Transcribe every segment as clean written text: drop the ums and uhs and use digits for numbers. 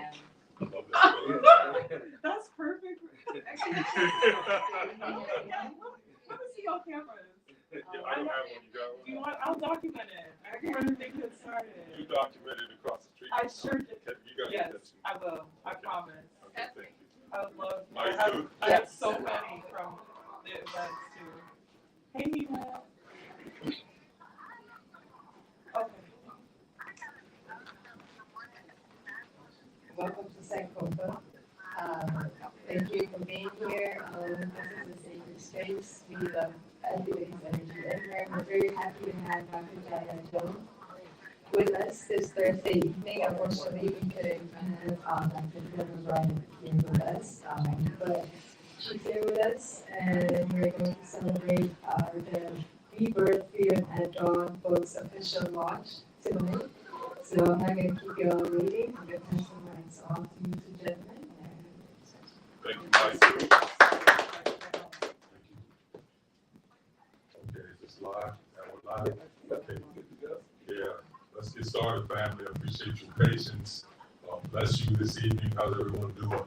am. I love that. That's perfect. Let me see your cameras. Yeah, I don't have one. You got one? You want? I'll document it. I can run the thing get started. You documented across the street. I sure did. You got Yes, that too. I will. I promise. Okay, thank you. I would love. Nice too. I have so many from the events too. Hey, Nina. Okay. Welcome to Sankofa. Thank you for being here. This is a sacred space. We love everybody's energy in here. We're very happy to have Dr. Jaiya with us this Thursday evening. Unfortunately, we couldn't have Dr. Joan here with us, but she's here with us, and we're going to celebrate the Rebirth, Fear, and Dawn book's official launch tonight. So I'm not going to keep you all waiting. I'm going to pass the mics off to you two gentlemen. Thank you, Mike. Okay, is this live? We're live? Okay. Yeah, let's get started, family. I appreciate your patience. Bless you this evening. How's everyone doing?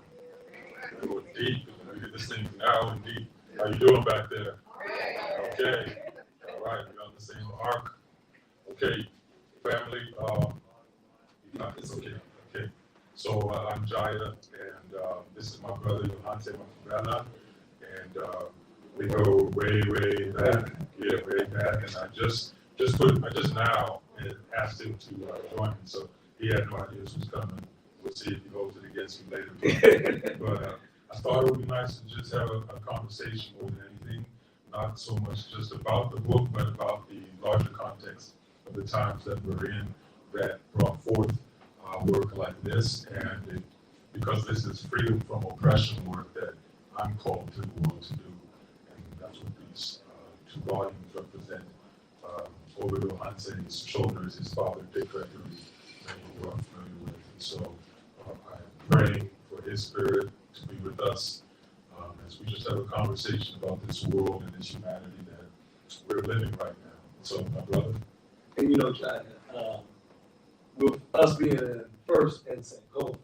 We're deep. We get this thing narrow and deep. How you doing back there? Okay. All right, we're on the same arc. Okay, family. It's okay. Okay. So I'm Jaiya, and this is my brother Yohante Makubela, and we go way back. Yeah, way back. And I just now asked him to join me, so he had no idea this was coming. We'll see if he holds it against me later. But I thought it would be nice to just have a conversation more than anything, not so much just about the book, but about the larger context of the times that we're in that brought forth work like this, and because this is freedom from oppression work that I'm called to the world to do, and that's what these two volumes represent. Over Yohante's shoulders, his father, Dick Gregory, that you are familiar with. And so I'm praying for his spirit to be with us as we just have a conversation about this world and this humanity that we're living right now. So, my brother. And you know, Jaiya, with us being first in Sankofa,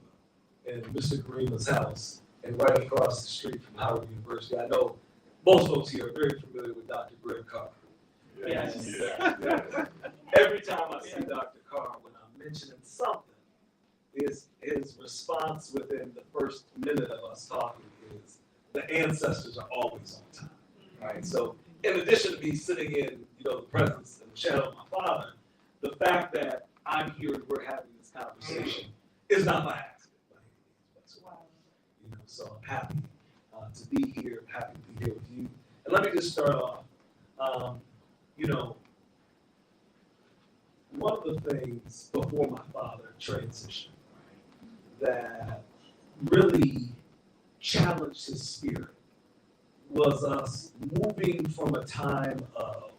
in Mr. Garima's house, and right across the street from Howard University, I know most folks here are very familiar with Dr. Greg Carr. Yes. Yeah. Every time I see Dr. Carr, when I'm mentioning something, his response within the first minute of us talking is, the ancestors are always on time, right? So in addition to me sitting in, the presence and the shadow of my father, the fact that I'm here and we're having this conversation is not by accident by any means whatsoever. So I'm happy to be here, happy to be here with you. And let me just start off. One of the things before my father transitioned, that really challenged his spirit was us moving from a time of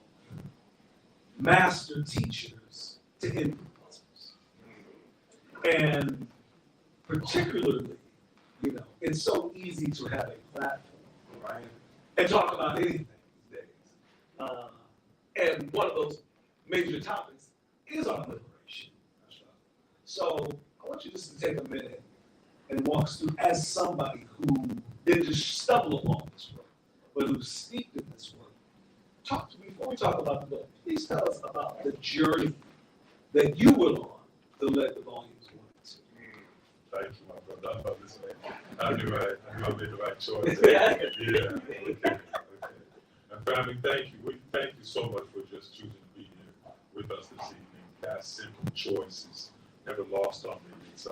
master teachers to influencers. And particularly, it's so easy to have a platform, right? And talk about anything these days. And one of those major topics is our liberation. So I want you just to take a minute and walk us through, as somebody who didn't just stumble along this work, but who steeped in this work. Talk to me, before we talk about the book, please tell us about the journey that you went on to lead the volumes 1 and 2. Thank you, my brother. I love this man. I knew I made the right choice. Yeah. Okay. And family, thank you. We thank you so much for just choosing to be here with us this evening. That simple choice is never lost on me. It's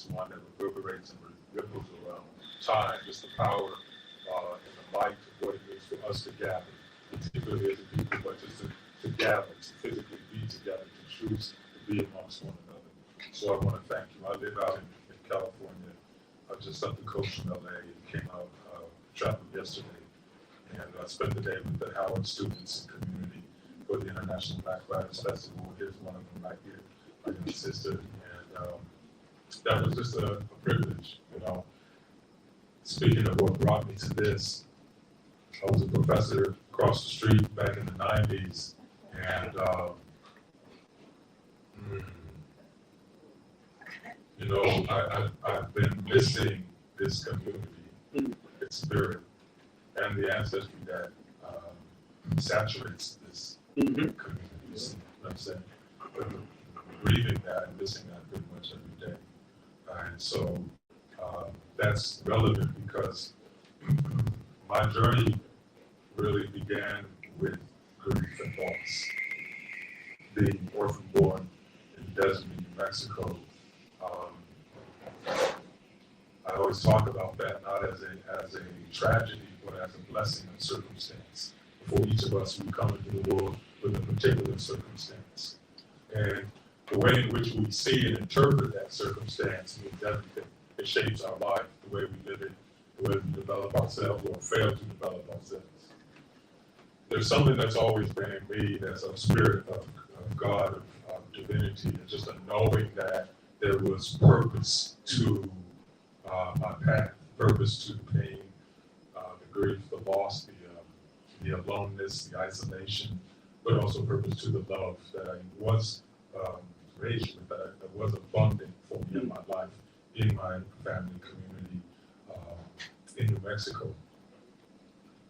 one that reverberates and ripples around time. Just the power and the might of what it is for us to gather, particularly as a people, but just to gather, to physically be together, to choose to be amongst one another. So I want to thank you. I live out in California, just up the coast from LA. Came out, traveled yesterday, and I spent the day with the Howard students and community for the International Black Writers Festival. Here's one of them right here, my young sister, and that was just a privilege, Speaking of what brought me to this, I was a professor across the street back in the 90s, and you know, I've been missing this community, its spirit, and the ancestry that saturates this community. You see what I'm saying? But breathing that and missing that pretty much every day. And so that's relevant because my journey really began with grief and loss. Being orphan born in the desert in New Mexico, I always talk about that not as a tragedy, but as a blessing and circumstance. For each of us, we come into the world with a particular circumstance. And the way in which we see and interpret that circumstance means everything. It shapes our life, the way we live it, the way we develop ourselves or fail to develop ourselves. There's something that's always been in me that's a spirit of God, of divinity, and just a knowing that there was purpose to my path, purpose to the pain, the grief, the loss, the aloneness, the isolation, but also purpose to the love that I was raised with, that was abundant for me in my life, in my family community in New Mexico.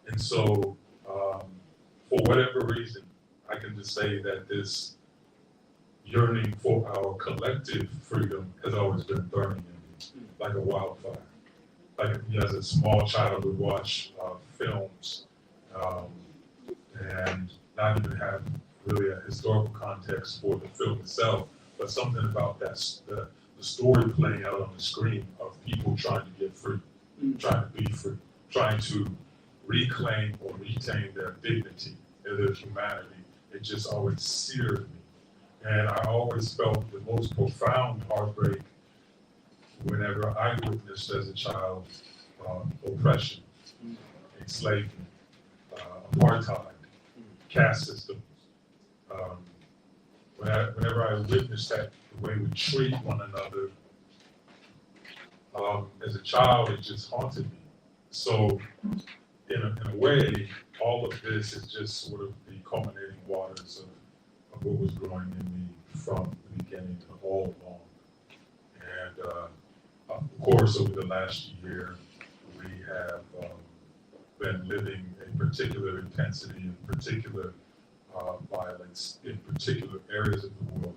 And so, for whatever reason, I can just say that this yearning for our collective freedom has always been burning in me, like a wildfire. Like as a small child would watch films and not even have really a historical context for the film itself, but something about that the story playing out on the screen of people trying to get free, trying to be free, trying to reclaim or retain their dignity and their humanity. It just always seared me. And I always felt the most profound heartbreak whenever I witnessed as a child oppression, enslavement, apartheid, caste systems. Whenever I witnessed that, the way we treat one another, as a child, it just haunted me. So, in a way, all of this is just sort of the culminating waters of what was growing in me from the beginning to all along. And of course, over the last year, we have been living a particular intensity and particular violence in particular areas of the world.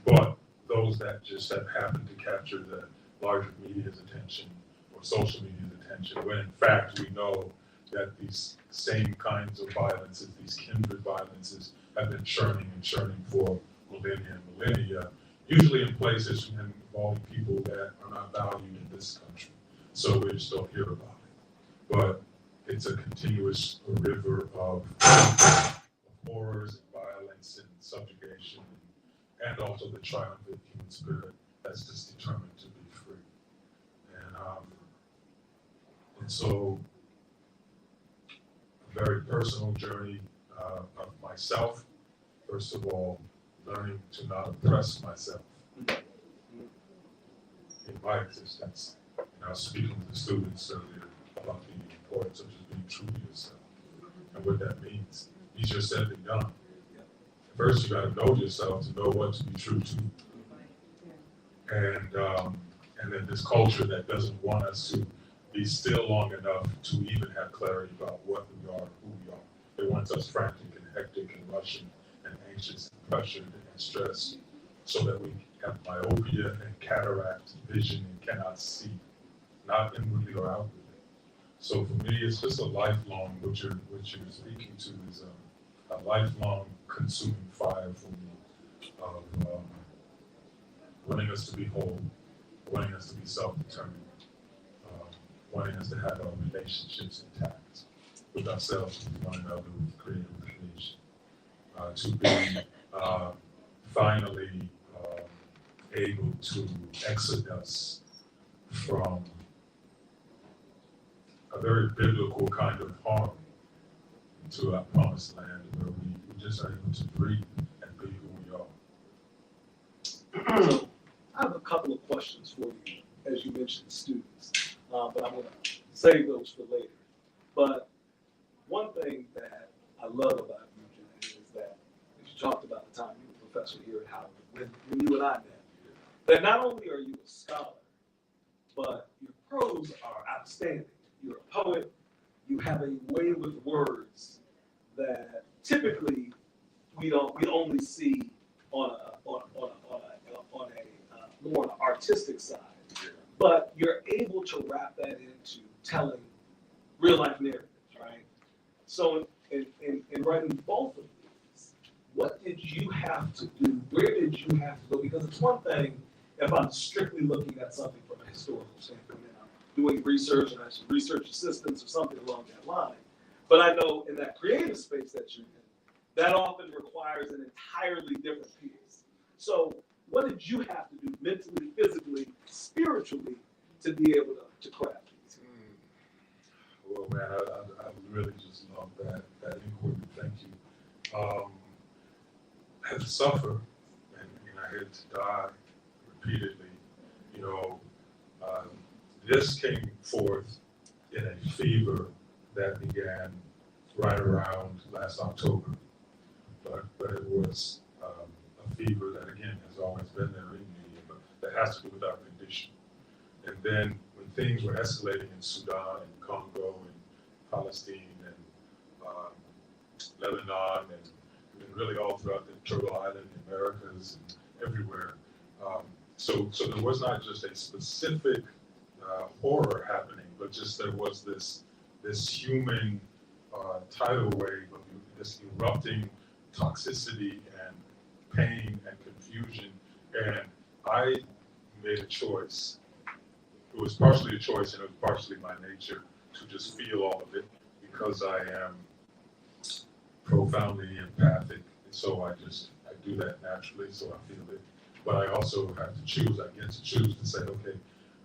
But those that just have happened to capture the larger media's attention or social media's attention, when in fact we know that these same kinds of violences, these kindred violences, have been churning and churning for millennia and millennia, usually in places involving people that are not valued in this country. So we just don't hear about it. But it's a continuous river of horrors and violence and subjugation, and also the triumphant human spirit that's just determined to be free. And so, a very personal journey of myself. First of all, learning to not oppress myself in my existence. And I was speaking to the students earlier about the importance of just being true to yourself and what that means. Easier said than done. First, you got to know yourself to know what to be true to. And then this culture that doesn't want us to be still long enough to even have clarity about what we are, who we are. They want us frantic and hectic and rushing and anxious and pressured and stressed so that we have myopia and cataract vision and cannot see, not inwardly or outwardly. So for me, it's just a lifelong, what you're speaking to is a lifelong consuming fire for me of wanting us to be whole, wanting us to be self-determined, wanting us to have our relationships intact with ourselves, with one another, with creative creation, to be finally able to exodus from a very biblical kind of harm to our promised land where we just are able to breathe and be who we are. So I have a couple of questions for you, as you mentioned students, but I'm going to save those for later. But one thing that I love about you, Jaiya, is that as you talked about the time you were a professor here at Howard, when you and I met, that not only are you a scholar, but your prose are outstanding. You're a poet. You have a way with words that typically we only see on a more artistic side. But you're able to wrap that into telling real life narratives, right? So in writing both of these, what did you have to do? Where did you have to go? Because it's one thing if I'm strictly looking at something from a historical standpoint and I'm doing research and I should research assistants or something along that line. But I know in that creative space that you're in, that often requires an entirely different piece. So what did you have to do mentally, physically, spiritually to be able to craft these? Well, man, I really just love that inquiry. Thank you. I had to suffer, and I had to die repeatedly. You know, this came forth in a fever that began right around last October, but it was a fever that again has always been there in me, but that has to do with our condition. And then when things were escalating in Sudan and Congo and Palestine and Lebanon and really all throughout the Turtle Island, the Americas, and everywhere. So there was not just a specific horror happening, but just there was this human tidal wave of this erupting toxicity and pain and confusion. And I made a choice. It was partially a choice and it was partially my nature to just feel all of it because I am profoundly empathic. And so I do that naturally, so I feel it. But I also have to choose. I get to choose to say, okay,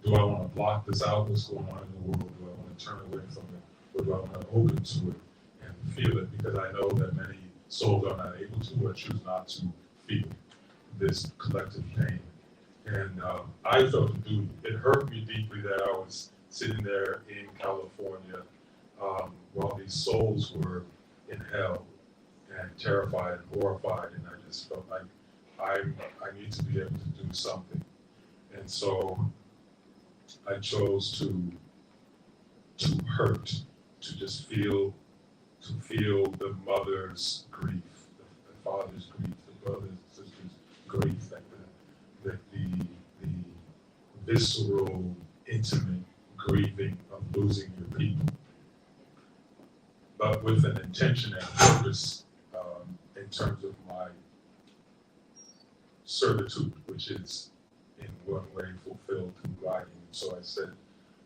do I want to block this out, what's going on in the world? Do I want to turn away from it? Or do I want to open to it and feel it? Because I know that many souls are not able to or choose not to feel this collective pain. And I felt the duty. It hurt me deeply that I was sitting there in California while these souls were in hell and terrified and horrified. And I just felt like I need to be able to do something. And so I chose to hurt, to just feel the mother's grief, the father's grief, the brother's and sister's grief, like the visceral, intimate grieving of losing your people, but with an intention and purpose in terms of my servitude, which is in one way fulfilled through writing. So I said,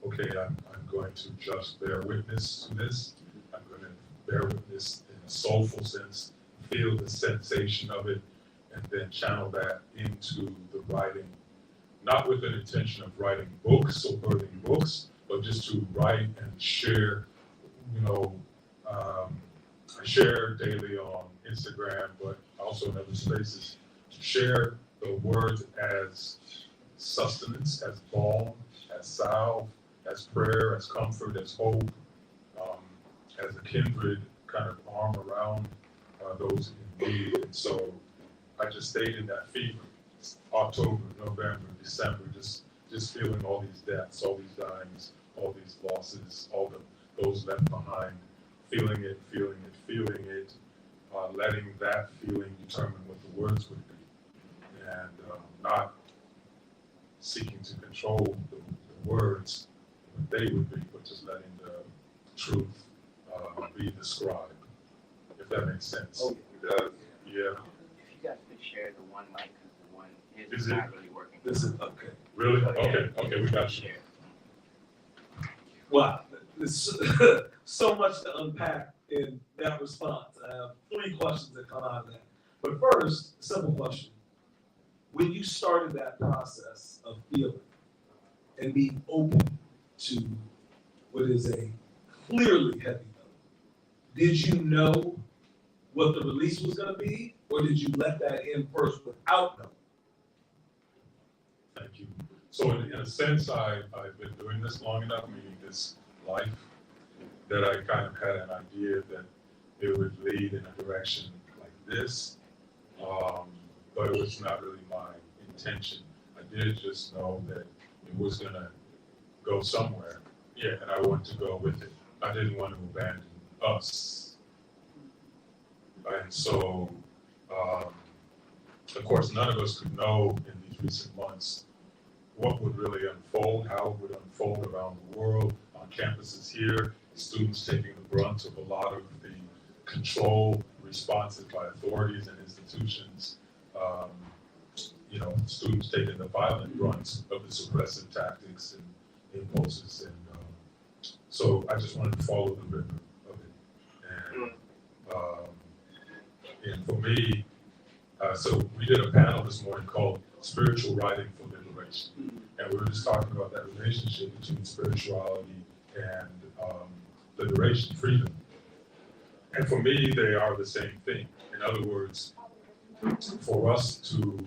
okay, I'm going to just bear witness to this. I'm going to bear witness in a soulful sense, feel the sensation of it, and then channel that into the writing, not with an intention of writing books or birthing books, but just to write and share. You know, I share daily on Instagram, but also in other spaces, to share the words as sustenance, as balm, as salve, as prayer, as comfort, as hope, as a kindred kind of arm around those in need. And so I just stayed in that fever, October, November, December, just feeling all these deaths, all these dyings, all these losses, those left behind, feeling it, letting that feeling determine what the words would be, and not seeking to control the words, what they would be, but just letting the truth be described, if that makes sense. Oh, it does. Yeah. If you guys could share the one mic, because the one Is is it? not really working. this is okay. Really? Okay, we got you. Share. Wow, there's so much to unpack in that response. I have 3 questions that come out of that. But first, simple question. When you started that process of feeling and being open to what is a clearly heavy note, did you know what the release was going to be, or did you let that in first without knowing? Thank you. So in a sense, I've been doing this long enough, meaning this life, that I kind of had an idea that it would lead in a direction like this, but it was not really my intention. I did just know that it was gonna go somewhere. Yeah, and I wanted to go with it. I didn't want to abandon us. And so, of course, none of us could know in these recent months what would really unfold, how it would unfold around the world, on campuses here, students taking the brunt of a lot of the control responses by authorities and institutions, students taking the violent brunt of the suppressive tactics and impulses. And so I just wanted to follow the river of it. And for me, so we did a panel this morning called Spiritual Writing for Liberation. And we were just talking about that relationship between spirituality and liberation, freedom. And for me, they are the same thing. In other words, for us to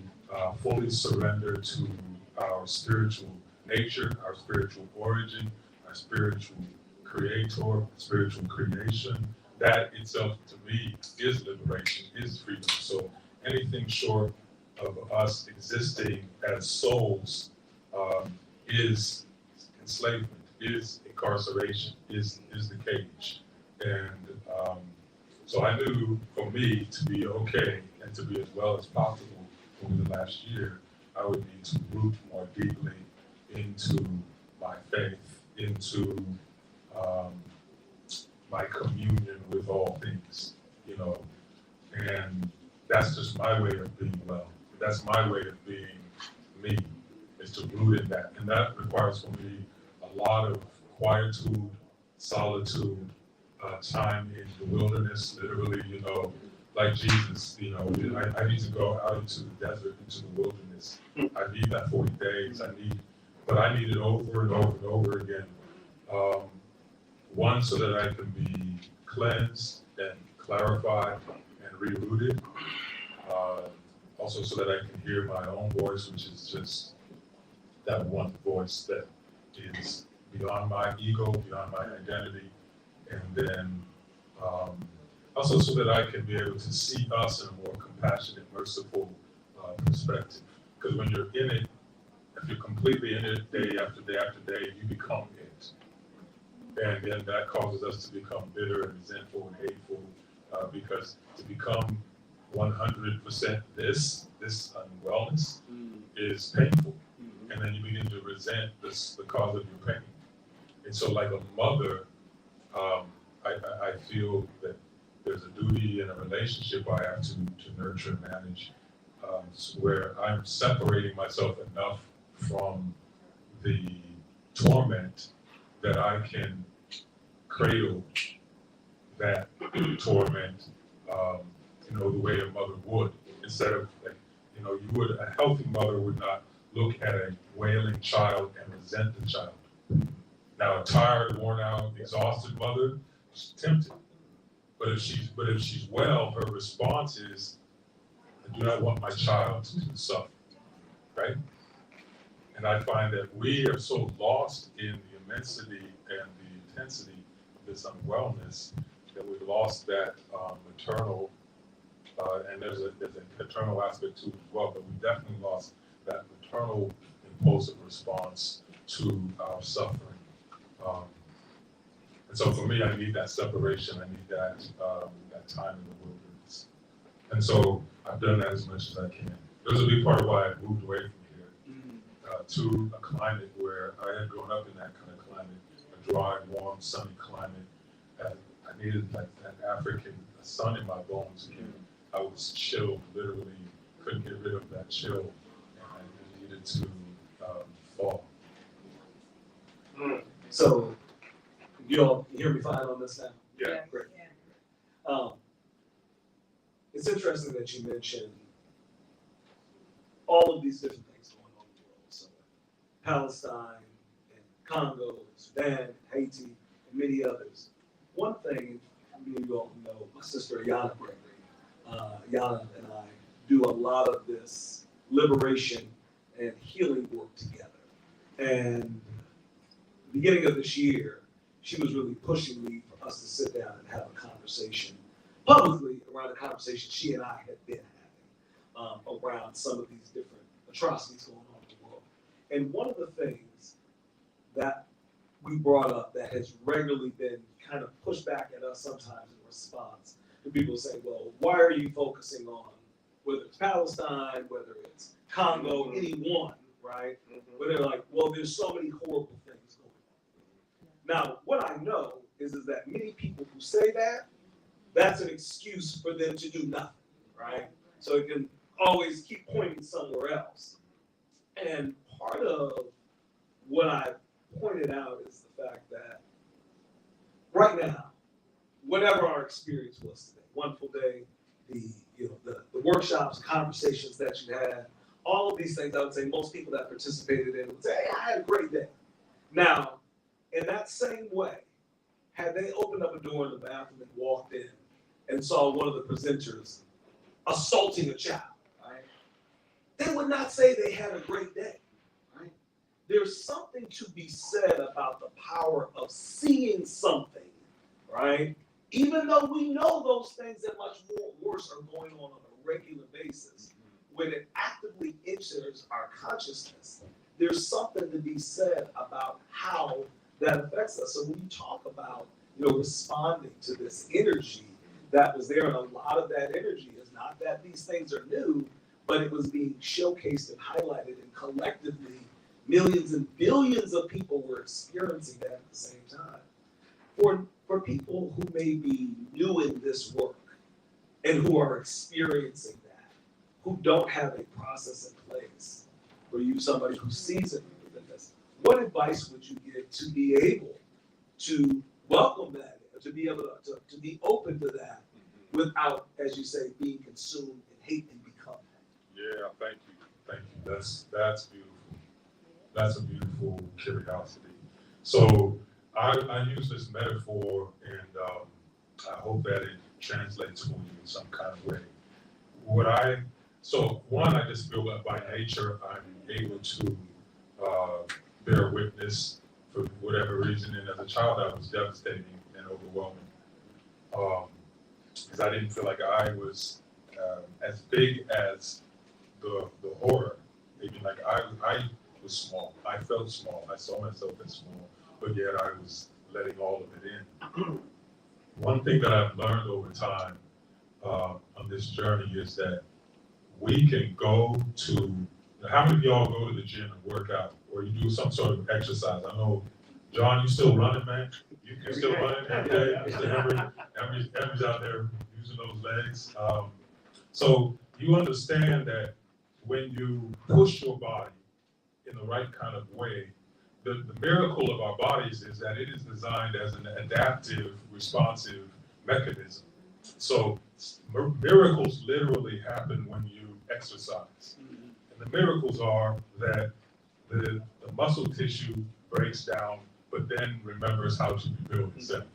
fully surrender to our spiritual nature, our spiritual origin, our spiritual creator, spiritual creation, that itself to me is liberation, is freedom. So anything short of us existing as souls is enslavement, is incarceration, is the cage. And so I knew for me to be okay and to be as well as possible over the last year, I would need to root more deeply into my faith, into my communion with all things, and that's just my way of being well. That's my way of being me, is to root in that. And that requires for me a lot of quietude, solitude, time in the wilderness, literally, like Jesus, I need to go out into the desert, into the wilderness. I need that 40 days. But I need it over and over and over again. One, so that I can be cleansed and clarified and rerouted. Also, so that I can hear my own voice, which is just that one voice that is beyond my ego, beyond my identity. And then also so that I can be able to see us in a more compassionate, merciful perspective. Because when you're in it, if you're completely in it day after day after day, you become it. And then that causes us to become bitter and resentful and hateful, because to become 100% this unwellness is painful. And then you begin to resent the cause of your pain. And so like a mother, I feel that there's a duty in a relationship I have to nurture and manage, where I'm separating myself enough from the torment that I can cradle that torment, the way a mother would, instead of a healthy mother would not look at a wailing child and resent the child. Now, a tired, worn out, exhausted mother is tempted. But if she's well, her response is, I do not want my child to suffer, right? And I find that we are so lost in the immensity and the intensity of this unwellness that we've lost that maternal, and there's a paternal aspect to it as well, but we definitely lost that maternal impulsive response to our suffering. And so for me, I need that separation. I need that time in the wilderness. And so I've done that as much as I can. There's a big part of why I moved away from here to a climate where I had grown up in that kind of climate, a dry, warm, sunny climate. I needed like that African sun in my bones again. I was chilled, literally couldn't get rid of that chill, and I needed to fall. So, you all hear me fine on this now? Yeah. Great. It's interesting that you mentioned all of these different things going on in the world. So, Palestine, and Congo, Sudan, Haiti, and many others. One thing you all know, my sister Yana Gregory, Yana and I do a lot of this liberation and healing work together. And beginning of this year, she was really pushing me for us to sit down and have a conversation publicly around the conversation she and I had been having around some of these different atrocities going on in the world. And one of the things that we brought up that has regularly been kind of pushed back at us sometimes in response to people saying, well, why are you focusing on whether it's Palestine, whether it's Congo, any one, right? Where they're like, well, there's so many horrible things going on. Now, what I know is that many people who say that, that's an excuse for them to do nothing, right? So it can always keep pointing somewhere else. And part of what I pointed out is the fact that right now, whatever our experience was today, wonderful day, the workshops, conversations that you had, all of these things, I would say most people that participated in would say, hey, I had a great day. Now, in that same way, had they opened up a door in the bathroom and walked in and saw one of the presenters assaulting a child, right? They would not say they had a great day, right? There's something to be said about the power of seeing something, right? Even though we know those things that much more worse are going on a regular basis, when it actively enters our consciousness, there's something to be said about how that affects us. So when you talk about, responding to this energy that was there, and a lot of that energy is not that these things are new, but it was being showcased and highlighted, and collectively, millions and billions of people were experiencing that at the same time. For people who may be new in this work and who are experiencing that, who don't have a process in place, for you, somebody who sees it within this, what advice would you give to be able to welcome that, to be able to be open to that without, as you say, being consumed in hate and become that? Yeah, thank you. That's beautiful. That's a beautiful curiosity. So I use this metaphor, and I hope that it translates for you in some kind of way. I just feel that by nature I'm able to bear witness for whatever reason, and as a child I was devastating and overwhelming because I didn't feel like I was as big as the horror. Maybe like I was small. I felt small. I saw myself as small, but yet I was letting all of it in. One thing that I've learned over time on this journey is that we can go to, how many of y'all go to the gym and work out, or you do some sort of exercise? I know, John, you still running, man? You still running every day? Everybody's out there using those legs. So you understand that when you push your body in the right kind of way, the miracle of our bodies is that it is designed as an adaptive, responsive mechanism. So miracles literally happen when you exercise. And the miracles are that the muscle tissue breaks down, but then remembers how to rebuild itself.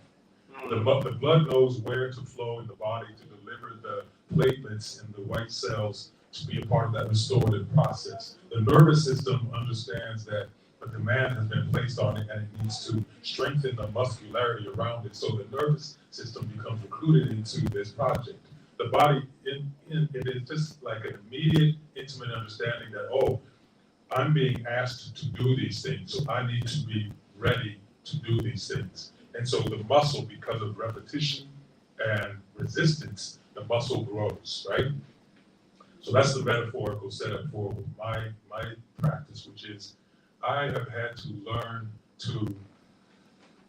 The blood knows where to flow in the body to deliver the platelets and the white cells to be a part of that restorative process. The nervous system understands that a demand has been placed on it and it needs to strengthen the muscularity around it. So the nervous system becomes recruited into this project. The body, it is just like an immediate, intimate understanding that, oh, I'm being asked to do these things, so I need to be ready to do these things. And so the muscle, because of repetition and resistance, the muscle grows, right? So that's the metaphorical setup for my practice, which is I have had to learn to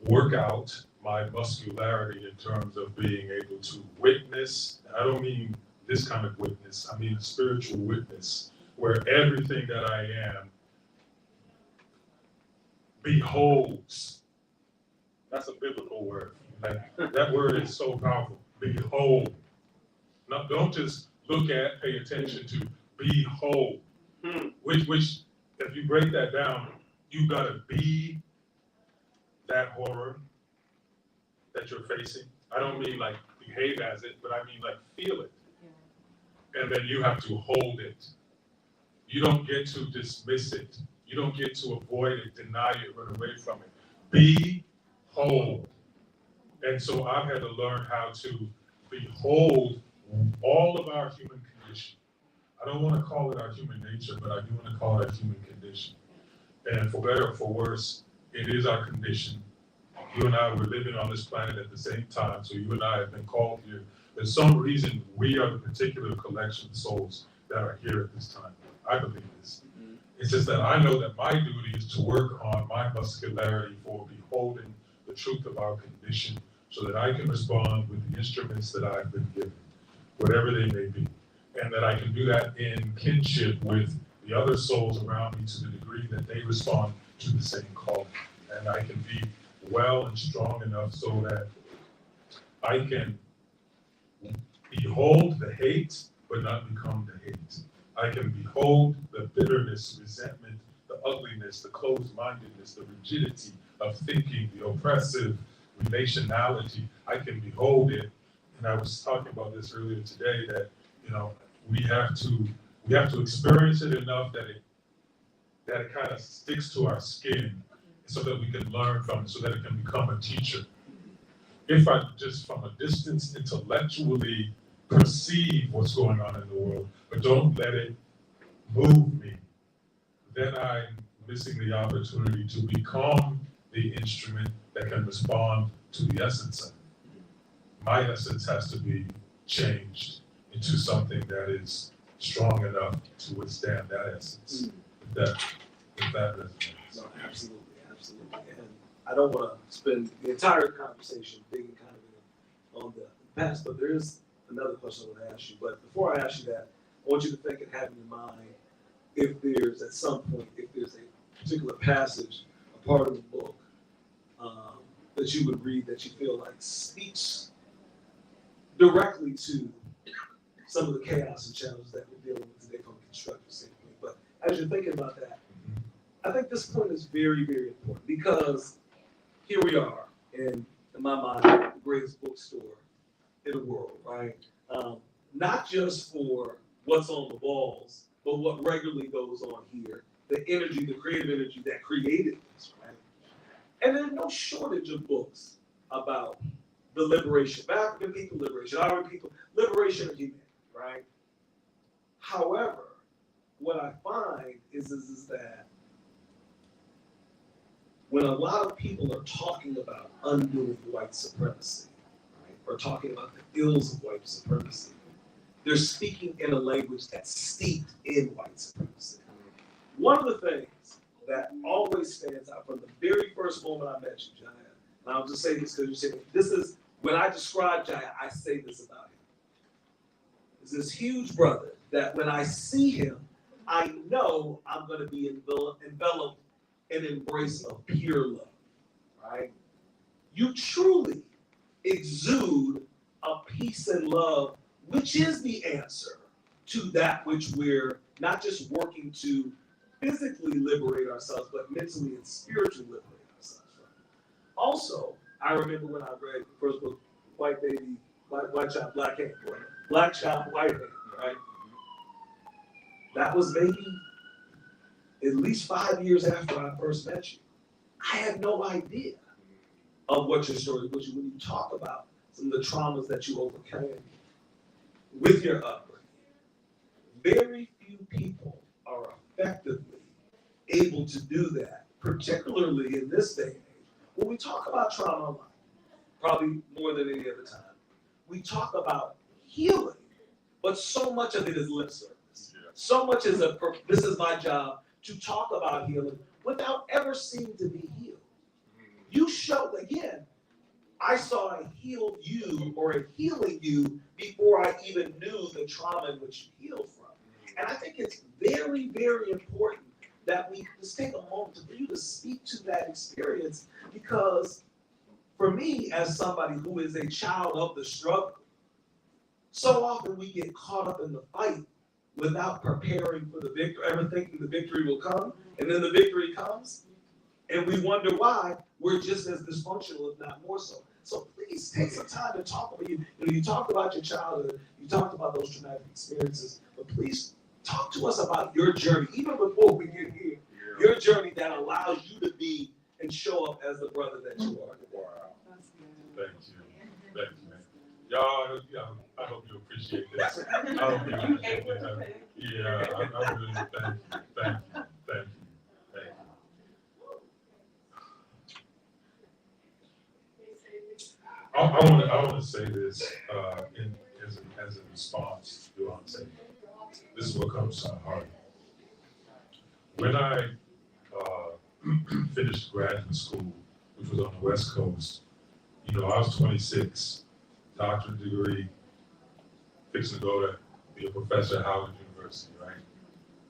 work out my muscularity in terms of being able to witness. I don't mean this kind of witness, I mean a spiritual witness, where everything that I am beholds. That's a biblical word. Like, that word is so powerful. Behold. Now, don't just look at, pay attention to, behold. Which, if you break that down, you gotta be that horror that you're facing. I don't mean like behave as it, but I mean like feel it. And then you have to hold it. You don't get to dismiss it. You don't get to avoid it, deny it, run away from it. Behold. And so I've had to learn how to behold all of our human condition. I don't want to call it our human nature, but I do want to call it our human condition. And for better or for worse, it is our condition. You and I were living on this planet at the same time, so you and I have been called here. There's some reason we are the particular collection of souls that are here at this time. I believe this. It's just that I know that my duty is to work on my muscularity for beholding the truth of our condition so that I can respond with the instruments that I've been given, whatever they may be. And that I can do that in kinship with the other souls around me to the degree that they respond to the same call. And I can be well and strong enough so that I can behold the hate, but not become the hate. I can behold the bitterness, resentment, the ugliness, the closed-mindedness, the rigidity of thinking, the oppressive relationality. I can behold it. And I was talking about this earlier today that, we have to experience it enough that it kind of sticks to our skin so that we can learn from it, so that it can become a teacher. If I just from a distance intellectually perceive what's going on in the world, but don't let it move me, then I'm missing the opportunity to become the instrument that can respond to the essence of it. My essence has to be changed into something that is strong enough to withstand that essence. If that resonates. No, absolutely. And I don't want to spend the entire conversation digging kind of on the past, but there is another question I want to ask you. But before I ask you that, I want you to think and have in mind if there's at some point, if there's a particular passage, a part of the book that you would read that you feel like speaks directly to some of the chaos and challenges that we're dealing with today from a constructive standpoint. But as you're thinking about that, I think this point is very, very important because here we are in my mind, the greatest bookstore in the world, right? Not just for what's on the walls, but what regularly goes on here, the energy, the creative energy that created this, right? And there's no shortage of books about the liberation of African people, liberation of our people, liberation of humanity, right? However, what I find is that when a lot of people are talking about undoing white supremacy, right, or talking about the ills of white supremacy, they're speaking in a language that's steeped in white supremacy. One of the things that always stands out from the very first moment I met you, Jaiya, and I'll just say this because you said this is when I describe Jaiya, I say this about him. Is this huge brother that when I see him, I know I'm going to be enveloped in an embrace of pure love, right? You truly exude a peace and love, which is the answer to that which we're not just working to physically liberate ourselves, but mentally and spiritually liberate ourselves from. Also, I remember when I read the first book, White Child, Black Hand, Black Child, White Hand, right? That was maybe at least 5 years after I first met you. I had no idea of what your story was. When you talk about some of the traumas that you overcame with your upbringing, very few people are effectively able to do that, particularly in this day and age. When we talk about trauma in life, probably more than any other time, we talk about healing, but so much of it is lip service. So much is this is my job to talk about healing without ever seeming to be healed. You showed, again, I saw a healed you or a healing you before I even knew the trauma in which you healed from. And I think it's very, very important that we just take a moment for you to speak to that experience, because for me, as somebody who is a child of the struggle, so often we get caught up in the fight without preparing for the victory, ever thinking the victory will come, and then the victory comes, and we wonder why we're just as dysfunctional, if not more so. So please take some time to talk about you. You talked about your childhood, you talked about those traumatic experiences, but please talk to us about your journey, even before we get here, your journey that allows you to be and show up as the brother that you are. Wow. Thank you. Thank you, man. Y'all, I hope you appreciate this. I hope you appreciate this. Yeah, I really thank you. I want to say this as a response to what I'm saying. This is what comes to my heart. When I finished graduate school, which was on the West Coast, I was 26, doctorate degree, fixing to go to be a professor at Howard University, right?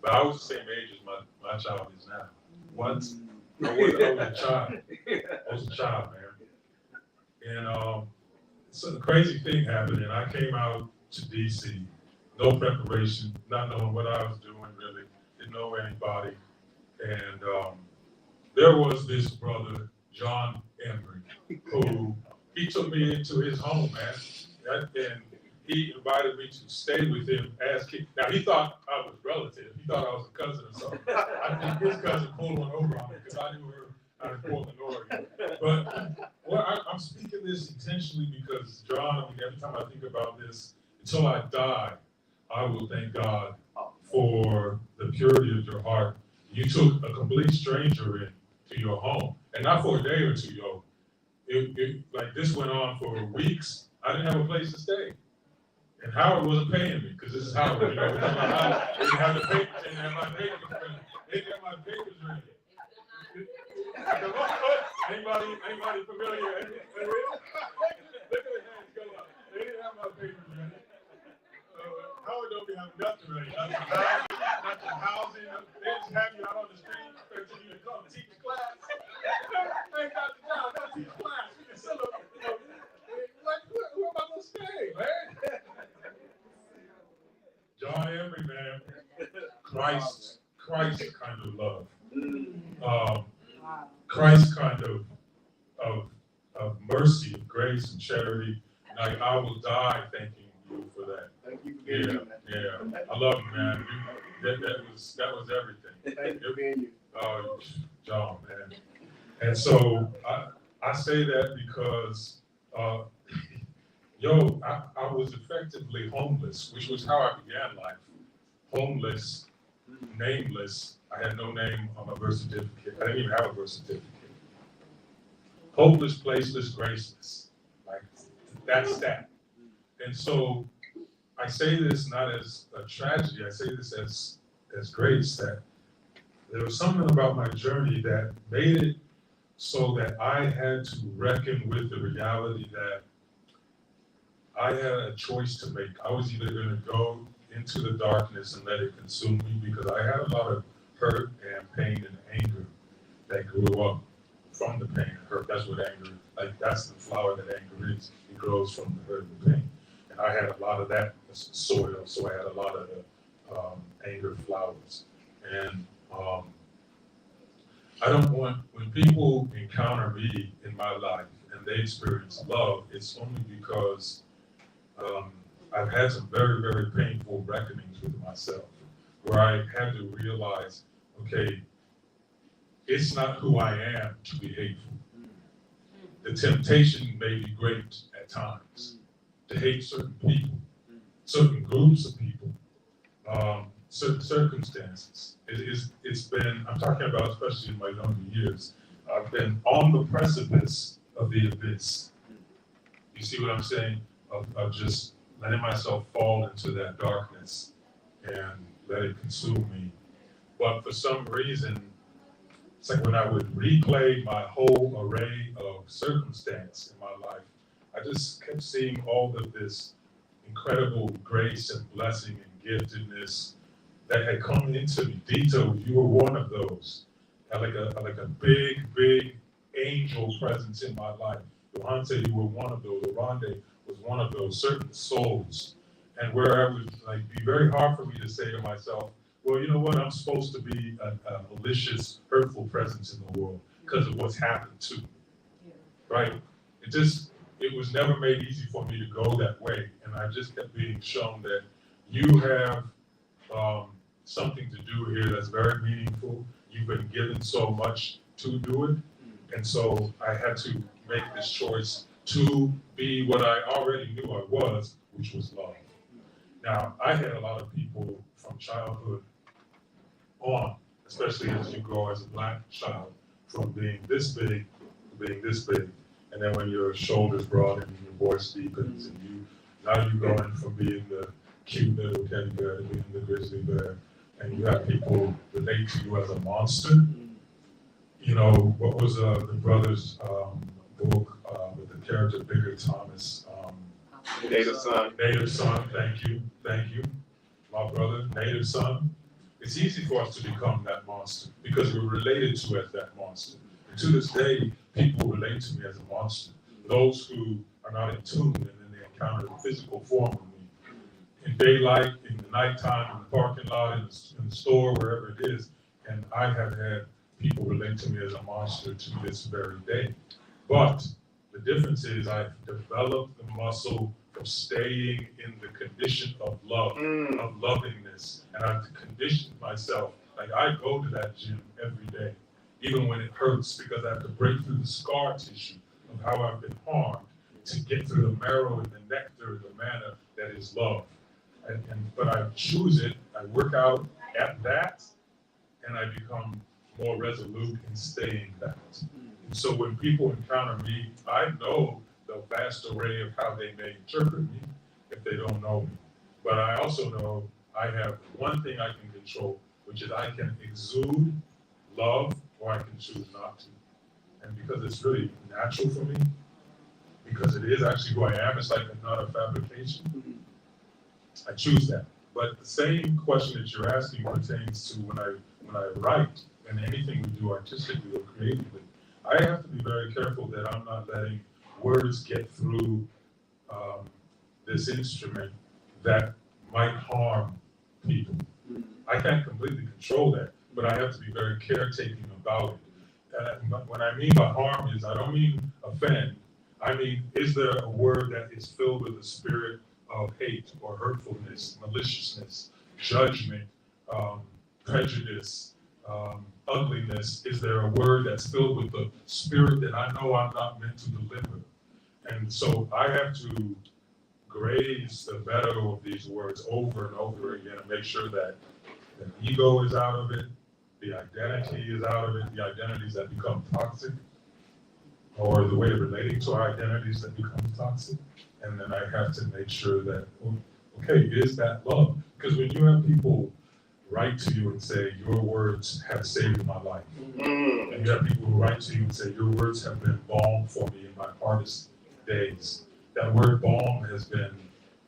But I was the same age as my child is now. Once I was a child. I was a child, man. And so the crazy thing happened, and I came out to DC, no preparation, not knowing what I was doing really, didn't know anybody. And there was this brother, John Emery, who he took me into his home, man. And he invited me to stay with him as kid. Now he thought I was relative. He thought I was a cousin or something. I think his cousin pulled one over on me because I knew her out of Portland, Oregon. But I'm speaking this intentionally because John, every time I think about this, until I die, I will thank God for the purity of your heart. You took a complete stranger into your home, and not for a day or two, yo. Like this went on for weeks. I didn't have a place to stay. And Howard wasn't paying me, because this is Howard, we're talking about Howard. They didn't have the papers, they didn't have my papers ready. They didn't have my papers ready. Anybody familiar? Look at the hands go up. They didn't have my papers ready. Howard don't be having nothing ready. Nothing housing. They just have you out on the street until you come teach class. Hey, Dr. John, not teach class. We can still like, where am I going to stay, man? John Emery, man. Christ kind of love. Christ kind of mercy, of grace, and charity. Like, I will die thanking you for that. Thank you for being here. Yeah. I love you, man. That was everything. Thank you for being here. Oh, John, man. And so I say that because, I was effectively homeless, which was how I began life. Homeless, nameless. I had no name on my birth certificate. I didn't even have a birth certificate. Hopeless, placeless, graceless. Like, that's that. And so I say this not as a tragedy, I say this as grace, that there was something about my journey that made it so that I had to reckon with the reality that I had a choice to make. I was either going to go into the darkness and let it consume me, because I had a lot of hurt and pain and anger that grew up from the pain and hurt. That's what anger, like that's the flower that anger is. It grows from the hurt and the pain. And I had a lot of that soil, so I had a lot of the anger flowers. And I don't want, when people encounter me in my life and they experience love, it's only because I've had some very, very painful reckonings with myself, where I had to realize, okay, it's not who I am to be hateful. The temptation may be great at times to hate certain people, certain groups of people, certain circumstances. It's been, I'm talking about especially in my younger years, I've been on the precipice of the abyss. You see what I'm saying? Of just letting myself fall into that darkness and let it consume me. But for some reason, it's like when I would replay my whole array of circumstance in my life, I just kept seeing all of this incredible grace and blessing and giftedness that had come into me. Dito, you were one of those. Like a big angel presence in my life. Yohante, you were one of those. Orande was one of those certain souls. And where I would like be very hard for me to say to myself, well, you know what, I'm supposed to be a malicious, hurtful presence in the world because of what's happened to me, right? It was never made easy for me to go that way. And I just kept being shown that you have something to do here that's very meaningful. You've been given so much to do it. And so I had to make this choice to be what I already knew I was, which was love. Now, I had a lot of people from childhood on, especially as you grow as a Black child, from being this big to being this big. And then when your shoulders broaden and your voice deepens, and now you're going from being the cute little teddy bear to being the grizzly bear, and you have people relate to you as a monster. You know, what was the brothers' book with the character Bigger Thomas? Native Son. Native Son, thank you, my brother, Native Son. It's easy for us to become that monster because we're related to as that monster. And to this day, people relate to me as a monster. Those who are not in tune and then they encounter the physical form of me. In daylight, in the nighttime, in the parking lot, in the store, wherever it is. And I have had people relate to me as a monster to this very day. But the difference is I've developed the muscle of staying in the condition of love, of lovingness. And I've conditioned myself. Like I go to that gym every day, even when it hurts, because I have to break through the scar tissue of how I've been harmed to get through the marrow and the nectar, the manna that is love. But I choose it, I work out at that, and I become more resolute in staying that. And so when people encounter me, I know the vast array of how they may interpret me if they don't know me. But I also know I have one thing I can control, which is I can exude love or I can choose not to. And because it's really natural for me, because it is actually who I am, it's like not a fabrication. I choose that. But the same question that you're asking pertains to when I write and anything we do artistically or creatively. I have to be very careful that I'm not letting words get through this instrument that might harm people. I can't completely control that, but I have to be very caretaking about it. What I mean by harm is I don't mean offend. I mean, is there a word that is filled with a spirit of hate or hurtfulness, maliciousness, judgment, prejudice, ugliness? Is there a word that's filled with the spirit that I know I'm not meant to deliver? And so I have to graze the meadow of these words over and over again and make sure that the ego is out of it, the identity is out of it, the identities that become toxic, or the way of relating to our identities that become toxic. And then I have to make sure that, okay, is that love? Because when you have people write to you and say, your words have saved my life, and you have people who write to you and say, your words have been balm for me in my hardest days. That word balm has been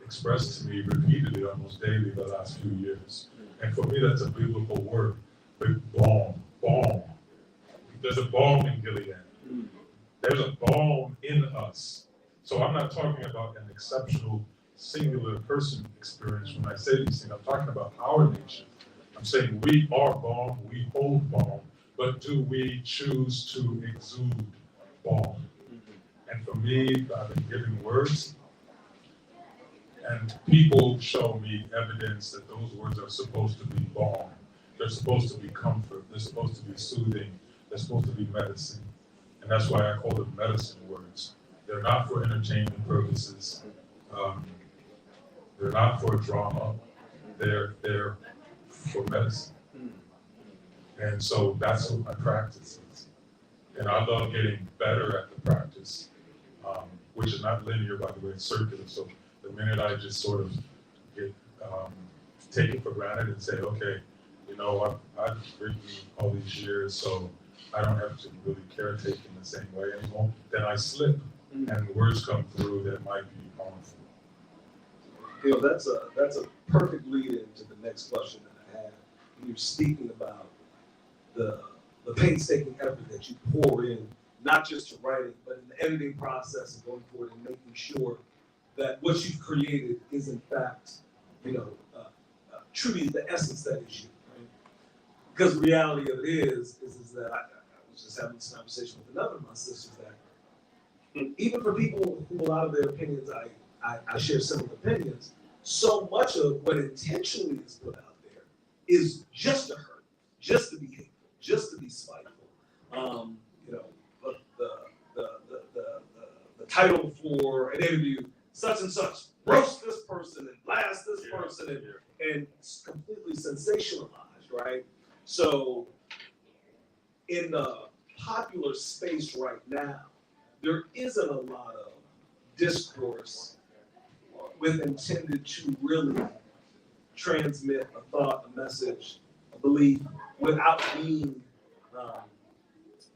expressed to me repeatedly almost daily the last few years. And for me, that's a biblical word, balm. There's a balm in Gilead. There's a balm in us. So I'm not talking about an exceptional singular person experience when I say these things. I'm talking about our nature. I'm saying we are balm, we hold balm, but do we choose to exude balm? And for me, I've been giving words, and people show me evidence that those words are supposed to be balm. They're supposed to be comfort. They're supposed to be soothing. They're supposed to be medicine. And that's why I call them medicine words. They're not for entertainment purposes. They're not for drama. They're for medicine. And so that's what my practice is. And I love getting better at the practice, which is not linear, by the way, it's circular. So the minute I just sort of get take it for granted and say, okay, you know, I've written all these years, so I don't have to really caretake in the same way anymore, then I slip and words come through that might be harmful. You know, that's a perfect lead into the next question that I have. You're speaking about the painstaking effort that you pour in, not just to writing, but in the editing process and going forward and making sure that what you've created is in fact, you know, truly the essence that is you. Right? Because the reality of it is that I was just having this conversation with another of my sisters that even for people who a lot of their opinions, I share similar opinions, so much of what intentionally is put out there is just to hurt, just to be hateful, just to be spiteful. You know, the title for an interview, such and such, roast this person and blast this person, and it's completely sensationalized, right? So in the popular space right now, there isn't a lot of discourse with intended to really transmit a thought, a message, a belief, without being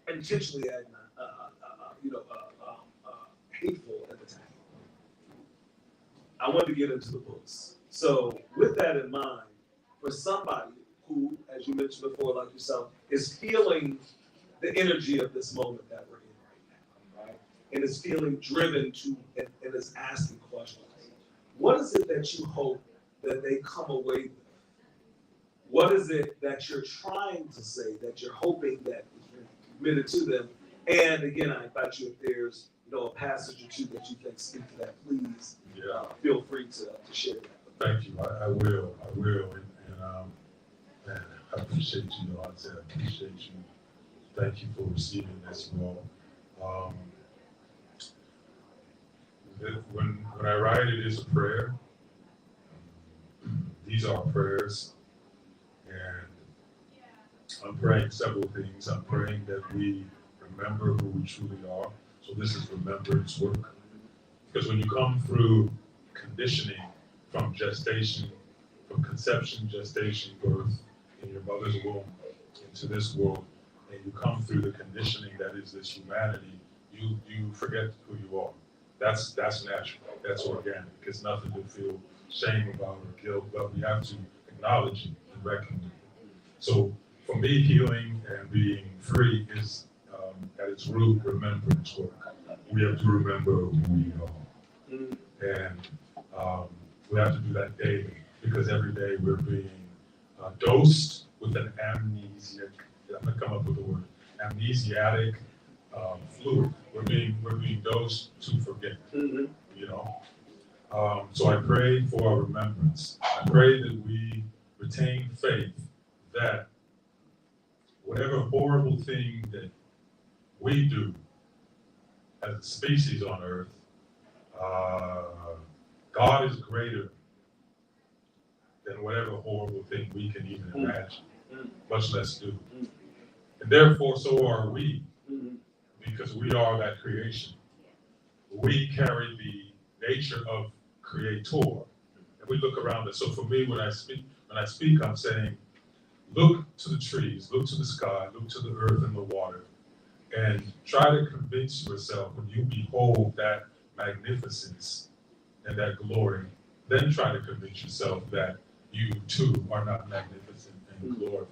intentionally, hateful at the time. I want to get into the books. So, with that in mind, for somebody who, as you mentioned before, like yourself, is feeling the energy of this moment that we're in right now, right? And is feeling driven to and is asking questions. What is it that you hope that they come away with? What is it that you're trying to say that you're hoping that is committed to them? And again, I invite you, if there's a passage or two that you think speak to that, please feel free to share that. Thank you. I will. And I appreciate you, I said I appreciate you. Thank you for receiving this role. When I write, it is a prayer. These are prayers. And I'm praying several things. I'm praying that we remember who we truly are. So this is remembrance work. Because when you come through conditioning from gestation, from conception, gestation, birth, in your mother's womb, into this world, and you come through the conditioning that is this humanity, you forget who you are. That's natural. That's organic. It's nothing to feel shame about or guilt, but we have to acknowledge it and recognize it. So for me, healing and being free is at its root remembrance work. We have to remember who we are. And we have to do that daily because every day we're being dosed with an amnesiac, I'm gonna come up with the word, amnesiatic fluid. We're being dosed to forget, So I pray for our remembrance. I pray that we retain faith that whatever horrible thing that we do as a species on earth, God is greater than whatever horrible thing we can even imagine, much less do. And therefore, so are we, because we are that creation. We carry the nature of creator, and we look around us. So for me, when I speak, I'm saying, look to the trees, look to the sky, look to the earth and the water, and try to convince yourself when you behold that magnificence and that glory, then try to convince yourself that you too are not magnificent and glorious,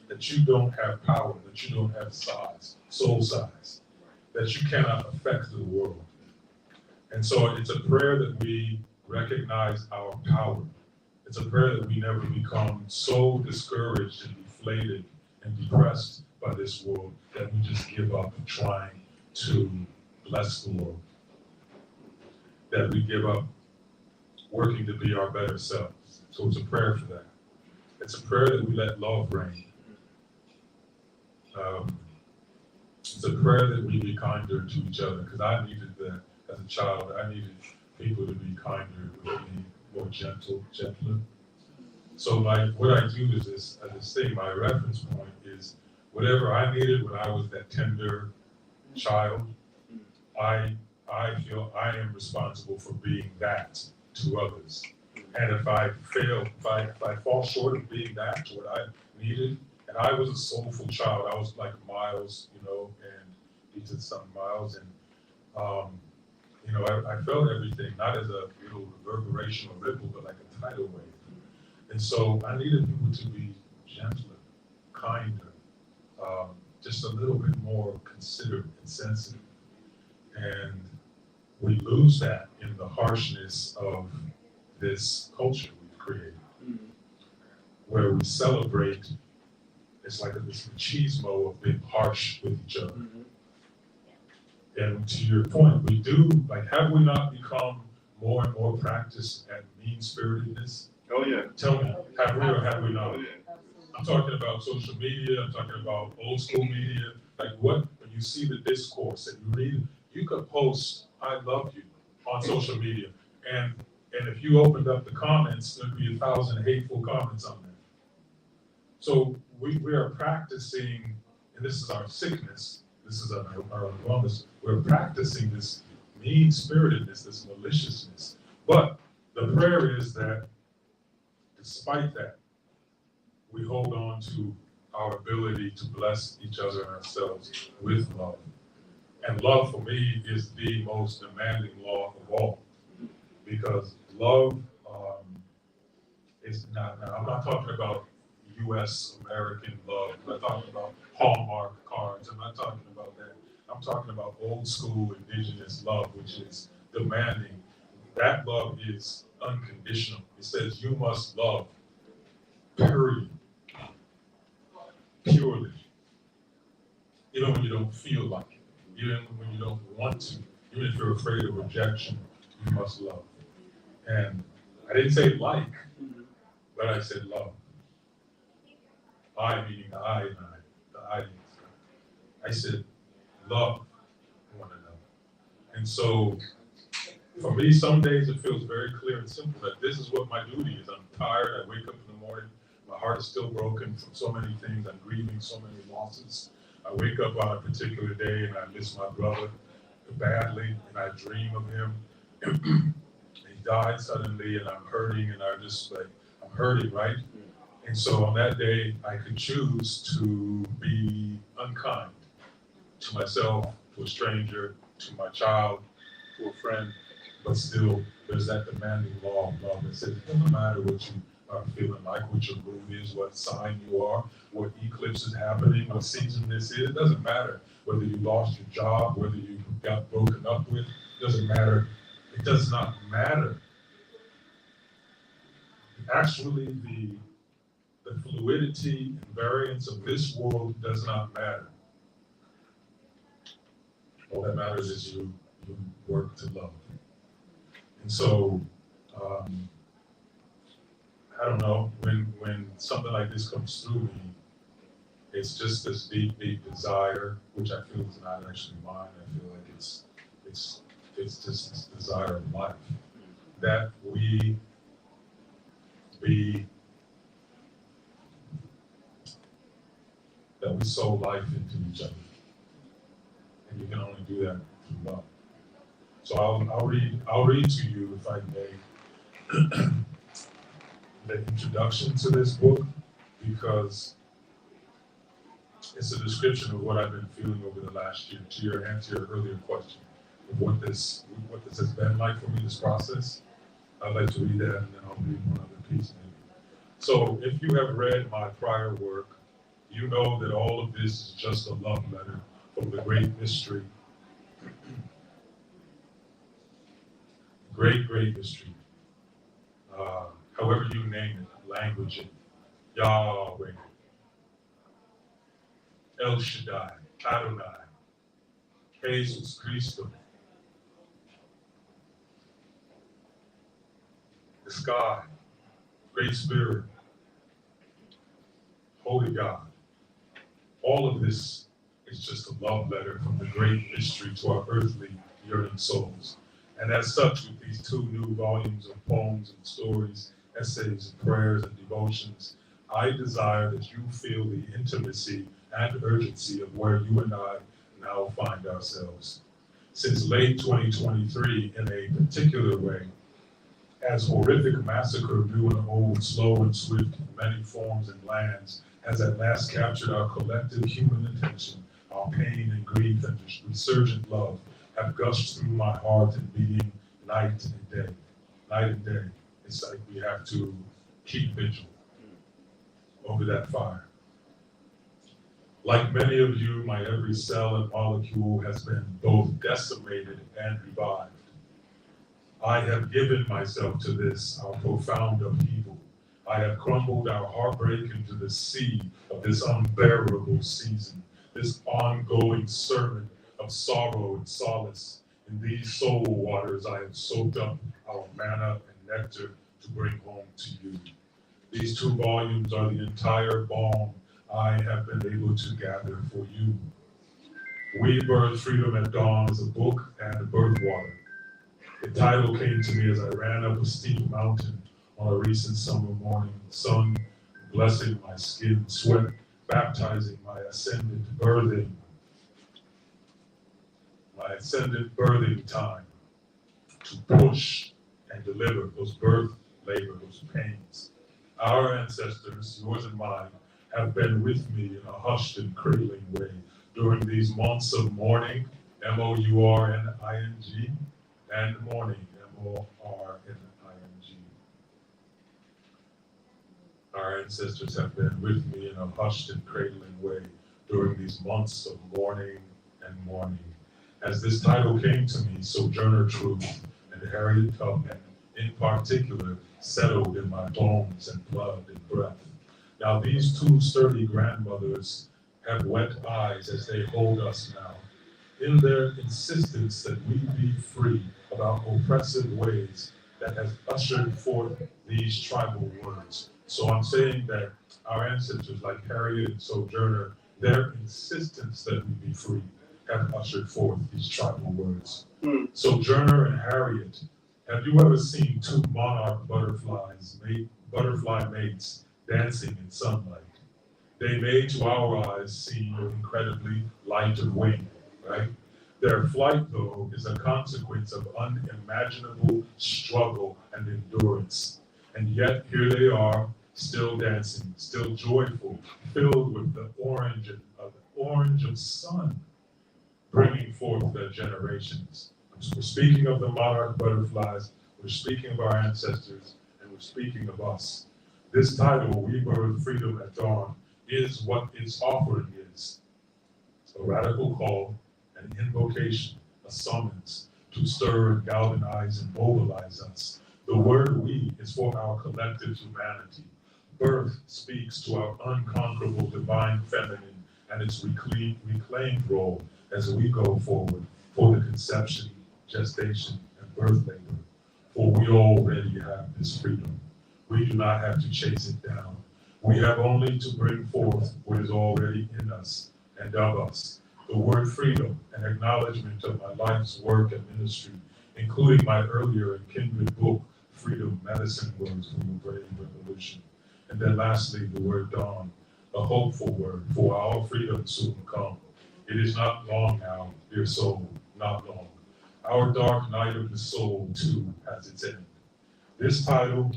that you don't have power, that you don't have size, soul size, that you cannot affect the world. And so it's a prayer that we recognize our power. It's a prayer that we never become so discouraged and deflated and depressed by this world that we just give up trying to bless the world. That we give up working to be our better selves. So it's a prayer for that. It's a prayer that we let love reign. It's a prayer that we be kinder to each other, because I needed that as a child. I needed people to be kinder, to be more gentler. So what I do is this thing, my reference point is whatever I needed when I was that tender child, I feel I am responsible for being that to others. And if I fail, if I fall short of being that to what I needed, and I was a soulful child, I was like Miles, and he did some Miles, and I felt everything, not as a little reverberation or ripple, but like a tidal wave. And so I needed people to be gentler, kinder, just a little bit more considerate and sensitive. And we lose that in the harshness of this culture we've created, where we celebrate, it's like this machismo of being harsh with each other. And to your point, we do, have we not become more and more practiced at mean-spiritedness? Oh yeah. Tell me, have we or have we not? Oh, yeah. I'm talking about social media, I'm talking about old school media. When you see the discourse and you read it, you could post, I love you, on social media. And if you opened up the comments, there'd be 1,000 hateful comments on there. So we are practicing, and this is our sickness, this is our wellness, we're practicing this mean-spiritedness, this maliciousness. But the prayer is that despite that, we hold on to our ability to bless each other and ourselves with love. And love for me is the most demanding law of all, because love is not, now I'm not talking about US American love, I'm not talking about Hallmark cards, I'm not talking about that. I'm talking about old school indigenous love, which is demanding. That love is unconditional. It says you must love, period, purely, even when you don't feel like it, even when you don't want to, even if you're afraid of rejection, you must love. And I didn't say like, but I said love. I meaning the I and the I. I said love one another. And so for me, some days it feels very clear and simple that this is what my duty is. I'm tired, I wake up in the morning, my heart is still broken from so many things, I'm grieving so many losses. I wake up on a particular day and I miss my brother badly, and I dream of him. He died suddenly, and I'm hurting, and I'm just like, I'm hurting, right? And so on that day, I could choose to be unkind to myself, to a stranger, to my child, to a friend, but still, there's that demanding law of love that says it doesn't matter what you are feeling like, what your mood is, what sign you are, what eclipse is happening, what season this is. It doesn't matter whether you lost your job, whether you got broken up with. It doesn't matter. It does not matter. Actually, the fluidity and variance of this world does not matter. All that matters is you work to love. And so, I don't know, when something like this comes through me, it's just this deep, deep desire, which I feel is not actually mine. I feel like it's just this desire of life, that we sow life into each other. And you can only do that through love. So I'll read to you, if I may, the introduction to this book, because it's a description of what I've been feeling over the last year. To answer your earlier question of what this has been like for me, this process, I'd like to read that, and then I'll read one other piece maybe. So if you have read my prior work, you know that all of this is just a love letter from the great mystery. Great mystery. However you name it, language it, Yahweh, El Shaddai, Adonai, Jesus Christo, the sky, Great Spirit, Holy God. All of this is just a love letter from the great mystery to our earthly yearning souls. And as such, with these 2 new volumes of poems and stories, essays and prayers and devotions, I desire that you feel the intimacy and urgency of where you and I now find ourselves. Since late 2023, in a particular way, as horrific massacre new and old, slow and swift, in many forms and lands, has at last captured our collective human attention, our pain and grief and resurgent love have gushed through my heart and beating night and day. Night and day. It's like we have to keep vigil over that fire. Like many of you, my every cell and molecule has been both decimated and revived. I have given myself to this, our profound upheaval. I have crumbled our heartbreak into the sea of this unbearable season, this ongoing sermon of sorrow and solace. In these soul waters, I have soaked up our manna and nectar to bring home to you. These 2 volumes are the entire balm I have been able to gather for you. We Birth Freedom at Dawn is a book and a birth water. The title came to me as I ran up a steep mountain on a recent summer morning, sun blessing my skin, sweat baptizing my ascendant, birthing my ascended birthing time to push and deliver those birth labor, those pains. Our ancestors, yours and mine, have been with me in a hushed and cradling way during these months of mourning, mourning, and mourning, morning. Our ancestors have been with me in a hushed and cradling way during these months of mourning and mourning. As this title came to me, Sojourner Truth and Harriet Tubman in particular settled in my bones and blood and breath. Now these two sturdy grandmothers have wet eyes as they hold us now, in their insistence that we be free of our oppressive ways that has ushered forth these tribal words. So I'm saying that our ancestors like Harriet and Sojourner, their insistence that we be free have ushered forth these tribal words. Sojourner and Harriet, have you ever seen two monarch butterfly mates dancing in sunlight? They may, to our eyes, seem incredibly light of wing, right? Their flight, though, is a consequence of unimaginable struggle and endurance. And yet, here they are, still dancing, still joyful, filled with the orange of sun, bringing forth their generations. We're speaking of the monarch butterflies, we're speaking of our ancestors, and we're speaking of us. This title, We Birth Freedom at Dawn, is what its offering is. A radical call, an invocation, a summons to stir and galvanize and mobilize us. The word we is for our collective humanity. Birth speaks to our unconquerable divine feminine and its reclaimed role as we go forward for the conception, gestation, and birth labor. For we already have this freedom. We do not have to chase it down. We have only to bring forth what is already in us and of us. The word freedom, an acknowledgement of my life's work and ministry, including my earlier and kindred book, Freedom, Medicine Words for Your Brave Revolution. And then lastly, the word dawn, a hopeful word, for our freedom soon come. It is not long now, dear soul, not long. Our dark night of the soul, too, has its end. This title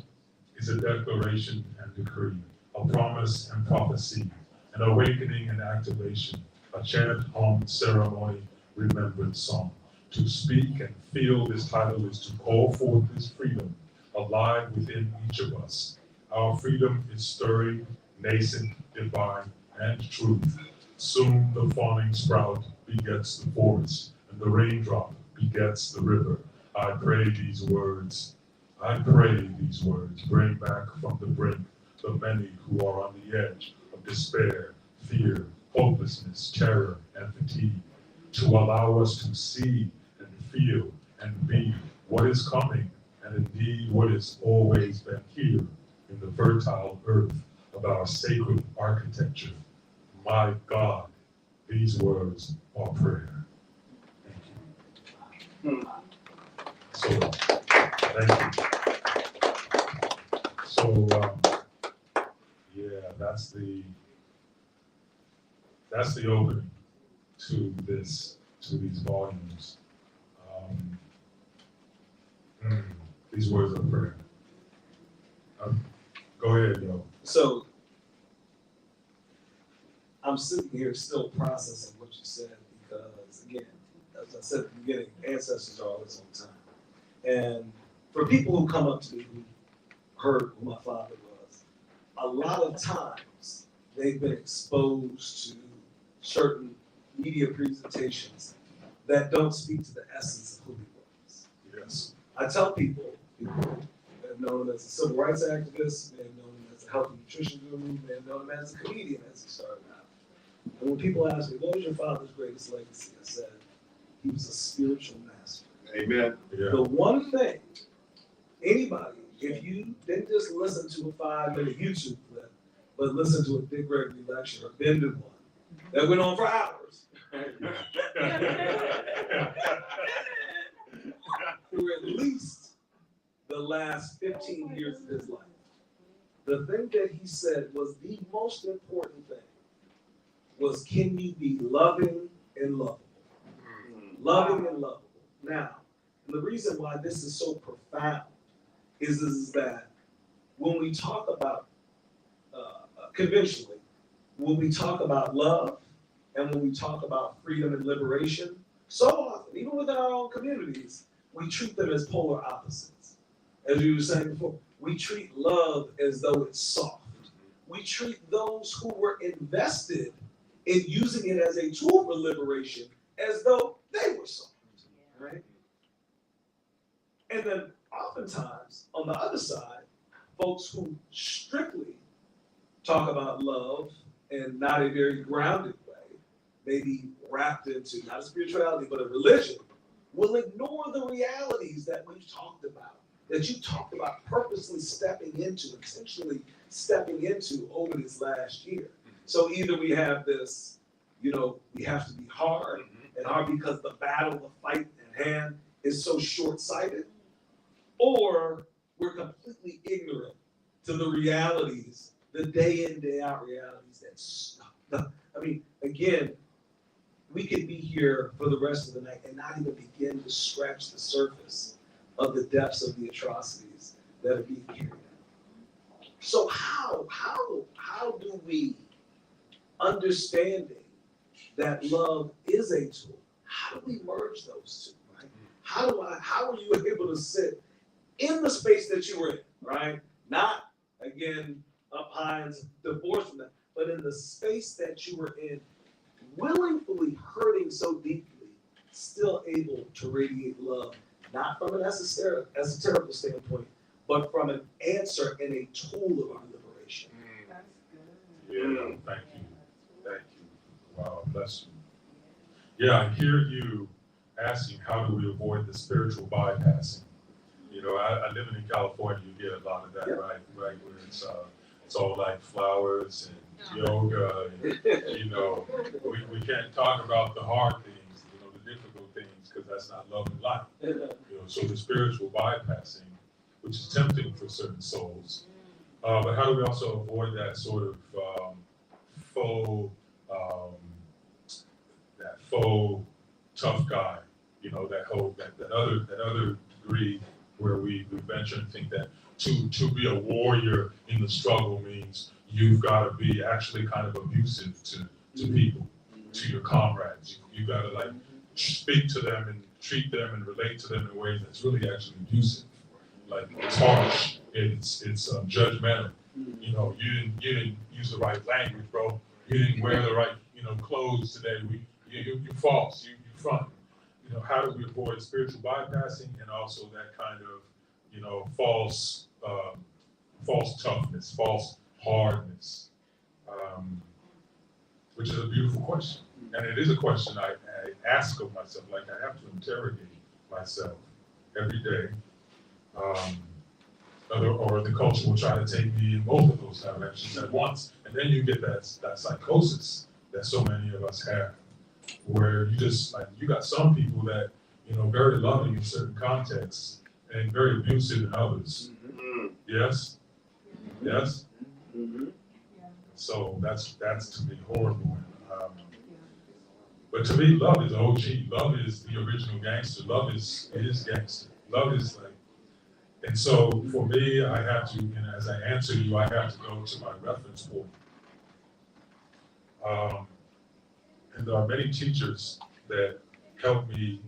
is a declaration and decree, a promise and prophecy, an awakening and activation, a chant, home, ceremony, remembrance song. To speak and feel this title is to call forth this freedom alive within each of us. Our freedom is stirring, nascent, divine, and truth. Soon the fawning sprout begets the forest, and the raindrop begets the river. I pray these words, bring back from the brink the many who are on the edge of despair, fear, hopelessness, terror, and fatigue, to allow us to see and feel and be what is coming, and indeed what has always been here in the fertile earth of our sacred architecture. My God, these words are prayer. Thank you. So, thank you. So, yeah, that's the opening to these volumes. These words of prayer. Go ahead, yo. So I'm sitting here still processing what you said because, again, as I said at the beginning, ancestors are always on time. And for people who come up to me who heard who my father was, a lot of times they've been exposed to certain media presentations that don't speak to the essence of who he was. Yes. I tell people have known him as a civil rights activist, may have known him as a health and nutrition guru, may have known him as a comedian as he started out. And when people ask me, what was your father's greatest legacy? I said, he was a spiritual master. Amen. Yeah. The one thing, anybody, if you didn't just listen to a 5-minute YouTube clip, but listen to a Dick Gregory lecture, a bended one, that went on for hours, for at least the last 15 years of his life. The thing that he said was the most important thing was, can you be loving and lovable? Loving and lovable. Now, and the reason why this is so profound is that when we talk about, conventionally, when we talk about love and when we talk about freedom and liberation, so often, even within our own communities, we treat them as polar opposites. As you were saying before, we treat love as though it's soft. We treat those who were invested in using it as a tool for liberation as though they were soft, right? And then oftentimes, on the other side, folks who strictly talk about love in not a very grounded way, maybe wrapped into not a spirituality, but a religion, will ignore the realities that we've talked about, that you talked about purposely stepping into, intentionally stepping into over this last year. So either we have this, we have to be hard and hard because the battle, the fight at hand is so short-sighted, or we're completely ignorant to the realities, the day in, day out realities again, we could be here for the rest of the night and not even begin to scratch the surface of the depths of the atrocities that are being carried out. So how do we, understanding that love is a tool, how do we merge those two, right? How are you able to sit in the space that you were in, right? Not, again, up high and divorced from that, but in the space that you were in, willingly hurting so deeply, still able to radiate love, not from an esoterical standpoint, but from an answer and a tool of our liberation. That's good. Yeah, thank you. Wow, bless you. Yeah, I hear you asking, how do we avoid the spiritual bypassing? I living in California, you get a lot of that, right? Where it's all like flowers and yoga, and, we can't talk about the hard things, the difficult things, because that's not love and life. So the spiritual bypassing, which is tempting for certain souls, but how do we also avoid that sort of faux tough guy, that other degree where we venture and think that to be a warrior in the struggle means you've got to be actually kind of abusive to people, to your comrades. You've got to speak to them and treat them and relate to them in ways that's really actually abusive. Like it's harsh, it's judgmental. You didn't use the right language, bro. You didn't wear the right clothes today. You're false. You front. How do we avoid spiritual bypassing and also that kind of false toughness, false hardness, which is a beautiful question. And it is a question I ask of myself, like I have to interrogate myself every day. Or the culture will try to take me in both of those directions at once. And then you get that psychosis that so many of us have, where you got some people that, very loving in certain contexts and very abusive in others. Yes? Yes? So that's to me horrible. But to me, love is OG. Love is the original gangster. Love is gangster. Love is and so for me, I have to, and as I answer you, I have to go to my reference point. And there are many teachers that help me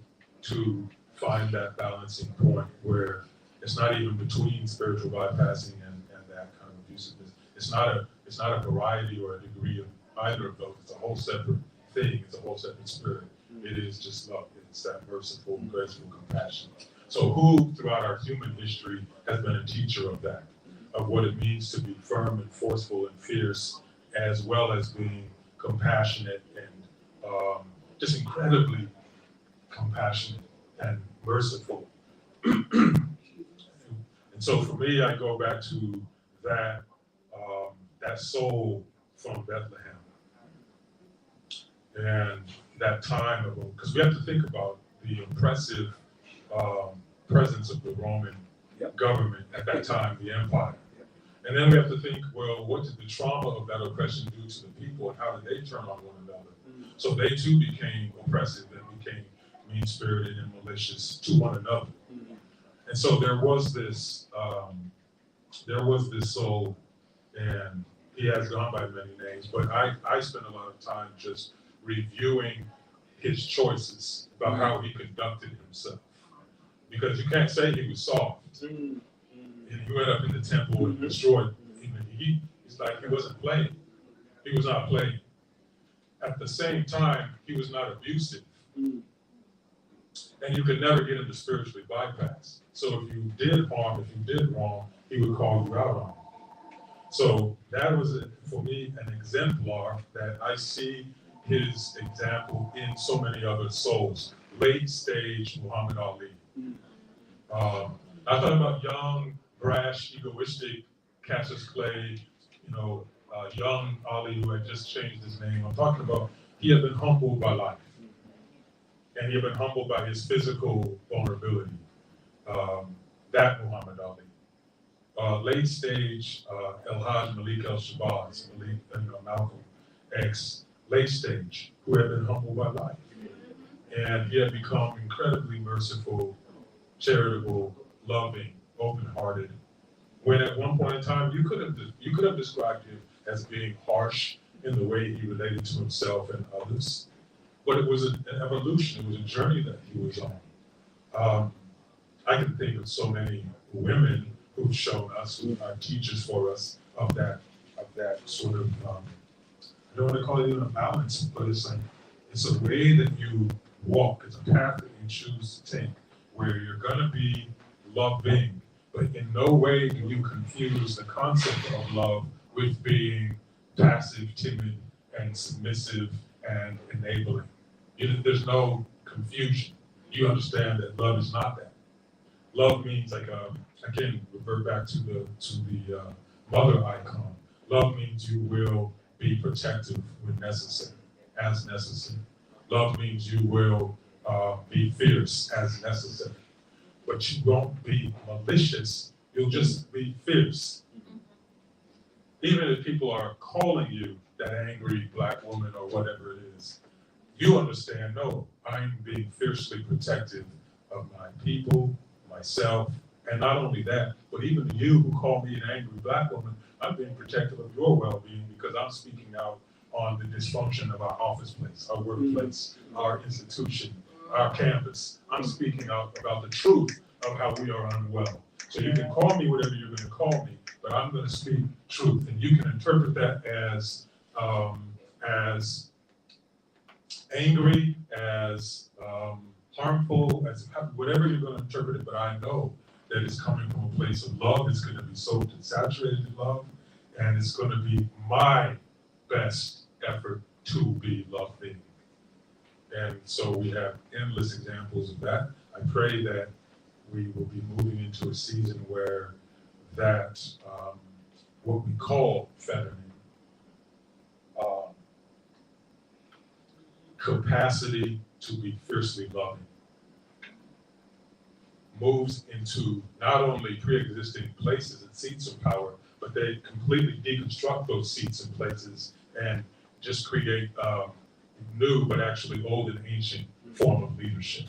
to find that balancing point where it's not even between spiritual bypassing and that kind of abusiveness. It's not a variety or a degree of either of those. It's a whole separate thing. It's a whole separate spirit. It is just love. It's that merciful, graceful compassion. So who throughout our human history has been a teacher of that, of what it means to be firm and forceful and fierce, as well as being compassionate and just incredibly compassionate and merciful. And so for me, I go back to that soul from Bethlehem and that time of, because we have to think about the oppressive presence of the Roman government at that time, the empire. And then we have to think, well, what did the trauma of that oppression do to the people and how did they turn on one another? So they too became oppressive and became mean-spirited and malicious to one another. And so there was this soul, and he has gone by many names, but I spent a lot of time just reviewing his choices about how he conducted himself. Because you can't say he was soft. And he went up in the temple and destroyed. He's like, he wasn't playing. He was not playing. At the same time, he was not abusive. And you could never get him to spiritually bypass. So if you did harm, if you did wrong, he would call you out on it. So that was, for me, an exemplar that I see his example in so many other souls. Late stage Muhammad Ali. I thought about young, brash, egoistic Cassius Clay, young Ali who had just changed his name. I'm talking about he had been humbled by life. And he had been humbled by his physical vulnerability. That Muhammad Ali. Late stage El-Hajj Malik El-Shabazz, Malcolm X, late stage, who had been humbled by life. And he had become incredibly merciful, charitable, loving, open-hearted. When at one point in time, you could have described him as being harsh in the way he related to himself and others. But it was an evolution, it was a journey that he was on. I can think of so many women who've shown us, who are teachers for us, of that sort of, I don't want to call it even a balance, but it's a way that you walk, it's a path that you choose to take, where you're gonna be loving, but in no way do you confuse the concept of love with being passive, timid, and submissive, and enabling. There's no confusion. You understand that love is not that. Love means again, revert back to the mother icon. Love means you will be protective when necessary, as necessary. Love means you will be fierce as necessary. But you won't be malicious, you'll just be fierce. Even if people are calling you that angry black woman or whatever it is, you understand, no, I'm being fiercely protective of my people, myself, and not only that, but even you who call me an angry black woman, I'm being protective of your well-being because I'm speaking out on the dysfunction of our office place, our workplace, our institution, our campus. I'm speaking out about the truth of how we are unwell. So you can call me whatever you're going to call me, but I'm going to speak truth, and you can interpret that as angry, as harmful, as whatever you're going to interpret it. But I know that it's coming from a place of love. It's going to be soaked and saturated in love, and it's going to be my best effort to be loving. And so we have endless examples of that. I pray that we will be moving into a season where that, what we call feminine, capacity to be fiercely loving, moves into not only pre-existing places and seats of power, but they completely deconstruct those seats and places and just create new, but actually old and ancient form of leadership.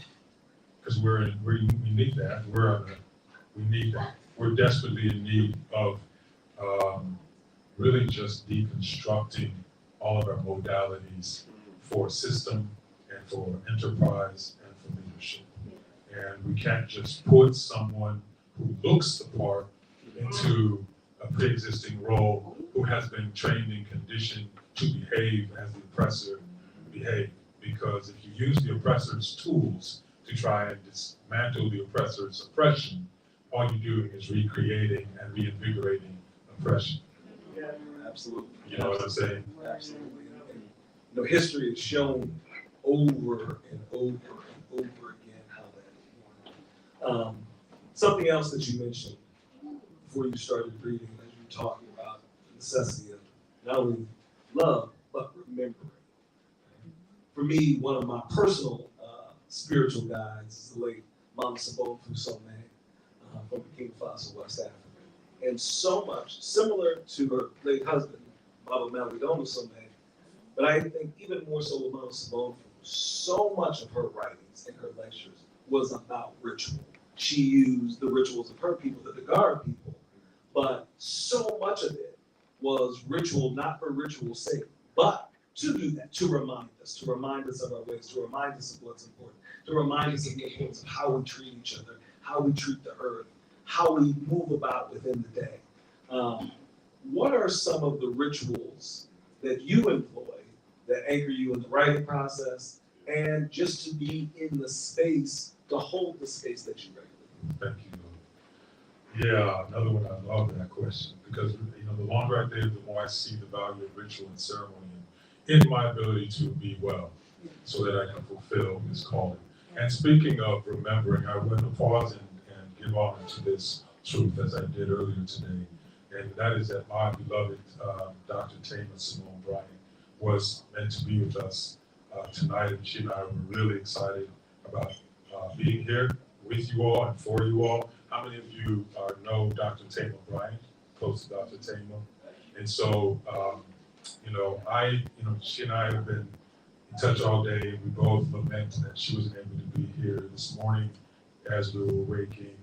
Because we need that. We need that. We're desperately in need of really just deconstructing all of our modalities for system and for enterprise and for leadership. And we can't just put someone who looks the part into a pre-existing role who has been trained and conditioned to behave as the oppressor behave. Because if you use the oppressor's tools to try and dismantle the oppressor's oppression, all you're doing is recreating and reinvigorating oppression. Yeah, absolutely. You know what I'm saying? Absolutely. And, history has shown over and over and over again how that. Something else that you mentioned before you started reading, as you were talking about the necessity of not only love, but remembering. For me, one of my personal spiritual guides is the late Mama Sankofa from Burkina Faso, West Africa. And so much similar to her late husband, Baba Malidoma but I think even more so with Mama Sankofa, so much of her writings and her was about ritual. She used the rituals of her people, the Dagara people, but so much of it was ritual, not for ritual's sake, but to do that, to remind us of our ways, to remind us of what's important, to remind us of the importance of how we treat each other, how we treat the earth, how we move about within the day. What are some of the rituals that you employ that anchor you in the writing process and just to be in the space, to hold the space that you regulate? Thank you. Yeah, another one. I love that question because the longer I live, the more I see the value of ritual and ceremony in my ability to be well, so that I can fulfill this calling. And speaking of remembering, I want to pause and give honor to this truth as I did earlier today, and that is that my beloved Dr. Tamar Simone Bryant was meant to be with us tonight, and she and I were really excited about being here with you all and for you all. How many of you know Dr. Tamar Bryant, close to Dr. Tamar? And so, she and I have been in touch all day. We both lament that she wasn't able to be here this morning as we were waking.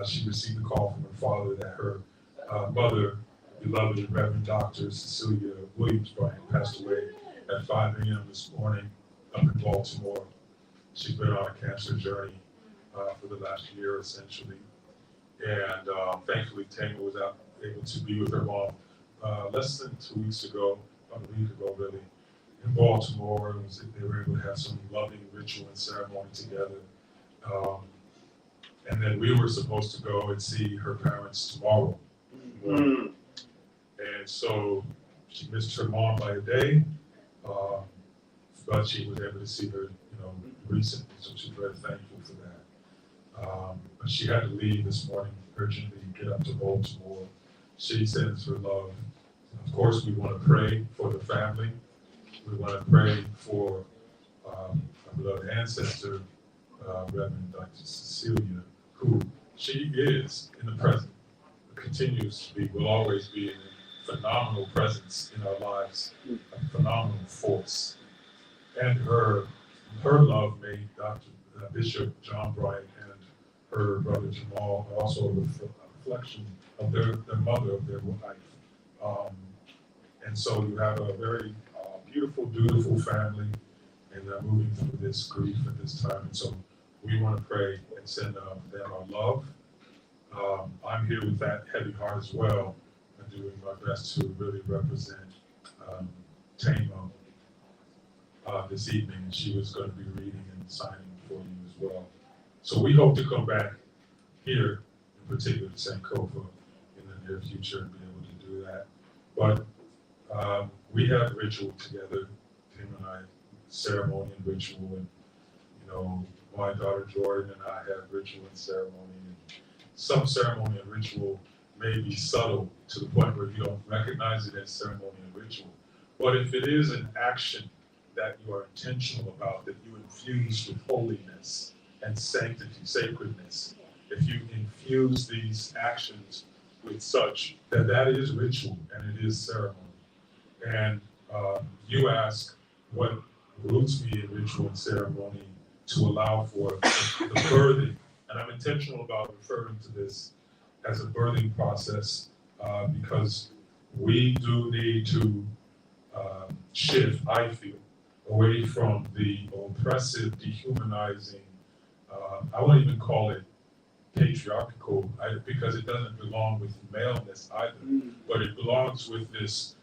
She received a call from her father that her mother, beloved Reverend Dr. Cecilia Williams Bryant, passed away at 5 a.m. this morning up in Baltimore. She's been on a cancer journey for the last year, essentially. And thankfully, Tamar was able to be with her mom less than 2 weeks ago, about a week ago, really, in Baltimore. They were able to have some loving ritual and ceremony together. And then we were supposed to go and see her parents tomorrow. And so she missed her mom by a day, but she was able to see her, recently, so she's very thankful for that. But she had to leave this morning urgently, get up to Baltimore. She sends her love. Of course, we want to pray for the family. We want to pray for our beloved ancestor, Reverend Dr. Cecilia, who she is in the present, continues to be, will always be a phenomenal presence in our lives, a phenomenal force. And her love made Dr. Bishop John Bryant and her brother Jamal also a reflection of their mother, of their life. And so you have a very beautiful, dutiful family, and they're moving through this grief at this time. And so we want to pray and send them our love. I'm here with that heavy heart as well, and doing my best to really represent Tamar this evening, and she was going to be reading and signing for you as well. So we hope to come back here, in particular to Sankofa, in the near future and be able to do that. But we have ritual together, Tim and I, ceremony and ritual, and my daughter Jordan and I have ritual and ceremony. And some ceremony and ritual may be subtle to the point where you don't recognize it as ceremony and ritual. But if it is an action that you are intentional about, that you infuse with holiness and sanctity, sacredness, if you infuse these actions with such, that is ritual and it is ceremony. And you ask what roots me in ritual and ceremony to allow for the birthing. And I'm intentional about referring to this as a birthing process because we do need to shift, I feel, away from the oppressive, dehumanizing, I won't even call it patriarchal, because it doesn't belong with maleness either, but it belongs with this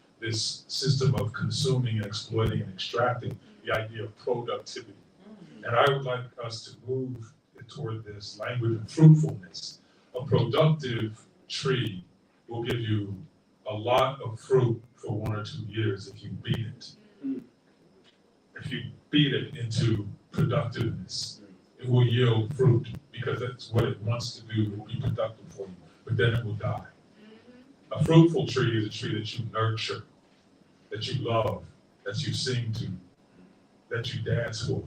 system of consuming and exploiting and extracting, the idea of productivity. And I would like us to move toward this language of fruitfulness. A productive tree will give you a lot of fruit for 1 or 2 years if you beat it. If you beat it into productiveness, it will yield fruit because that's what it wants to do. It will be productive for you, but then it will die. A fruitful tree is a tree that you nurture, that you love, that you sing to, that you dance for,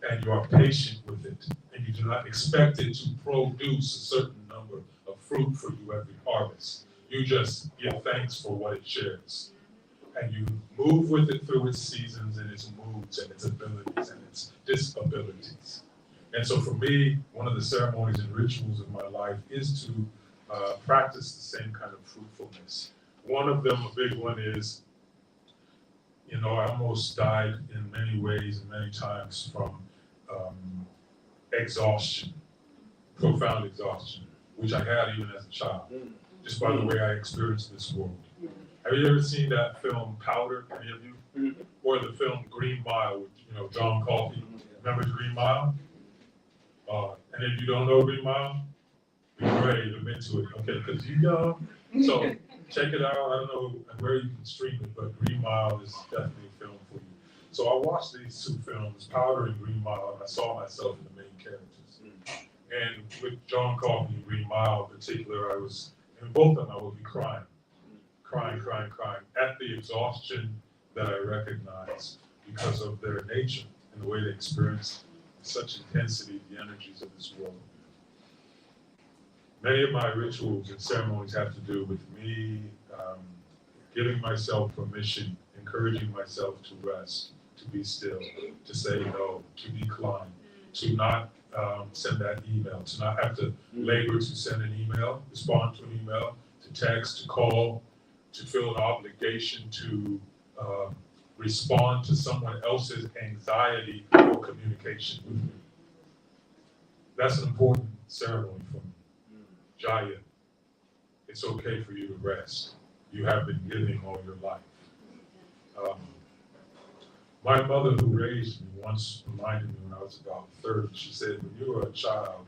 and you are patient with it, and you do not expect it to produce a certain number of fruit for you every harvest. You just give thanks for what it shares. And you move with it through its seasons and its moods and its abilities and its disabilities. And so for me, one of the ceremonies and rituals of my life is to practice the same kind of fruitfulness. One of them, a big one, is, you know, I almost died in many ways and many times from exhaustion, profound exhaustion, which I had even as a child, just by the way I experienced this world. Have you ever seen that film Powder, any of you? Or the film Green Mile with, you know, John Coffey? Remember Green Mile? And if you don't know Green Mile, be brave, admit to it, okay, because you young. So check it out. I don't know where you can stream it, but Green Mile is definitely a film for you. So I watched these two films, Powder and Green Mile, and I saw myself in the main characters. And with John Coffey and Green Mile in particular, I was, in both of them, I would be crying at the exhaustion that I recognize because of their nature and the way they experience such intensity the energies of this world. Many of my rituals and ceremonies have to do with me giving myself permission, encouraging myself to rest, to be still, to say no, to decline, to not send that email, to not have to labor to send an email, respond to an email, to text, to call, to feel an obligation to respond to someone else's anxiety for communication with me. That's an important ceremony for me. Jaiya, it's okay for you to rest. You have been giving all your life. My mother, who raised me, once reminded me when I was about 30, she said, when you were a child,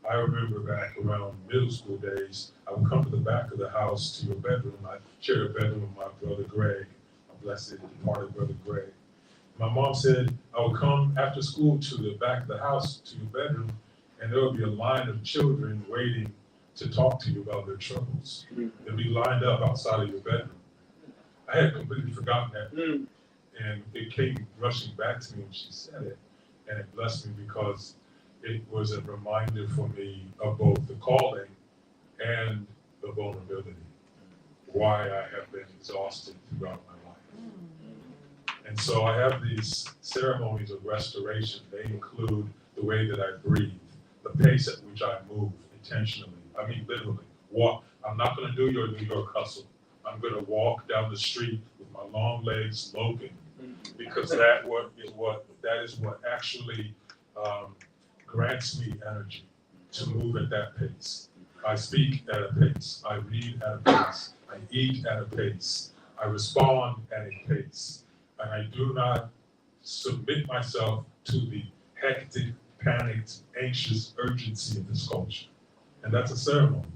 I remember back around middle school days, I would come to the back of the house to your bedroom. I shared a bedroom with my brother Greg, my blessed departed brother Greg. My mom said I would come after school to the back of the house to your bedroom, and there would be a line of children waiting to talk to you about their troubles. They'd be lined up outside of your bedroom. I had completely forgotten that. And it came rushing back to me when she said it, and it blessed me because it was a reminder for me of both the calling and the vulnerability, why I have been exhausted throughout my life. And so I have these ceremonies of restoration. They include the way that I breathe, the pace at which I move intentionally. I mean, literally, walk. I'm not going to do your New York hustle. I'm going to walk down the street with my long legs sloping, because that is what actually grants me energy to move at that pace. I speak at a pace. I read at a pace. I eat at a pace. I respond at a pace. And I do not submit myself to the hectic, panicked, anxious urgency of this culture. And that's a ceremony.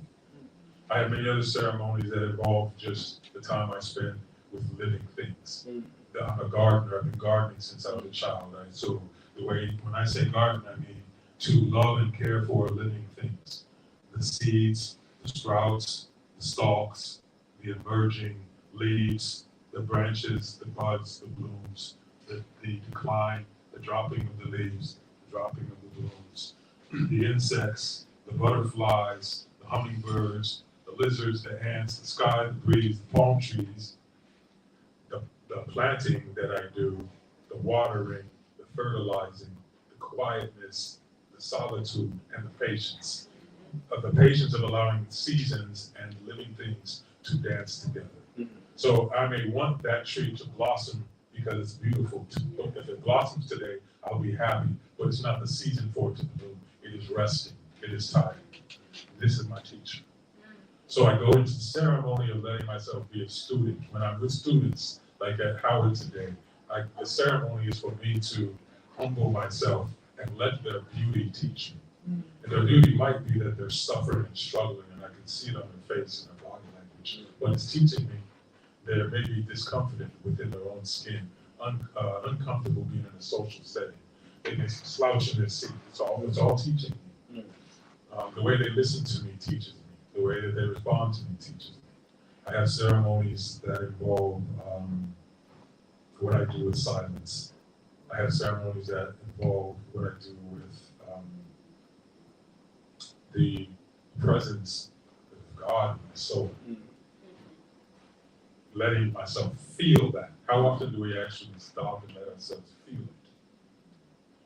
I have many other ceremonies that involve just the time I spend with living things. I'm a gardener. I've been gardening since I was a child. Right? So the way, when I say garden, I mean to love and care for living things. The seeds, the sprouts, the stalks, the emerging leaves, the branches, the buds, the blooms, the decline, the dropping of the leaves, the dropping of the blooms, the insects, the butterflies, the hummingbirds, the lizards, the ants, the sky, the breeze, the palm trees, the planting that I do, the watering, the fertilizing, the quietness, the solitude, and the patience. The patience of allowing seasons and living things to dance together. So I may want that tree to blossom because it's beautiful. If it blossoms today, I'll be happy, but it's not the season for it to bloom. It is resting. It is time. This is my teacher. So I go into the ceremony of letting myself be a student. When I'm with students, like at Howard today, the ceremony is for me to humble myself and let their beauty teach me. And their beauty might be that they're suffering and struggling, and I can see it on their face and their body language. But it's teaching me they may be discomforted within their own skin, uncomfortable being in a social setting. They may slouch in their seat. It's all teaching me. The way they listen to me teaches me. The way that they respond to me teaches me. I have ceremonies that involve what I do with silence. I have ceremonies that involve what I do with the presence of God in my soul. Letting myself feel that. How often do we actually stop and let ourselves feel it?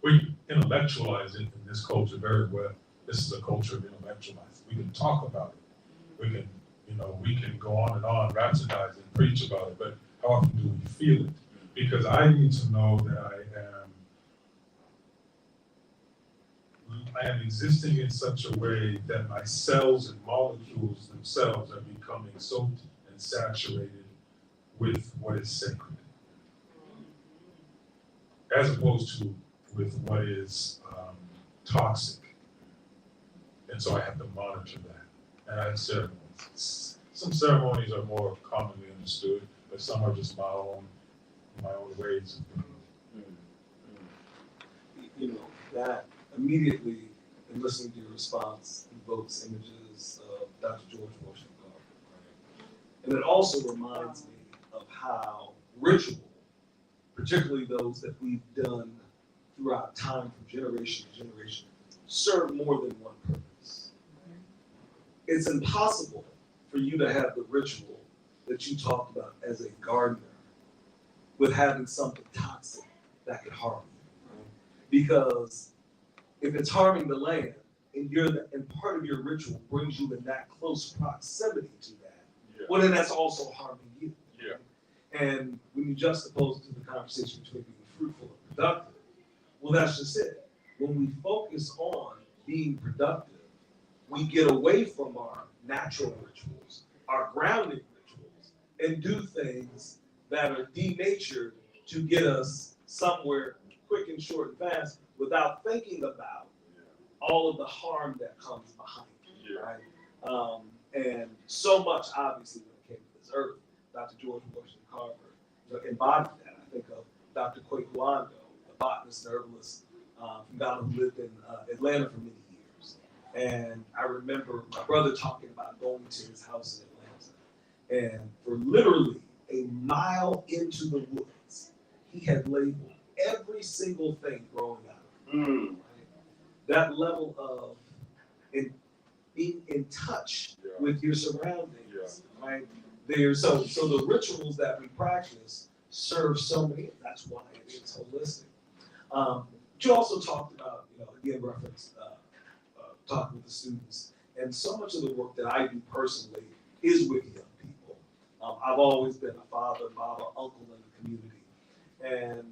we intellectualize it in this culture very well. This is a culture of intellectualizing. We can talk about it. We can, we can go on and on, rhapsodize and preach about it, but how often do we feel it? Because I need to know that I am existing in such a way that my cells and molecules themselves are becoming soaked and saturated with what is sacred, as opposed to with what is toxic. And so I have to monitor that. And I have ceremonies. Some ceremonies are more commonly understood, but some are just my own ways of doing it. That immediately, in listening to your response, evokes images of Dr. George Washington Carver, right? And it also reminds me of how ritual, particularly those that we've done throughout time from generation to generation, serve more than one purpose. It's impossible for you to have the ritual that you talked about as a gardener with having something toxic that could harm you, right? Because if it's harming the land, and part of your ritual brings you in that close proximity to that, well, then that's also harming you. Yeah. And when you juxtapose to the conversation between being fruitful and productive, well, that's just it. When we focus on being productive, we get away from our natural rituals, our grounding rituals, and do things that are denatured to get us somewhere quick and short and fast without thinking about all of the harm that comes behind it, right? And so much, obviously, when it came to this earth, Dr. George Washington Carver embodied that. I think of Dr. Kwekuando, the botanist and herbalist from Ghana who lived in Atlanta for many years. And I remember my brother talking about going to his house in Atlanta. And for literally a mile into the woods, he had labeled every single thing growing out of it. Right? That level of being in touch with your surroundings, right? So the rituals that we practice serve so many. That's why it is holistic. But you also talked about, again, reference talking with the students, and so much of the work that I do personally is with young people. I've always been a father, mama, uncle in the community, and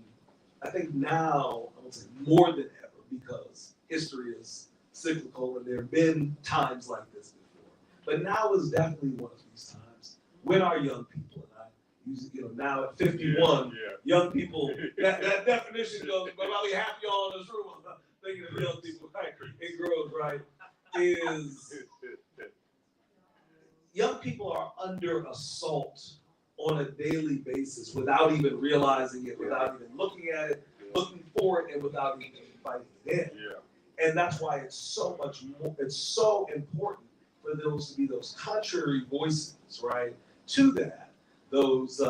I think now I would say more than ever because history is cyclical and there have been times like this before. But now is definitely one of these times when our young people, and I use now at 51, young people, that definition goes, probably half y'all in this room thinking of young people, right? It grows, right? Is young people are under assault on a daily basis without even realizing it, without even looking at it, looking for it, and without even fighting it in. And that's why it's so much more, it's so important for those to be those contrary voices, right, to that. Those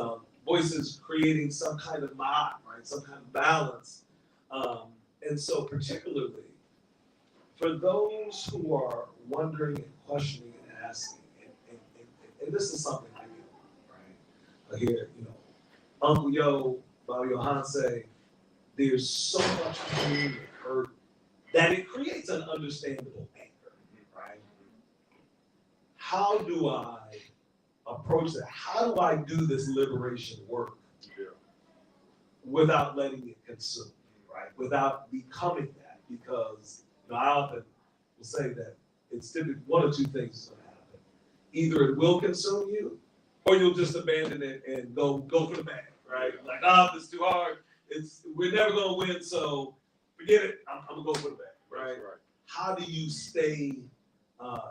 voices creating some kind of mod, right, some kind of balance. And so particularly for those who are wondering and questioning and asking, and this is something I do, right? I hear, Uncle Yo, Bobby Johan say, there's so much pain and hurt that it creates an understandable anger, right? How do I approach that? How do I do this liberation work without letting it consume, right? Without becoming that, because I often will say that it's typically one or two things is going to happen. Either it will consume you, or you'll just abandon it and go for the bag, right? Like, this is too hard. We're never going to win, so forget it. I'm going to go for the bag, right? Right? How do you stay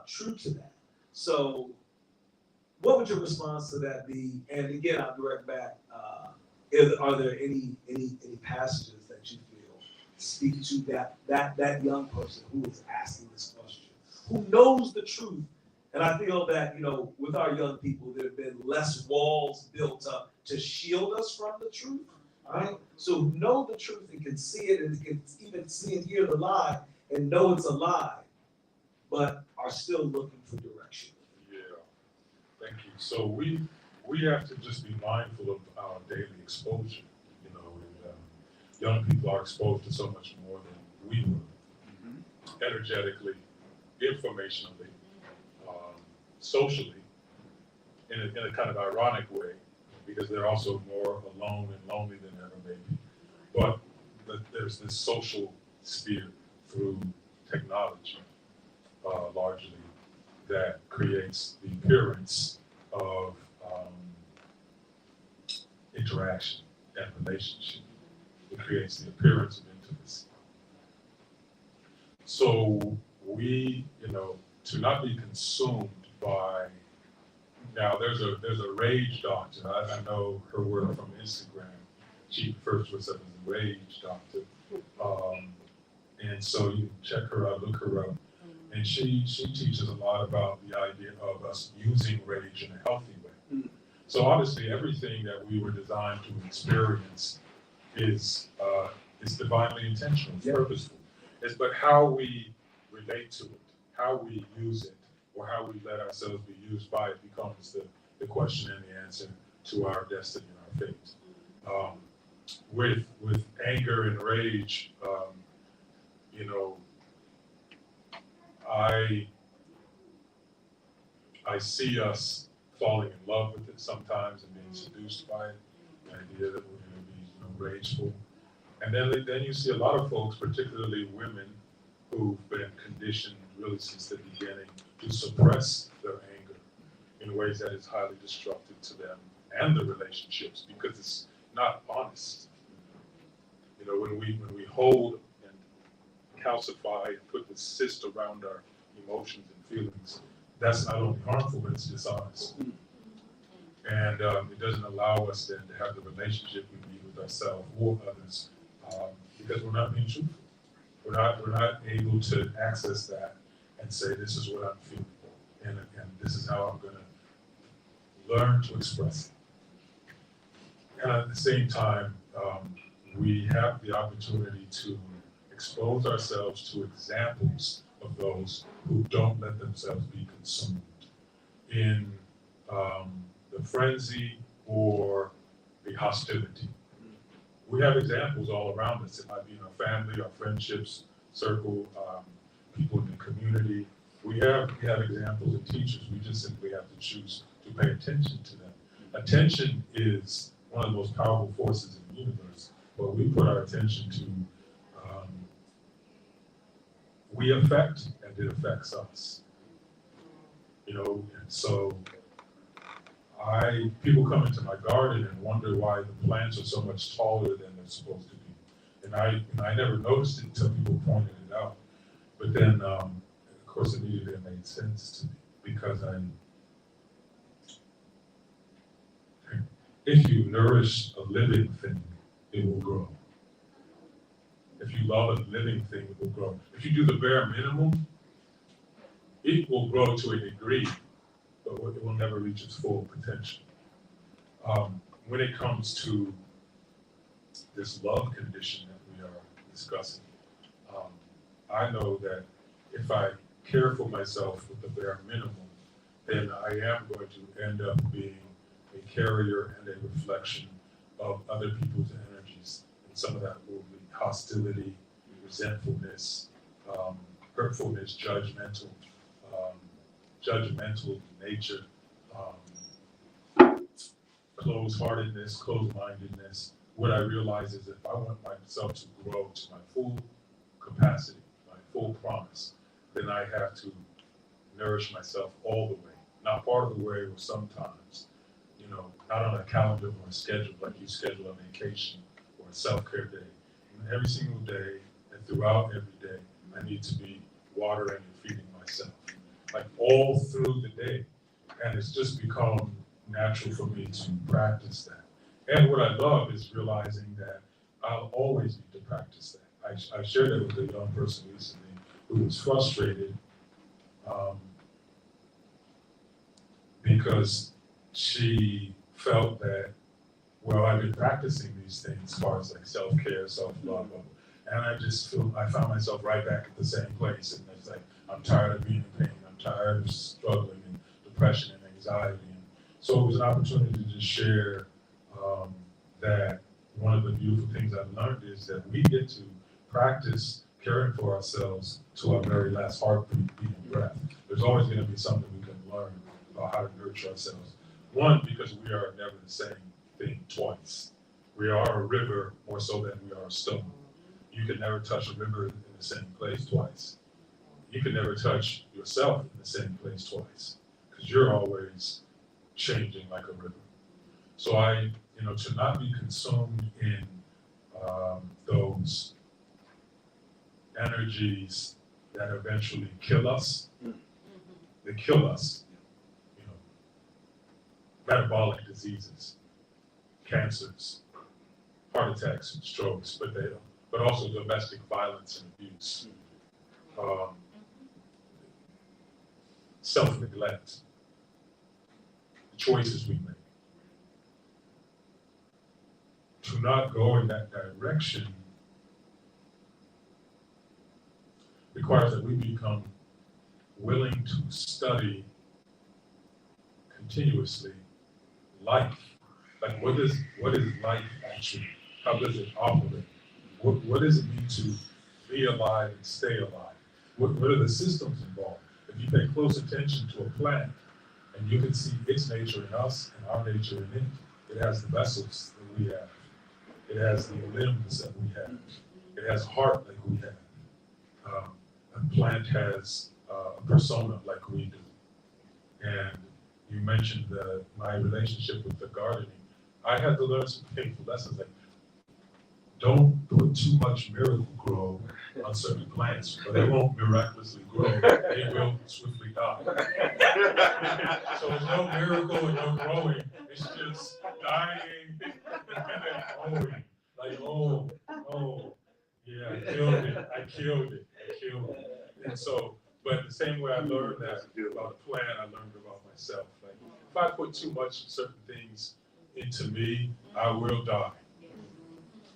true to that? So what would your response to that be? And again, I'll direct back. Are there any passages that you feel speak to that young person who is asking this question, who knows the truth? And I feel that, with our young people, there have been less walls built up to shield us from the truth, right? So who know the truth and can see it and can even see and hear the lie and know it's a lie, but are still looking for direction. Yeah, thank you. So we have to just be mindful of our daily exposure, and young people are exposed to so much more than we were, energetically, informationally, socially, in a kind of ironic way, because they're also more alone and lonely than ever maybe. But there's this social sphere through technology, largely, that creates the appearance of interaction and relationship. It creates the appearance of intimacy. So we, to not be consumed by, now there's a rage doctor. I know her work from Instagram. She refers to herself as a rage doctor. And so you can check her out, look her up. And she teaches a lot about the idea of us using rage in a healthy way. So obviously everything that we were designed to experience is divinely intentional, it's purposeful. But how we relate to it, how we use it, or how we let ourselves be used by it becomes the question and the answer to our destiny and our fate. With anger and rage, I see us falling in love with it sometimes and being seduced by it, the idea that we're going to be rageful. And then you see a lot of folks, particularly women, who've been conditioned really since the beginning to suppress their anger in ways that is highly destructive to them and the relationships, because it's not honest. When we hold and calcify and put the cyst around our emotions and feelings, that's not only harmful, but it's dishonest. And it doesn't allow us then to have the relationship we need with ourselves or others, because we're not being truthful. We're not able to access that and say, this is what I'm feeling, and this is how I'm going to learn to express it. And at the same time, we have the opportunity to expose ourselves to examples of those who don't let themselves be consumed in the frenzy or the hostility. We have examples all around us. It might be in our family, our friendships, circle, people in the community. We have examples of teachers. We just simply have to choose to pay attention to them. Attention is one of the most powerful forces in the universe, but we put our attention to, we affect and it affects us. And so people come into my garden and wonder why the plants are so much taller than they're supposed to be. And I never noticed it until people pointed it out. But then, of course, immediately it made sense to me, because if you nourish a living thing, it will grow. If you love a living thing, it will grow. If you do the bare minimum, it will grow to a degree, but it will never reach its full potential. When it comes to this love condition that we are discussing, I know that if I care for myself with the bare minimum, then I am going to end up being a carrier and a reflection of other people's energies. And some of that will be hostility, resentfulness, hurtfulness, judgmental nature, closed-heartedness, closed-mindedness. What I realize is if I want myself to grow to my full capacity, my full promise, then I have to nourish myself all the way. Not part of the way, or sometimes, not on a calendar or a schedule, like you schedule a vacation or a self-care day. Every single day and throughout every day, I need to be watering and feeding myself, like all through the day. And it's just become natural for me to practice that. And what I love is realizing that I'll always need to practice that. I shared that with a young person recently who was frustrated because she felt that, well, I've been practicing these things as far as like self-care, self-love, and I found myself right back at the same place. And it's like, I'm tired of being in pain. I'm tired of struggling and depression and anxiety. And so it was an opportunity to share that one of the beautiful things I've learned is that we get to practice caring for ourselves to our very last heartbeat, beating breath. There's always going to be something we can learn about how to nurture ourselves. One, because we are never the same thing twice. We are a river more so than we are a stone. You can never touch a river in the same place twice. You can never touch yourself in the same place twice, because you're always changing like a river. So to not be consumed in those energies that eventually kill us. They kill us. Metabolic diseases, cancers, heart attacks, and strokes, but also domestic violence and abuse, self-neglect, the choices we make. To not go in that direction requires that we become willing to study continuously life. Like what is life actually? How does it operate? What does it mean to be alive and stay alive? What are the systems involved? If you pay close attention to a plant and you can see its nature in us and our nature in it, it has the vessels that we have. It has the limbs that we have. It has heart like we have. A plant has a persona like we do. And you mentioned my relationship with the gardening. I had to learn some painful lessons, like don't put too much miracle grow on certain plants, or they won't miraculously grow. They will swiftly die. So there's no miracle and no growing. It's just dying and then growing. Like, oh, yeah, I killed it. And so, but the same way I learned that about the plant, I learned about myself. Like, if I put too much certain things into me, I will die.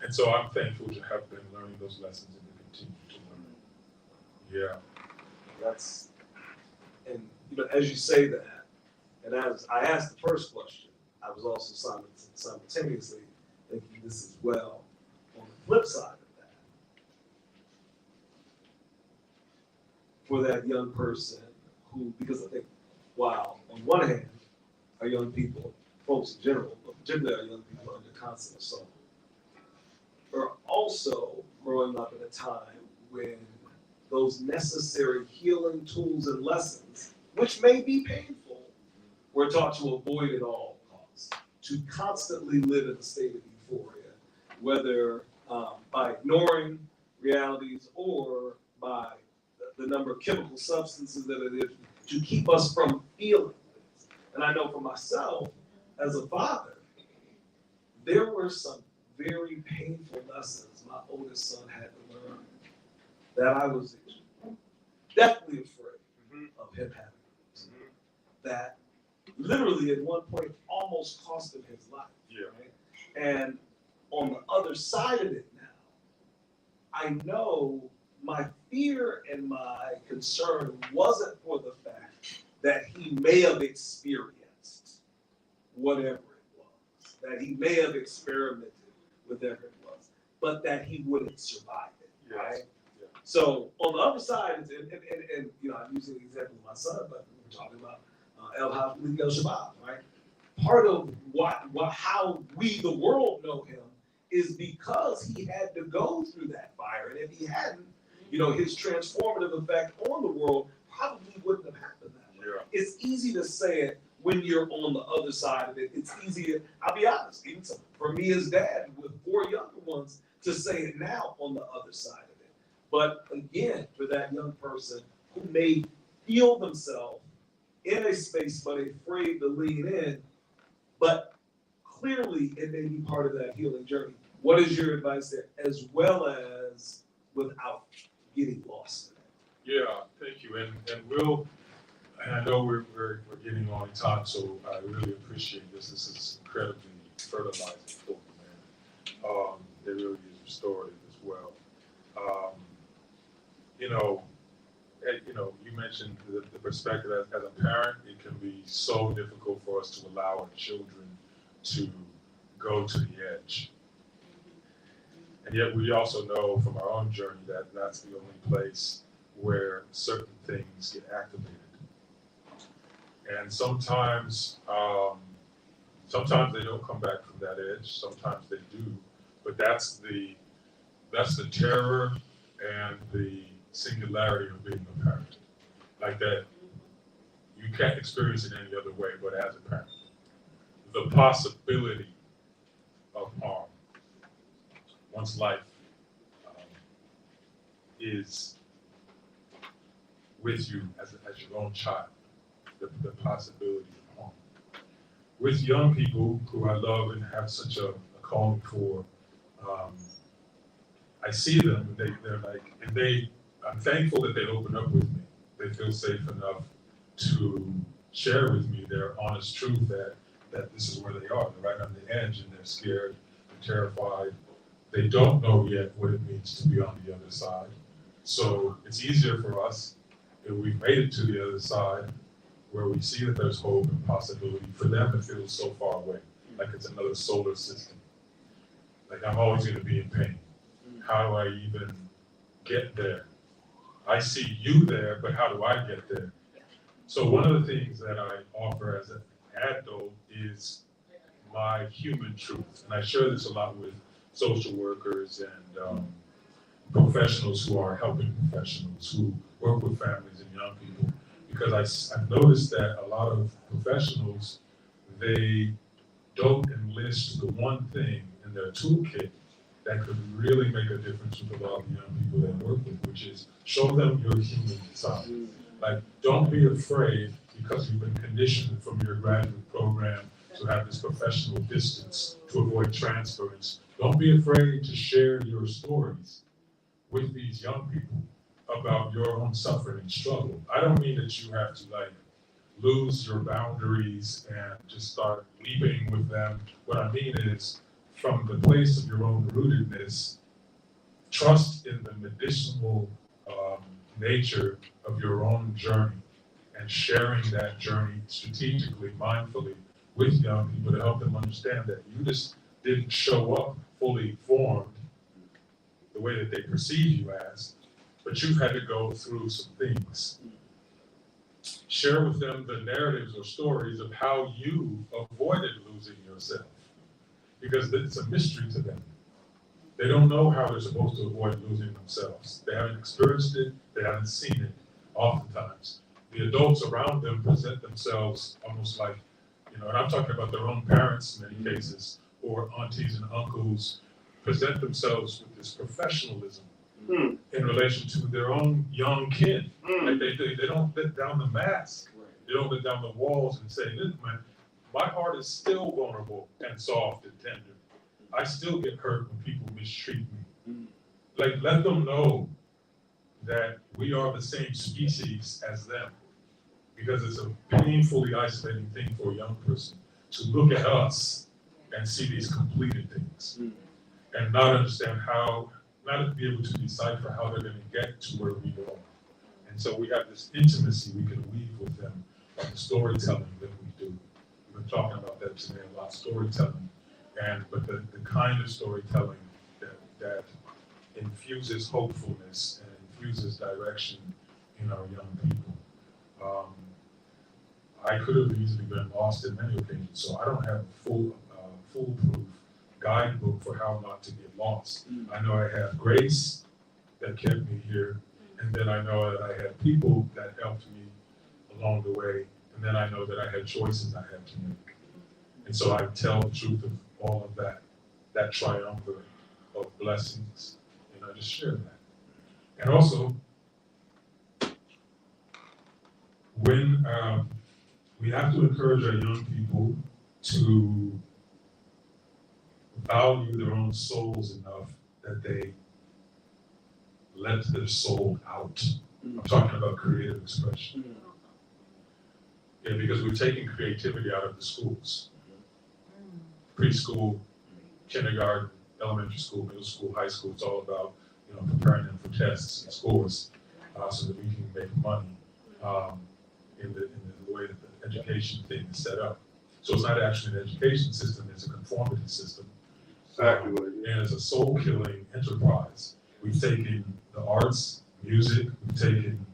And so I'm thankful to have been learning those lessons and to continue to learn. Yeah. And as you say that, and as I asked the first question, I was also simultaneously thinking this as well. On the flip side of that, for that young person who, because I think, while on one hand, our young people, folks in general, but particularly our young people under constant assault, are also growing up in a time when those necessary healing tools and lessons, which may be painful, we're taught to avoid at all costs, to constantly live in a state of euphoria, whether by ignoring realities or by the number of chemical substances that it is to keep us from feeling things. And I know for myself, as a father, there were some very painful lessons my oldest son had to learn that I was definitely afraid of him having. That literally at one point almost cost him his life. Yeah. Right? And on the other side of it now, I know my fear and my concern wasn't for the fact that he may have experienced whatever it was, that he may have experimented with whatever it was, but that he wouldn't survive it, right? Yeah. So on the other side, and I'm using the example of my son, but we're talking about El Shabab, right? Part of how we, the world, know him is because he had to go through that fire, and if he hadn't, his transformative effect on the world probably wouldn't have happened that way. Yeah. It's easy to say it when you're on the other side of it. It's easier, I'll be honest, even for me as dad with 4 younger ones, to say it now on the other side of it. But again, for that young person who may feel themselves in a space but afraid to lean in, but clearly it may be part of that healing journey. What is your advice there, as well as without getting lost in it? Yeah, thank you. And I know we're getting on in time, so I really appreciate this. This is incredibly fertilizing for me, man. It really is restorative as well. You mentioned the perspective as a parent. It can be so difficult for us to allow our children to go to the edge. And yet we also know from our own journey that that's the only place where certain things get activated. And sometimes they don't come back from that edge, sometimes they do, but that's the terror and the singularity of being a parent. Like that, you can't experience it any other way but as a parent. The possibility of harm, one's life is with you as your own child, the possibility of harm. With young people who I love and have such a calling for, I see them, they're like, I'm thankful that they open up with me. They feel safe enough to share with me their honest truth that this is where they are. They're right on the edge and they're scared, they're terrified. They don't know yet what it means to be on the other side. So it's easier for us if we've made it to the other side where we see that there's hope and possibility. For them, it feels so far away, like it's another solar system. Like I'm always going to be in pain. How do I even get there? I see you there, but how do I get there? So one of the things that I offer as an adult is my human truth. And I share this a lot with social workers and professionals who are helping professionals who work with families and young people. Because I've noticed that a lot of professionals, they don't enlist the one thing in their toolkit that could really make a difference with a lot of the young people they work with, which is show them your human side. Like, don't be afraid because you've been conditioned from your graduate program to have this professional distance to avoid transference. Don't be afraid to share your stories with these young people about your own suffering and struggle. I don't mean that you have to lose your boundaries and just start leaping with them. What I mean is, from the place of your own rootedness, trust in the medicinal nature of your own journey and sharing that journey strategically, mindfully with young people to help them understand that you just didn't show up fully formed the way that they perceive you as, but you've had to go through some things. Share with them the narratives or stories of how you avoided losing yourself, because it's a mystery to them. They don't know how they're supposed to avoid losing themselves. They haven't experienced it, they haven't seen it oftentimes. The adults around them present themselves almost like, and I'm talking about their own parents in many cases, or aunties and uncles, present themselves with this professionalism in relation to their own young kid. Like they don't let down the mask. They don't let down the walls and say, listen, man, my heart is still vulnerable and soft and tender. I still get hurt when people mistreat me. Like, let them know that we are the same species as them, because it's a painfully isolating thing for a young person to look at us and see these completed things and not understand how, not be able to decipher how they're going to get to where we are. And so we have this intimacy we can weave with them, like the storytelling that we do. We've been talking about that today a lot, storytelling, but the kind of storytelling that infuses hopefulness and infuses direction in our young people. I could have easily been lost in many occasions, so I don't have a foolproof guidebook for how not to get lost. I know I have grace that kept me here, and then I know that I had people that helped me along the way, and then I know that I had choices I had to make. And so I tell the truth of all of that triumvirate of blessings, and I just share that. And also, when we have to encourage our young people to value their own souls enough that they let their soul out. I'm talking about creative expression. Yeah, because we're taking creativity out of the schools. Preschool, kindergarten, elementary school, middle school, high school, it's all about preparing them for tests and scores so that we can make money in the way that the education thing is set up. So it's not actually an education system, it's a conformity system. exactly what it is. And it's a soul-killing enterprise. We've taken the arts, music, we've taken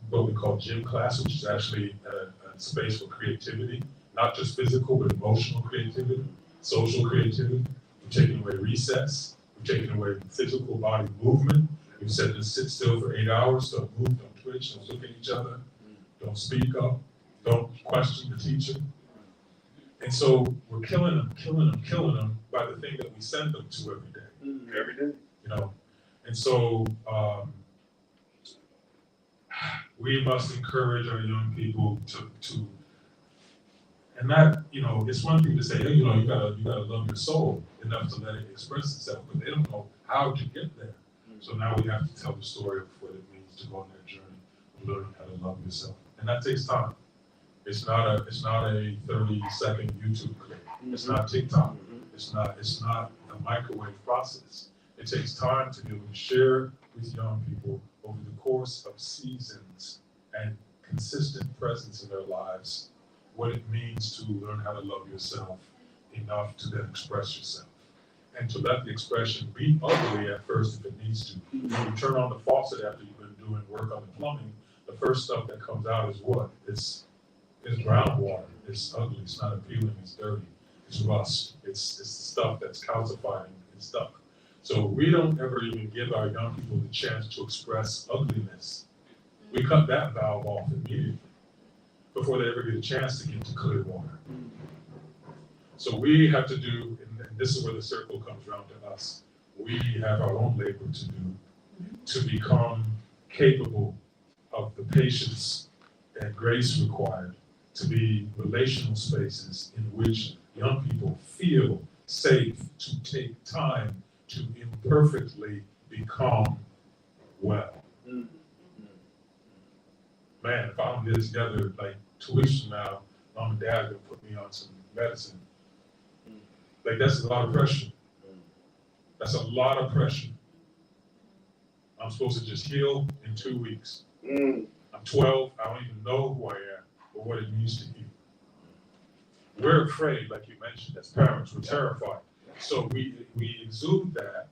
what we call gym class, which is actually a space for creativity, not just physical, but emotional creativity, social creativity. We've taken away recess. We've taken away physical body movement. We've said to sit still for 8 hours, don't move, don't twitch, don't look at each other, don't speak up, don't question the teacher. And so we're killing them by the thing that we send them to every day. Every day. You know, and so we must encourage our young people to, and that, you know, it's one thing to say, hey, you know, you gotta love your soul enough to let it express itself, but they don't know how to get there. So now we have to tell the story of what it means to go on that journey of learning how to love yourself, and that takes time. It's not a 30-second YouTube clip. It's not TikTok. It's not a microwave process. It takes time to be able to share with young people over the course of seasons and consistent presence in their lives what it means to learn how to love yourself enough to then express yourself. And to let the expression be ugly at first if it needs to. When you turn on the faucet after you've been doing work on the plumbing, the first stuff that comes out is what? It's groundwater. It's ugly. It's not appealing. It's dirty. It's rust. It's the stuff that's calcifying and stuck. So we don't ever even give our young people the chance to express ugliness. We cut that valve off immediately before they ever get a chance to get to clear water. So we have to do, and this is where the circle comes around to us, we have our own labor to do to become capable of the patience and grace required to be relational spaces in which young people feel safe to take time to imperfectly become well. Man, if I don't get it together like 2 weeks from now, mom and dad are gonna put me on some medicine. Like, that's a lot of pressure. That's a lot of pressure. I'm supposed to just heal in 2 weeks. I'm 12, I don't even know who I am or what it means to heal. We're afraid, like you mentioned, as parents, we're terrified. So we exude that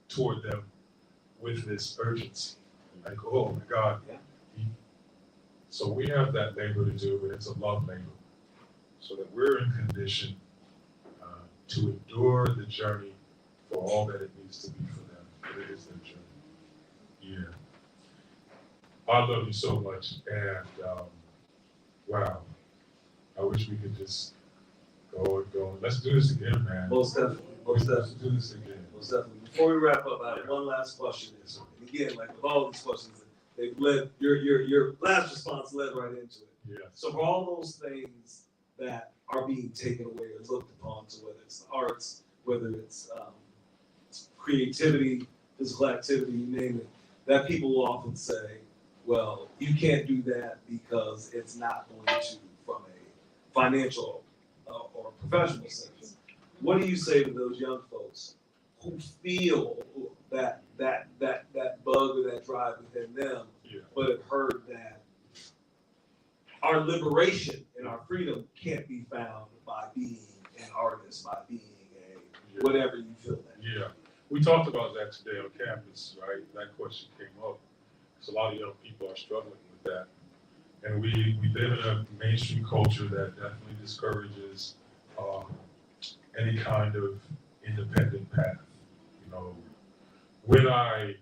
toward them with this urgency. Like, oh my God. So we have that labor to do, and it's a love labor. So that we're in condition to endure the journey for all that it needs to be for them. But it is their journey. Yeah. I love you so much, and wow. I wish we could just go and go. Let's do this again, man. Most definitely. Let's do this again. Most definitely. Before we wrap up, I have one last question. And again, like with all these questions, they've led your last response led right into it. Yeah. So for all those things that are being taken away or looked upon, so whether it's the arts, whether it's creativity, physical activity, you name it, that people will often say, well, you can't do that because it's not going to, from a financial or professional sense. What do you say to those young folks who feel that bug or that drive within them, but have heard that our liberation and our freedom can't be found by being an artist, by being a whatever you feel that? Yeah. We talked about that today on campus, right? That question came up. Because a lot of young people are struggling with that. And we live in a mainstream culture that definitely discourages any kind of independent path. You know, when I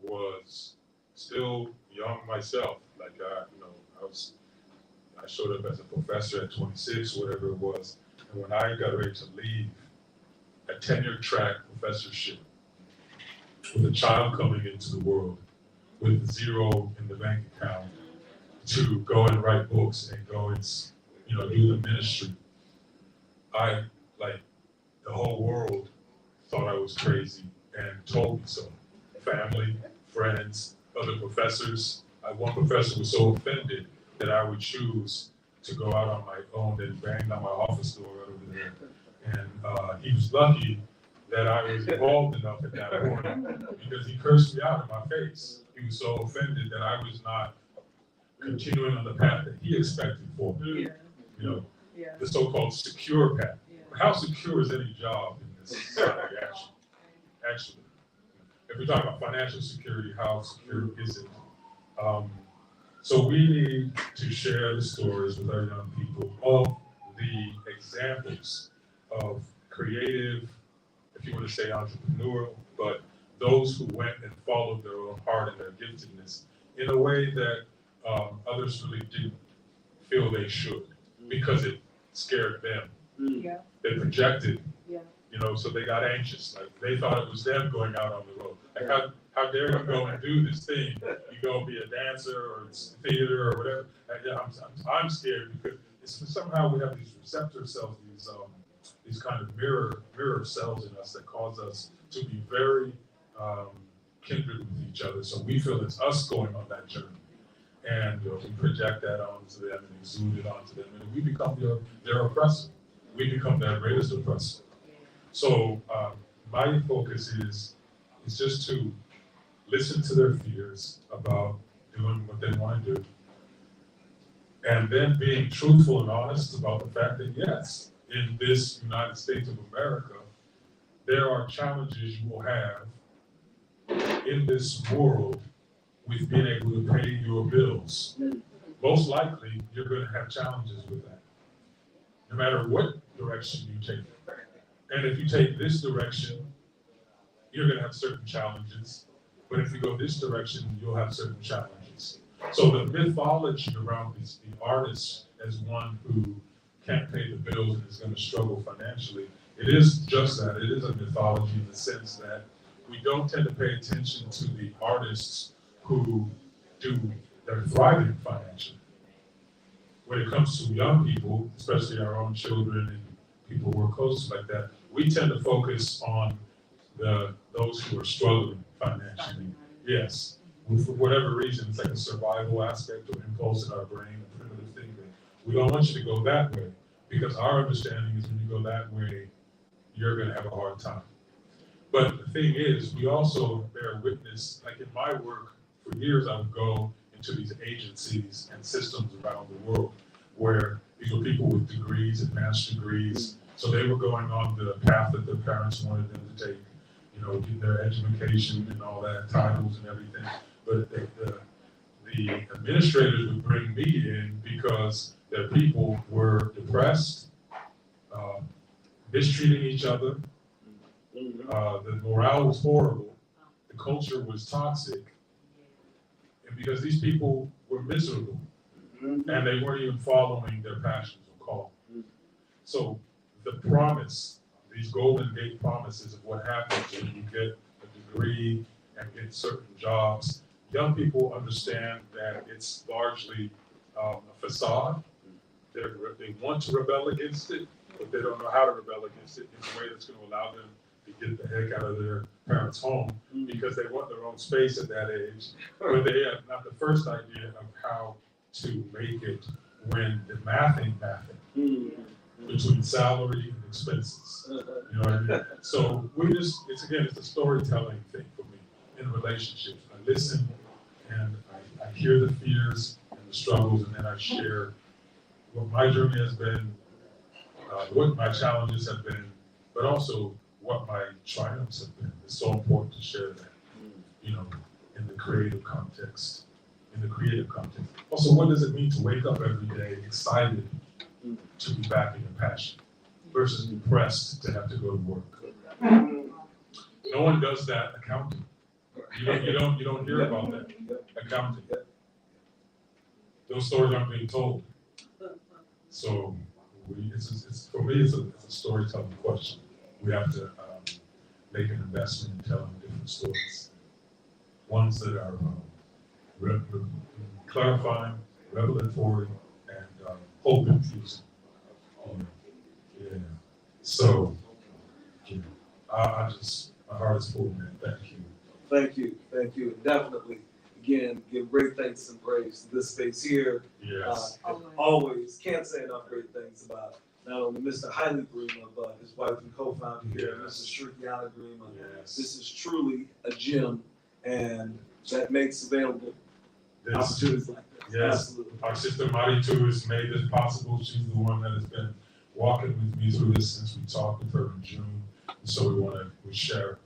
was still young myself, like I showed up as a professor at 26, whatever it was, and when I got ready to leave a tenure track professorship with a child coming into the world with zero in the bank account to go and write books and go and do the ministry, the whole world thought I was crazy and told me so. Family, friends, other professors. One professor was so offended that I would choose to go out on my own and bang on my office door right over there. And he was lucky that I was involved enough at that point because he cursed me out in my face. He was so offended that I was not continuing on the path that he expected for me. The so-called secure path. how secure is any job in this society, actually? If we talk about financial security, how secure is it? So we need to share the stories with our young people of the examples of creative, if you want to say entrepreneurial, but those who went and followed their own heart and their giftedness in a way that others really didn't feel they should because it scared them. Yeah. They projected, Yeah. so they got anxious. Like they thought it was them going out on the road. Like how dare you go and do this thing? You go and be a dancer or theater or whatever. I'm scared because somehow we have these receptor cells, these kind of mirror cells in us that cause us to be very kindred with each other. So we feel it's us going on that journey. And we project that onto them and exude it onto them. And we become their oppressor. We become their greatest oppressor. So my focus is just to listen to their fears about doing what they want to do. And then being truthful and honest about the fact that yes, in this United States of America, there are challenges you will have in this world with being able to pay your bills. Most likely, you're going to have challenges with that, no matter what direction you take. And if you take this direction, you're going to have certain challenges. But if you go this direction, you'll have certain challenges. So the mythology around the artist as one who can't pay the bills and is going to struggle financially, it is just that. It is a mythology in the sense that we don't tend to pay attention to the artists who they're thriving financially. When it comes to young people, especially our own children and people who are close like that, we tend to focus on those who are struggling financially. Yes, for whatever reason, it's like a survival aspect or impulse in our brain, a primitive thinking. We don't want you to go that way because our understanding is when you go that way, you're going to have a hard time. But the thing is, we also bear witness, like in my work, for years I would go into these agencies and systems around the world where these were people with degrees, advanced degrees, so they were going on the path that their parents wanted them to take, get their education and all that, titles and everything. But the administrators would bring me in because their people were depressed, mistreating each other, the morale was horrible, the culture was toxic, and because these people were miserable, and they weren't even following their passions or call. So the promise, these Golden Gate promises of what happens when you get a degree and get certain jobs, young people understand that it's largely a facade. They want to rebel against it, but they don't know how to rebel against it in a way that's going to allow them to get the heck out of their parents' home because they want their own space at that age, but they have not the first idea of how to make it when the math ain't mathing between salary and expenses. You know what I mean? So it's a storytelling thing for me in relationships. I listen and I hear the fears and the struggles, and then I share what my journey has been, what my challenges have been, but also what my triumphs have been. It's so important to share that, in the creative context. Also, what does it mean to wake up every day excited to be back in your passion versus depressed to have to go to work? No one does that accounting. You don't hear about that accounting. Those stories aren't being told. So for me, it's a storytelling question. We have to make an investment in telling different stories. Ones that are clarifying, revelatory, and hope infusing. Yeah. So, my heart is full, man. Thank you. Thank you. Definitely, again, give great thanks and praise to this space here. Yes. Always can't say enough great things about not only Mr. Haile Grima, but his wife and co-founder here, Mrs. Shrikiana Grima. Yes. This is truly a gem, and that makes available opportunities like this. Yes. Absolutely. Our sister Maritu has made this possible. She's the one that has been walking with me through this since we talked with her in June. And so we share,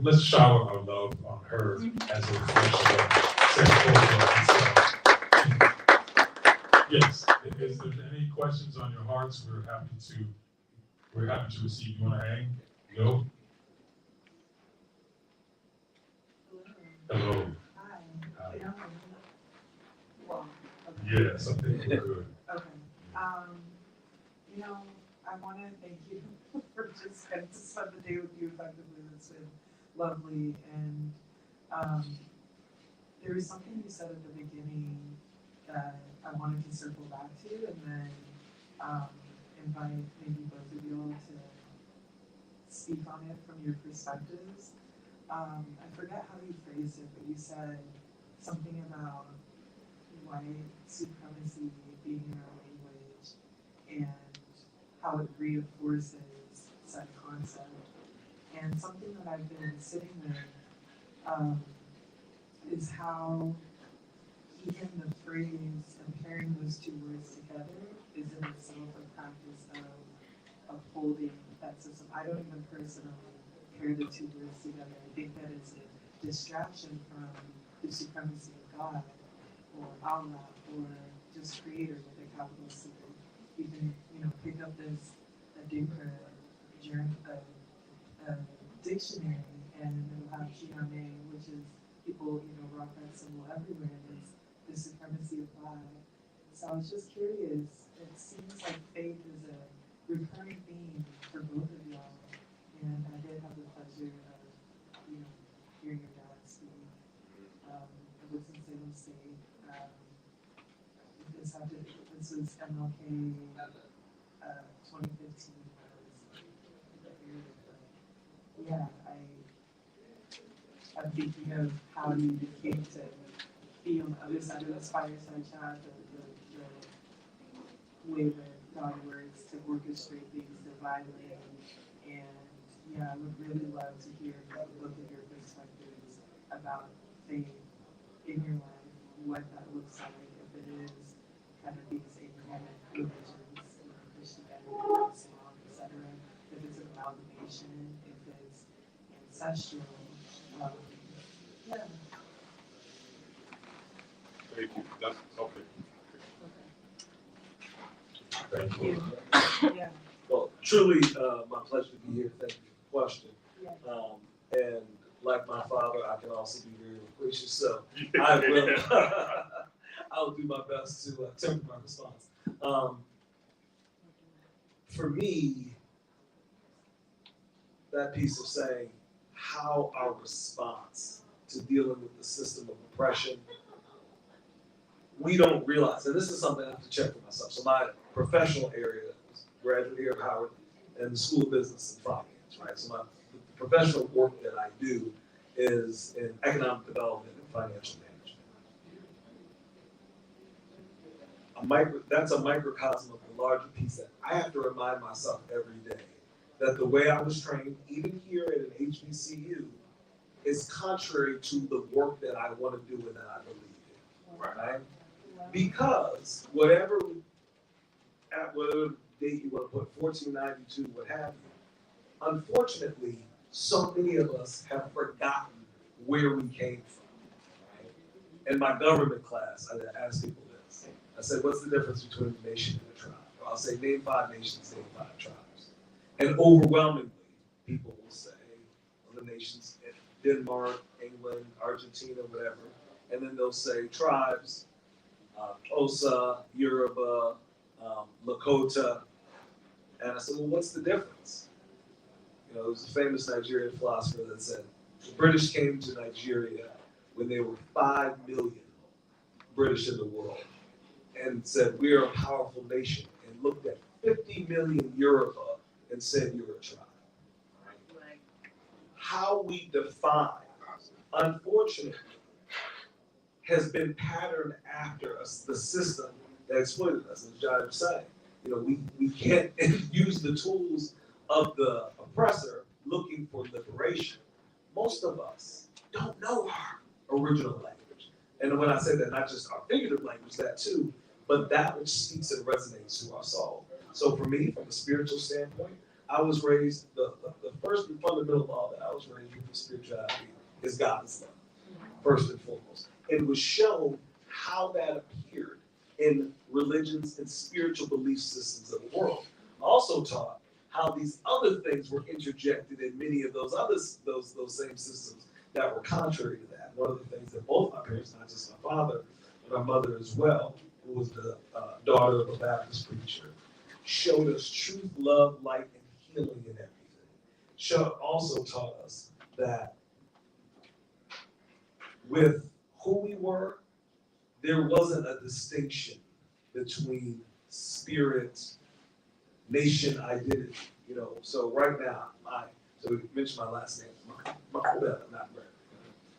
let's shower our love on her as a reflection of Sankofa. Yes, if there's any questions on your hearts, we're happy to receive. You want to hang? Go. Hello. Hi. Hi. Yeah. Well, okay. Yes, I think we're good. Okay. I want to thank you for just getting to spend the day with you effectively. It's been lovely. And there was something you said at the beginning that I wanted to circle back to and then invite maybe both of you all to speak on it from your perspectives. I forget how you phrased it, but you said something about white supremacy being in our language and how it reinforces said concept. And something that I've been sitting with is how even the phrase and pairing those two words together is in itself a practice of upholding that system. I don't even personally pair the two words together. I think that it's a distraction from the supremacy of God or Allah or just creator with a capital C. You can, pick up this dictionary and it'll have Shiyame, which is people, rock that symbol everywhere. And it's the supremacy of God. So I was just curious. It seems like faith is a recurring theme for both of y'all. And I did have the pleasure of, hearing your dad speak. It was in Salem State. This was MLK 2015. Yeah, I'm thinking of how you became to be on the other side of this fireside chat, the way that God works to orchestrate things divinely. And yeah, I would really love to hear both of your perspectives about faith in your life, what that looks like, if it is kind of these Abrahamic religions, Christianity, Islam, etc., if it's an amalgamation, if it's ancestral. Yeah. Thank you. That's okay. Thank you. Yeah. Well, truly, my pleasure to be here. Thank you for the question. Yeah. And like my father, I can also be very loquacious, so I will. I'll do my best to temper my response. For me, that piece of saying how our response to dealing with the system of oppression, we don't realize, and this is something I have to check for myself. So my professional area is graduate here at Howard and the School of Business and Finance, right? So the professional work that I do is in economic development and financial management. That's a microcosm of the larger piece that I have to remind myself every day that the way I was trained, even here at an HBCU, is contrary to the work that I want to do and that I believe in, right? Because whatever date you want to put, 1492, what have you, unfortunately, so many of us have forgotten where we came from, right? In my government class, I ask people this. I said, what's the difference between a nation and a tribe? Or I'll say, name 5 nations, name 5 tribes. And overwhelmingly, people will say, well, the nations, Denmark, England, Argentina, whatever. And then they'll say tribes, Xhosa, Yoruba, Lakota. And I said, well, what's the difference? There was a famous Nigerian philosopher that said, the British came to Nigeria when there were 5 million British in the world and said, we are a powerful nation, and looked at 50 million Yoruba and said, you're a tribe. Right? How we define, unfortunately, has been patterned after us, the system that exploited us, as Jaiya was saying. We can't use the tools of the oppressor looking for liberation. Most of us don't know our original language. And when I say that, not just our figurative language, that too, but that which speaks and resonates to our soul. So for me, from a spiritual standpoint, I was raised, the first and fundamental law that I was raised with for spirituality is God is love, first and foremost. It was shown how that appeared in religions and spiritual belief systems of the world. Also taught how these other things were interjected in many of those same systems that were contrary to that. One of the things that both my parents, not just my father, but my mother as well, who was the daughter of a Baptist preacher, showed us truth, love, light, and healing in everything. Also taught us that with who we were, there wasn't a distinction between spirit, nation, identity. So right now, so we mentioned my last name, not Brett.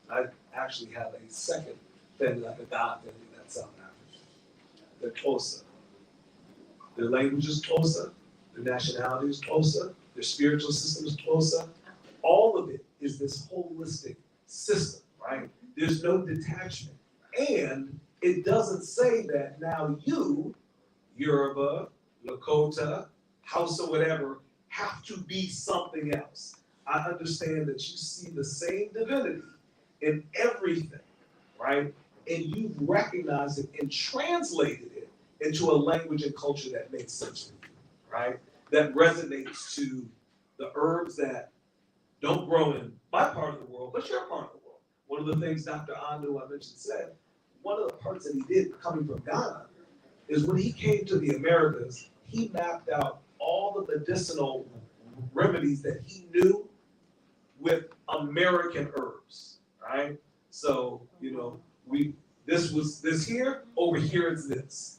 I actually have a second family, like a God family, that's South African. They're closer. Their language is closer. Their nationality is closer. Their spiritual system is closer. All of it is this holistic system, right? There's no detachment. And it doesn't say that now you, Yoruba, Lakota, Hausa, whatever, have to be something else. I understand that you see the same divinity in everything, right? And you've recognized it and translated it into a language and culture that makes sense for you, right? That resonates to the herbs that don't grow in my part of the world, but your part of the world. One of the things Dr. Anu, I mentioned, said, one of the parts that he did coming from Ghana is when he came to the Americas, he mapped out all the medicinal remedies that he knew with American herbs, right? So, this here, over here is this.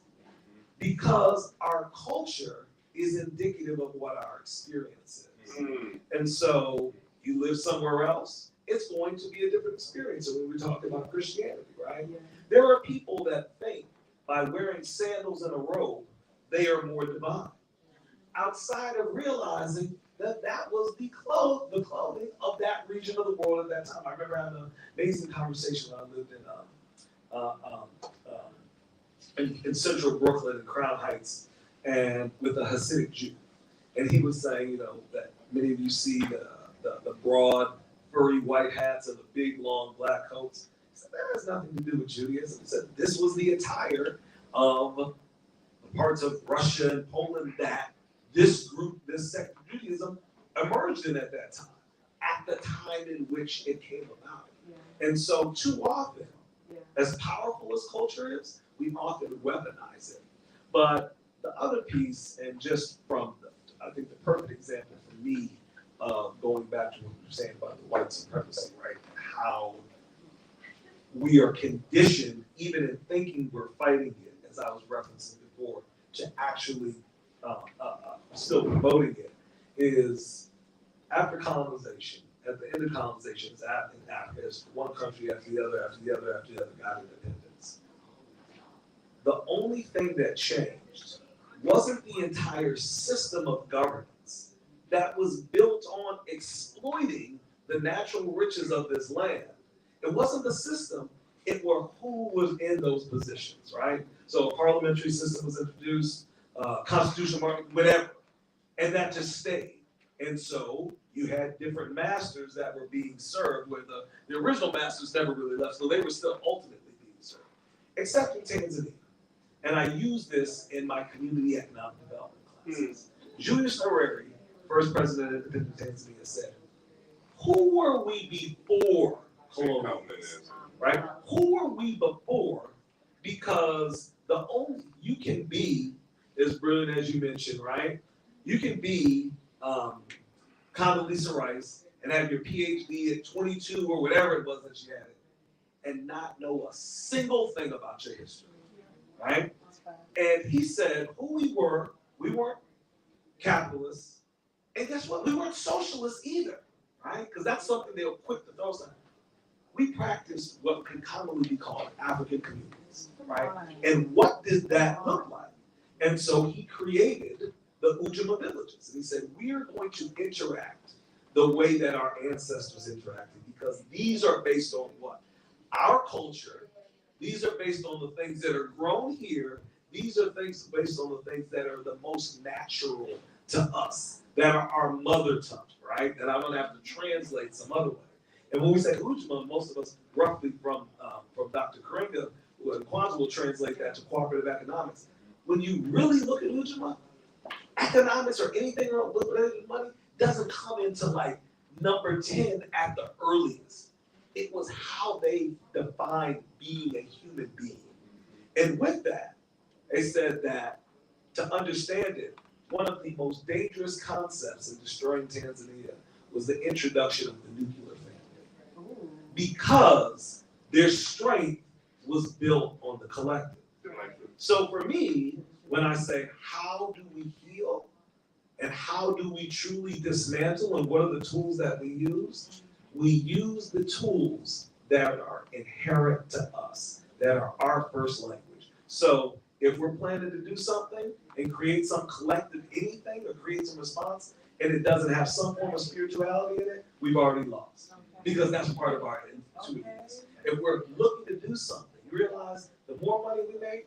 Because our culture is indicative of what our experience is. And so you live somewhere else, it's going to be a different experience. So when we talk about Christianity, right? Yeah. There are people that think by wearing sandals and a robe, they are more divine. Outside of realizing that was the clothing of that region of the world at that time. I remember having an amazing conversation when I lived in central Brooklyn in Crown Heights, and with a Hasidic Jew. And he was saying, that many of you see the broad, furry white hats and the big, long black coats. He said, that has nothing to do with Judaism. He said, this was the attire of the parts of Russia and Poland that this sect of Judaism emerged in at that time, at the time in which it came about. Yeah. And so too often, as powerful as culture is, we often weaponize it. But the other piece, and just from I think the perfect example for me, going back to what you were saying about the white supremacy, right? How we are conditioned, even in thinking we're fighting it, as I was referencing before, to actually still promoting it, is after colonization, at the end of colonization, in Africa, it's one country after the other, after the other, after the other got independence. The only thing that changed wasn't the entire system of governance that was built on exploiting the natural riches of this land. It wasn't the system, it were who was in those positions, right? So a parliamentary system was introduced, constitutional monarchy, whatever, and that just stayed. And so you had different masters that were being served, where the original masters never really left, so they were still ultimately being served, except in Tanzania. And I use this in my community economic development classes. Julius Nyerere, first president of independent Tanzania, said, who were we before colonialism? Right? Who were we before? Because you can be, as brilliant as you mentioned, right? You can be Condoleezza Rice and have your PhD at 22 or whatever it was that you had, and not know a single thing about your history. Right? And he said who we weren't capitalists, and guess what? We weren't socialists either, right? Because that's something they were quick to throw something. We practiced what can commonly be called African communities, right? And what did that look like? And so he created the Ujima villages. And he said, we are going to interact the way that our ancestors interacted, because these are based on what? Our culture. These are based on the things that are grown here These are things based on the things that are the most natural to us, that are our mother tongue, right? And I'm gonna have to translate some other way. And when we say Ujima, most of us, roughly from Dr. Karinga, and Kwanzaa will translate that to cooperative economics. When you really look at Ujima, economics or anything related to money doesn't come into like number 10 at the earliest. It was how they defined being a human being. And with that, they said that to understand it, one of the most dangerous concepts in destroying Tanzania was the introduction of the nuclear family. Because their strength was built on the collective. So for me, when I say, how do we heal and how do we truly dismantle and what are the tools that we use? We use the tools that are inherent to us, that are our first language. So if we're planning to do something and create some collective anything or create some response and it doesn't have some form of spirituality in it, we've already lost. Because that's part of our intuitiveness. If we're looking to do something, you realize the more money we make,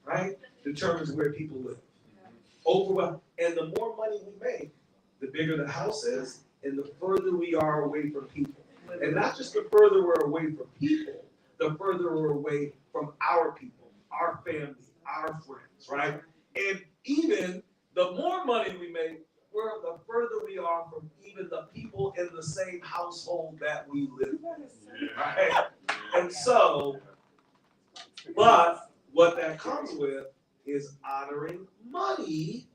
right, determines where people live. And the more money we make, the bigger the house is, and the further we are away from people. And not just the further we're away from people, the further we're away from our people, our family, our friends, right? And even the more money we make, the further we are from even the people in the same household that we live in, right? And so, but what that comes with is honoring money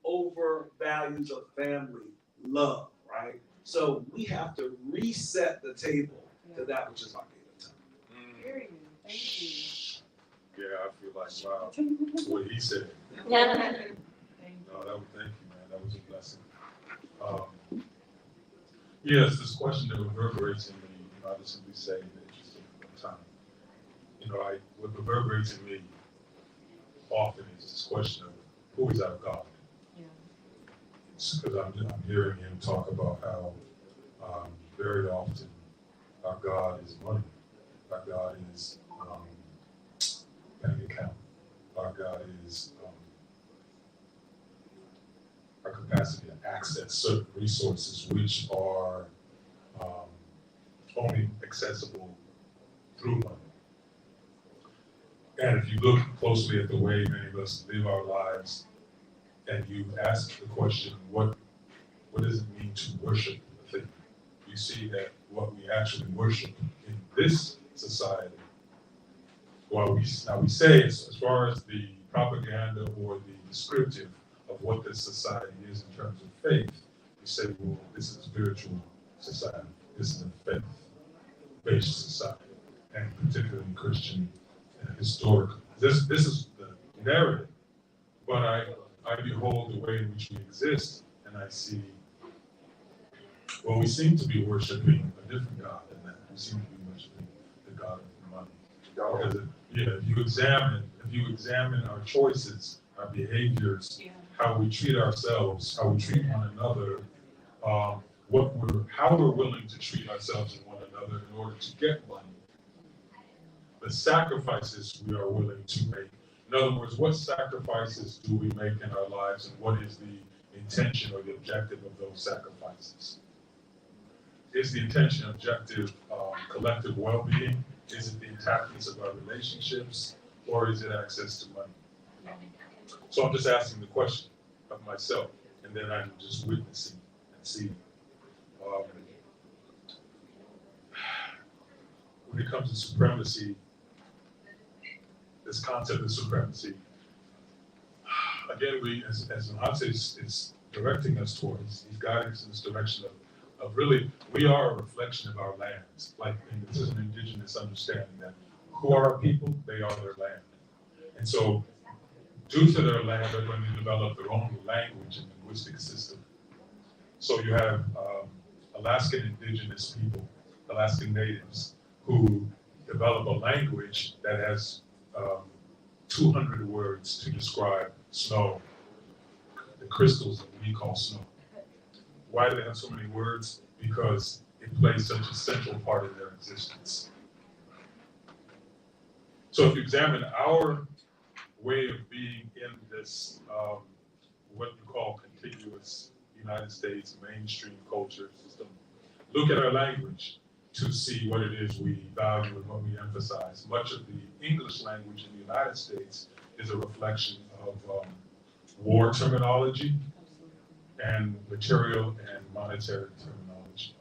over values of family, love, right? So we have to reset the table to that which is our given time. Thank you. Yeah, I feel like, wow, what he said. Thank No, you. thank you, man. That was a blessing. Yes, this question that reverberates in me, I just simply say in the interest of time. What reverberates in me often is this question of who is our God? Yeah. It's because I'm hearing him talk about how very often our God is money. Our God is bank account. Our God is our capacity to access certain resources which are only accessible through money. And if you look closely at the way many of us live our lives, and you ask the question, what does it mean to worship a thing? You see that what we actually worship in this society, we say as far as the propaganda or the descriptive of what this society is in terms of faith, we say, well, this is a spiritual society. This is a faith-based society, and particularly Christian and historic. This is the narrative, but I behold the way in which we exist, and I see, well, we seem to be worshiping a different God than that. We seem to be worshiping the God of money. Because if you examine our choices, our behaviors, how we treat ourselves, how we treat one another, how we're willing to treat ourselves and one another in order to get money, the sacrifices we are willing to make. In other words, what sacrifices do we make in our lives, and what is the intention or the objective of those sacrifices? Is the intention objective collective well-being? Is it the attachments of our relationships, or is it access to money? So I'm just asking the question of myself, and then I'm just witnessing and seeing. When it comes to supremacy, this concept of supremacy, again, as Mahante is directing us towards, he's guiding us in this direction of really, we are a reflection of our lands. And this is an indigenous understanding that who are our people? They are their land. And so, due to their land, they're going to develop their own language and linguistic system. So you have Alaskan indigenous people, Alaskan natives, who develop a language that has 200 words to describe snow, the crystals that we call snow. Why do they have so many words? Because it plays such a central part of their existence. So if you examine our way of being in this, what you call contiguous United States mainstream culture system. Look at our language to see what it is we value and what we emphasize. Much of the English language in the United States is a reflection of war terminology and material and monetary terminology.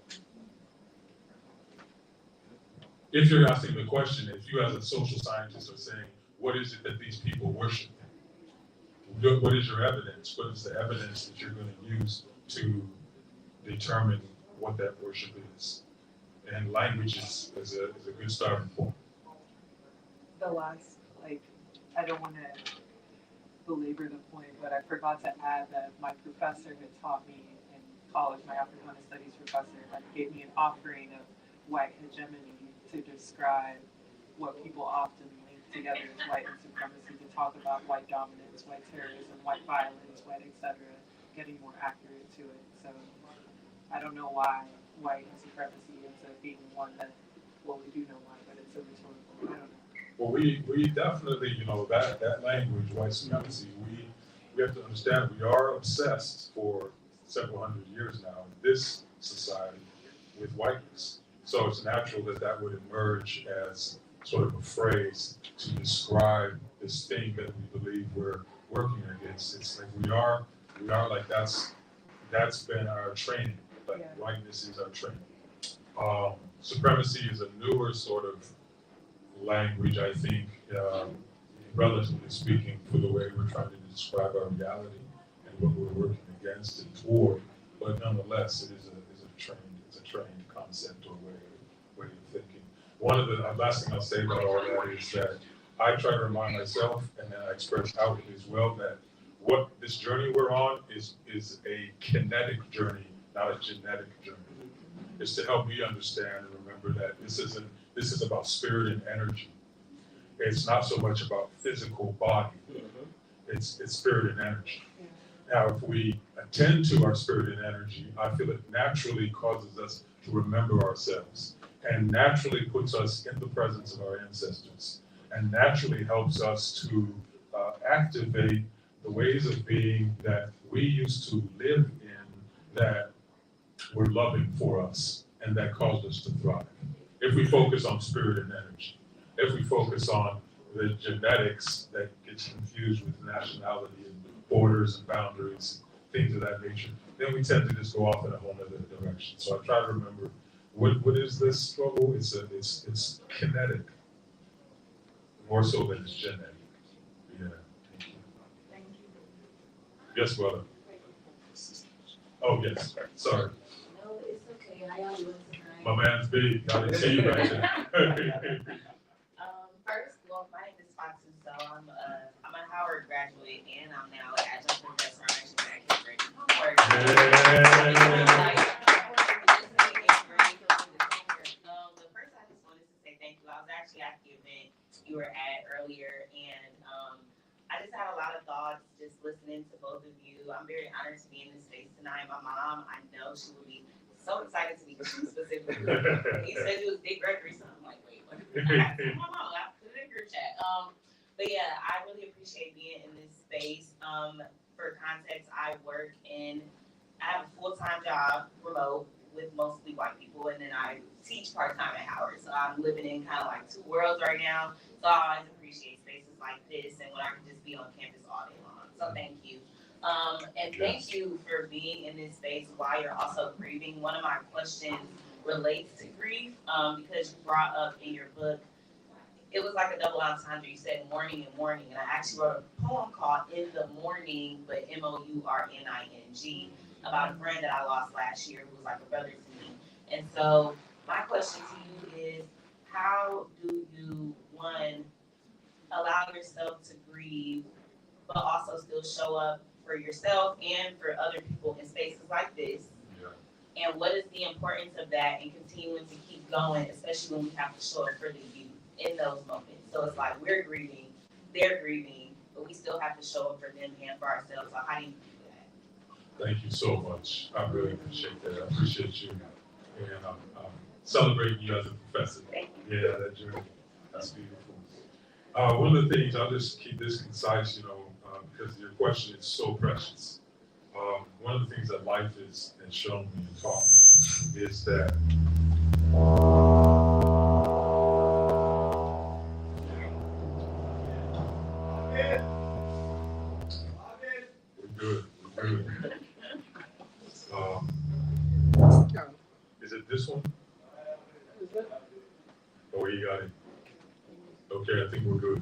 If you're asking the question, if you as a social scientist are saying, what is it that these people worship? What is your evidence? What is the evidence that you're going to use to determine what that worship is? And language is a good starting point. The last, I don't want to belabor the point, but I forgot to add that my professor had taught me in college, my Africana Studies professor, gave me an offering of white hegemony to describe what people often link together as white supremacy, to talk about white dominance, white terrorism, white violence, white etc., getting more accurate to it. So I don't know why white supremacy ends up being one that, well, we do know why, but it's a rhetorical, I don't know. Well, we definitely, that language, white supremacy, we have to understand we are obsessed for several hundred years now in this society with whiteness. So it's natural that would emerge as sort of a phrase to describe this thing that we believe we're working against. It's like we are like that's been our training. Like whiteness is our training. Supremacy is a newer sort of language, I think, relatively speaking, for the way we're trying to describe our reality and what we're working against and toward. But nonetheless, it is a trained concept or way of thinking. One of the last thing I'll say about all that is that I try to remind myself, and then I express outwardly as well, that what this journey we're on is a kinetic journey, not a genetic journey. It's to help me understand and remember that this is about spirit and energy. It's not so much about physical body. It's spirit and energy. Now, if we attend to our spirit and energy, I feel it naturally causes us to remember ourselves and naturally puts us in the presence of our ancestors and naturally helps us to activate the ways of being that we used to live in that were loving for us and that caused us to thrive. If we focus on spirit and energy, if we focus on the genetics that gets confused with nationality and borders and boundaries, things of that nature, then we tend to just go off in a whole other direction. So I try to remember what is this struggle? It's kinetic, more so than it's genetic. Yeah. Thank you. Yes, brother. Oh yes. Sorry. No, it's okay. How y'all doing tonight? My man's big. I didn't see you back there. First, well, my name is Foxy, so I'm a Howard graduate, and I'm now an adjunct professor. I'm actually back here ready for work. But first, I just wanted to say thank you. I was actually at the event you were at earlier, and I just had a lot of thoughts just listening to both of you. I'm very honored to be in this space tonight. My mom, I know she will be so excited to meet you specifically. He said you was Dick Gregory, so I'm like, wait, what? I asked my mom, I put it in a group chat. But yeah, I really appreciate being in this space. For context, I have a full-time job, remote, with mostly white people, and then I teach part-time at Howard. So I'm living in kind of like two worlds right now. So I always appreciate spaces like this and when I can just be on campus all day long. So thank you. And thank you for being in this space while you're also grieving. One of my questions relates to grief because you brought up in your book, it was like a double entendre. You said morning and morning, and I actually wrote a poem called In the Morning, but MOURNING, about a friend that I lost last year who was like a brother to me. And so my question to you is, how do you, one, allow yourself to grieve, but also still show up for yourself and for other people in spaces like this? Yeah. And what is the importance of that and continuing to keep going, especially when we have to show up for the youth in those moments? So it's like we're grieving, they're grieving, but we still have to show up for them and for ourselves. So how do you do that? Thank you so much. I really appreciate that. I appreciate you. And I'm celebrating you as a professor. Thank you. Yeah, that journey. That's beautiful. One of the things, I'll just keep this concise, because your question is so precious. One of the things that life has shown me and taught me is that we're good. Um, is it this one? Oh, you got it. Okay, I think we're good.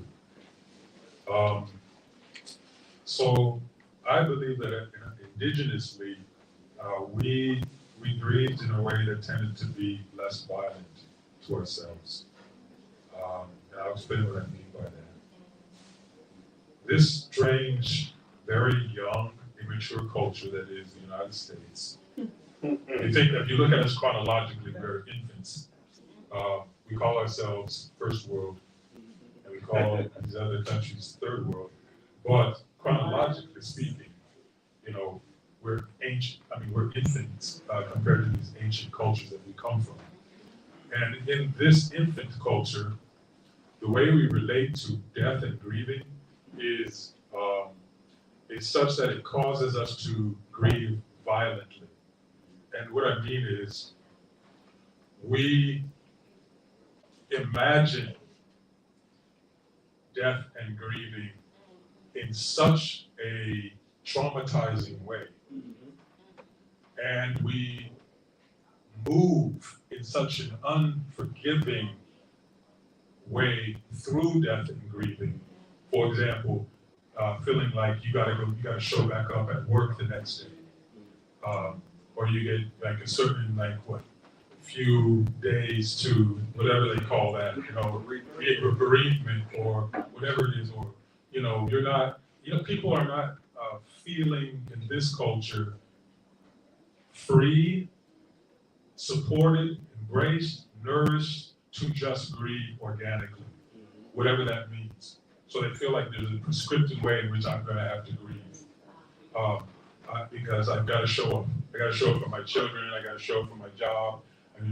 So I believe that indigenously, we grieved in a way that tended to be less violent to ourselves. And I'll explain what I mean by that. This strange, very young, immature culture that is the United States. If you look at us chronologically, we're infants. We call ourselves first world, and we call these other countries third world. But chronologically speaking, we're ancient. We're infants compared to these ancient cultures that we come from. And in this infant culture, the way we relate to death and grieving is such that it causes us to grieve violently. And what I mean is, we imagine death and grieving in such a traumatizing way. And we move in such an unforgiving way through death and grieving. For example, feeling like you gotta show back up at work the next day. Or you get like a certain, few days to whatever they call that, bereavement or whatever it is, or, you're not, people are not feeling in this culture free, supported, embraced, nourished to just grieve organically, whatever that means. So they feel like there's a prescriptive way in which I'm going to have to grieve, because I've got to show up. I got to show up for my children. I got to show up for my job. When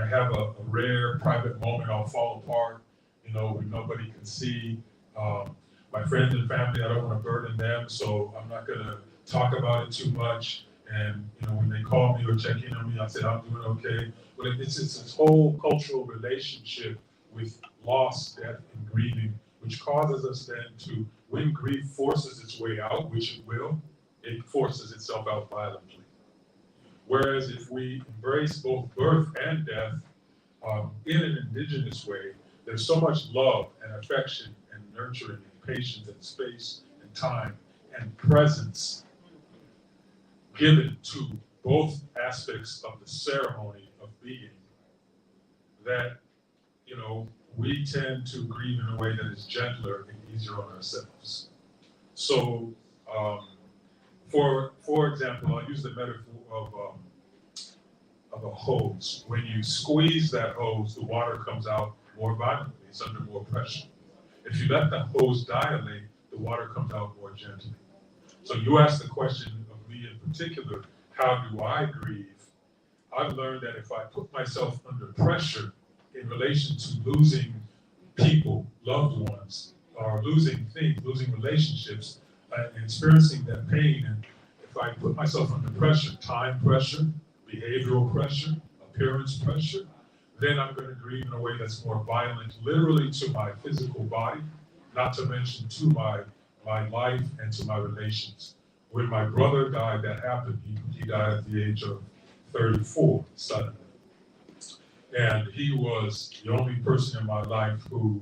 I have a rare private moment, I'll fall apart. When nobody can see. My friends and family, I don't want to burden them, so I'm not going to talk about it too much. And when they call me or check in on me, I say I'm doing okay. But it's this whole cultural relationship with loss, death, and grieving, which causes us then to, when grief forces its way out, which it will, it forces itself out violently. Whereas if we embrace both birth and death in an indigenous way, there's so much love and affection and nurturing and patience and space and time and presence given to both aspects of the ceremony of being that, we tend to grieve in a way that is gentler and easier on ourselves. So, for example, I'll use the metaphor of a hose. When you squeeze that hose, the water comes out more violently. It's under more pressure. If you let the hose dilate, the water comes out more gently. So you asked the question of me in particular, how do I grieve? I've learned that if I put myself under pressure in relation to losing people, loved ones, or losing things, losing relationships, and experiencing that pain, and if I put myself under pressure, time pressure, behavioral pressure, appearance pressure, then I'm going to grieve in a way that's more violent, literally to my physical body, not to mention to my life and to my relations. When my brother died, that happened. He died at the age of 34, suddenly. And he was the only person in my life who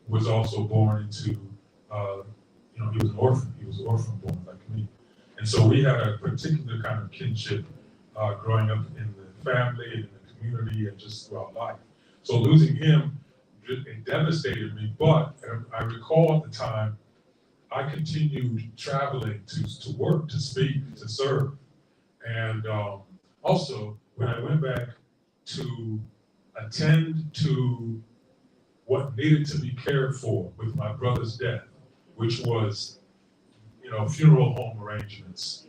was also born into, he was an orphan. He was an orphan born like me. And so we had a particular kind of kinship growing up in the family and in the community and just throughout life. So losing him, it devastated me. But I recall at the time, I continued traveling to work, to speak, to serve. And also, when I went back to attend to what needed to be cared for with my brother's death, which was, funeral home arrangements,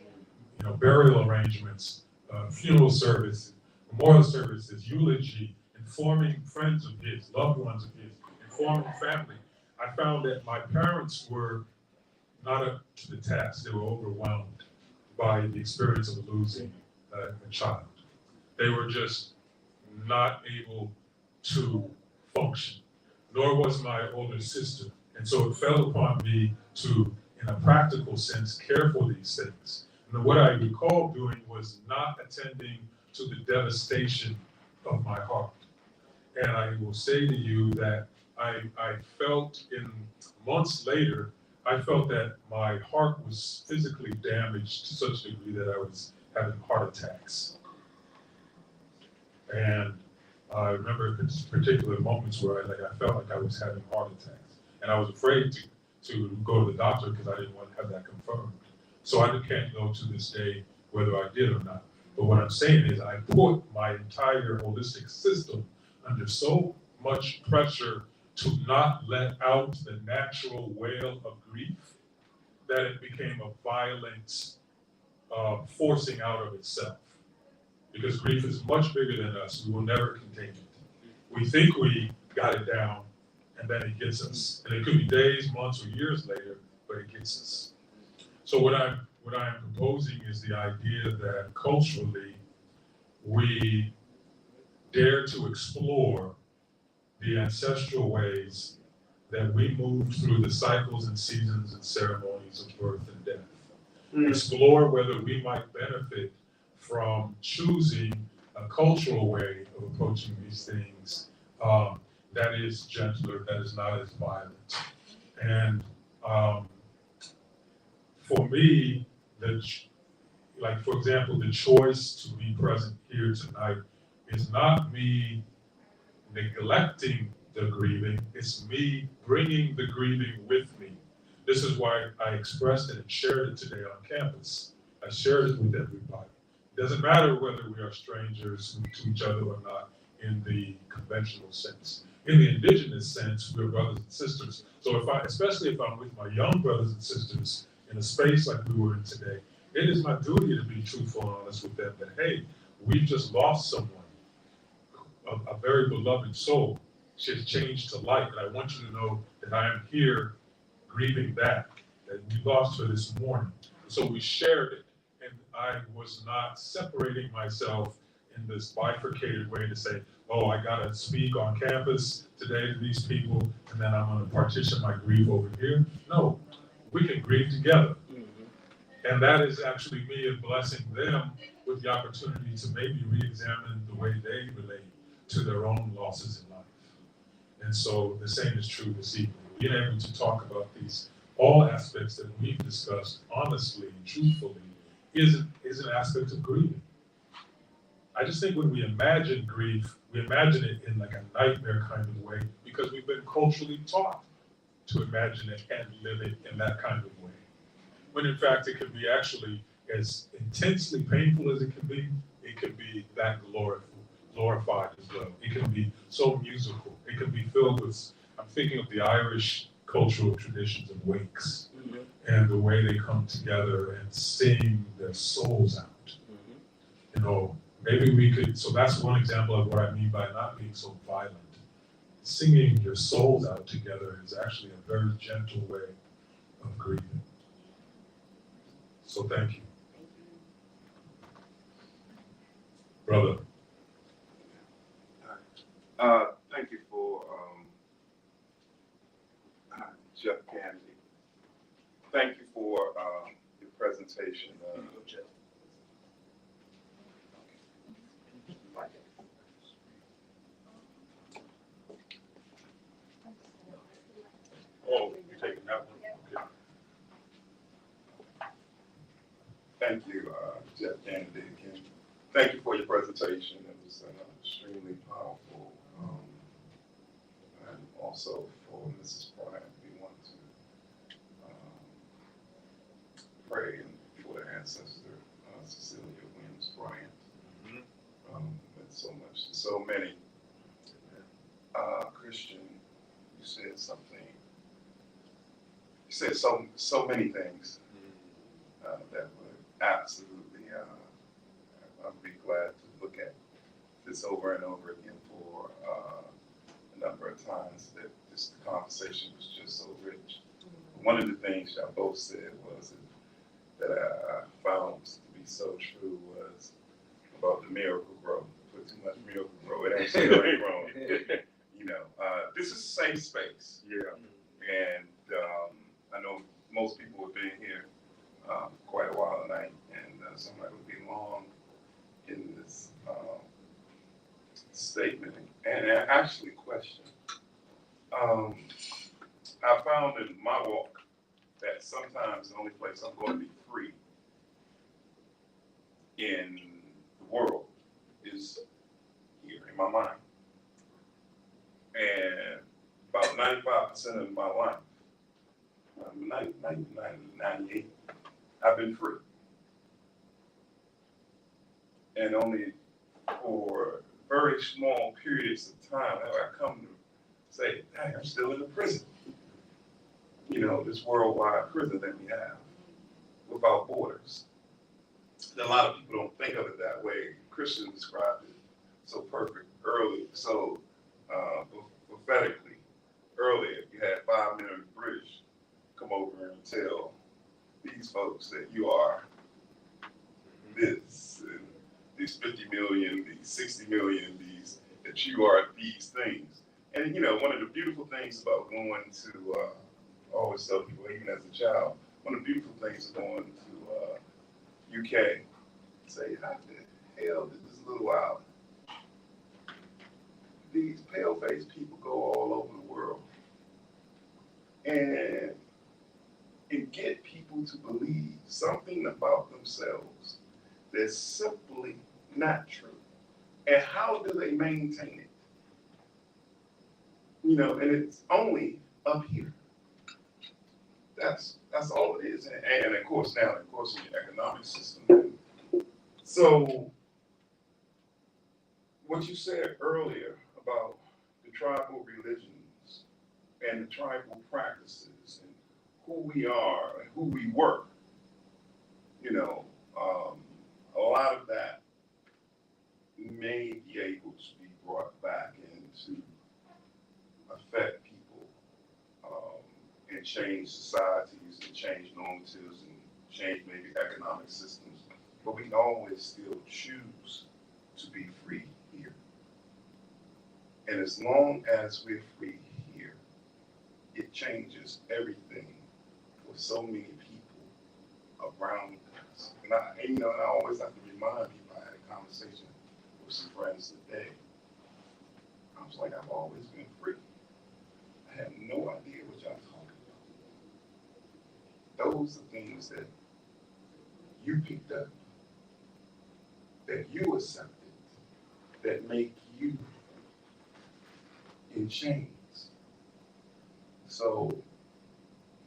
burial arrangements, funeral service, memorial services, eulogy, informing friends of his, loved ones of his, forming family, I found that my parents were not up to the task. They were overwhelmed by the experience of losing a child. They were just not able to function, nor was my older sister. And so it fell upon me to, in a practical sense, care for these things. And what I recall doing was not attending to the devastation of my heart. And I will say to you that I felt in months later, I felt that my heart was physically damaged to such a degree that I was having heart attacks. And I remember particular moments where I felt like I was having heart attacks. And I was afraid to go to the doctor because I didn't want to have that confirmed. So I can't know to this day whether I did or not. But what I'm saying is I put my entire holistic system under so much pressure to not let out the natural wail of grief that it became a violent forcing out of itself. Because grief is much bigger than us. We will never contain it. We think we got it down, and then it gets us. And it could be days, months, or years later, but it gets us. So what I'm proposing is the idea that culturally we dare to explore the ancestral ways that we move through the cycles and seasons and ceremonies of birth and death. Explore whether we might benefit from choosing a cultural way of approaching these things that is gentler, that is not as violent. And for me, for example, the choice to be present here tonight is not me neglecting the grieving, it's me bringing the grieving with me. This is why I expressed it and shared it today on campus. I shared it with everybody. It doesn't matter whether we are strangers to each other or not in the conventional sense. In the indigenous sense, we're brothers and sisters. So especially if I'm with my young brothers and sisters in a space like we were in today, it is my duty to be truthful and honest with them that, hey, we've just lost someone, a very beloved soul. She has changed to light, and I want you to know that I am here grieving that we lost her this morning. So we shared it, and I was not separating myself in this bifurcated way to say, oh, I gotta speak on campus today to these people, and then I'm gonna partition my grief over here. No, we can grieve together. And that is actually me blessing them with the opportunity to maybe re-examine the way they relate to their own losses in life. And so the same is true this evening. Being able to talk about all aspects that we've discussed honestly and truthfully is an aspect of grieving. I just think when we imagine grief, we imagine it in like a nightmare kind of way because we've been culturally taught to imagine it and live it in that kind of way. When in fact it can be actually as intensely painful as it can be that glorified as well. It can be so musical. It can be filled with, I'm thinking of the Irish cultural traditions of wakes and the way they come together and sing their souls out. You know, maybe we could, so that's one example of what I mean by not being so violent. Singing your souls out together is actually a very gentle way of grieving. So thank you. Brother. Thank you for Jeff Kennedy. Thank you for your presentation. Oh, you're taking that one? Okay. Thank you, Jeff Kennedy. Again. Thank you for your presentation. It was extremely powerful. And also for Mrs. Bryant, we want to pray for the ancestor, Cecilia Williams Bryant. With so many Christian, you said something. You said so many things that would absolutely. I'd be glad to look at this over and over again for a number of times. That the conversation was just so rich. One of the things y'all both said was that I found to be so true was about the miracle grow. Put too much miracle grow, it ain't still ain't wrong. This is a safe space. Yeah. And I know most people have been here quite a while tonight, and so I'm not going to be long in this statement and actually question. I found in my walk that sometimes the only place I'm going to be free in the world is here in my mind. And about 95% of my life, 98, I've been free. And only for very small periods of time have I come to say, dang, I'm still in the prison. This worldwide prison that we have without borders. And a lot of people don't think of it that way. Christian described it so perfect early, so prophetically earlier. You had 5 men of the British come over and tell these folks that you are this, and these 50 million, these 60 million, that you are these things. And one of the beautiful things about going to, I always tell people, even as a child, one of the beautiful things of going to UK, say, how the hell did this little island, these pale-faced people go all over the world and get people to believe something about themselves that's simply not true. And how do they maintain it? And it's only up here. That's all it is. And of course now, in the economic system. So what you said earlier about the tribal religions and the tribal practices and who we are and who we were, a lot of that may be able to be brought back into affect people and change societies and change normatives and change maybe economic systems. But we can always still choose to be free here. And as long as we're free here, it changes everything for so many people around us. And I always have to remind people, I had a conversation with some friends today. I was like, I've always been free. I have no idea what y'all talking about. Those are things that you picked up, that you accepted, that make you in chains. So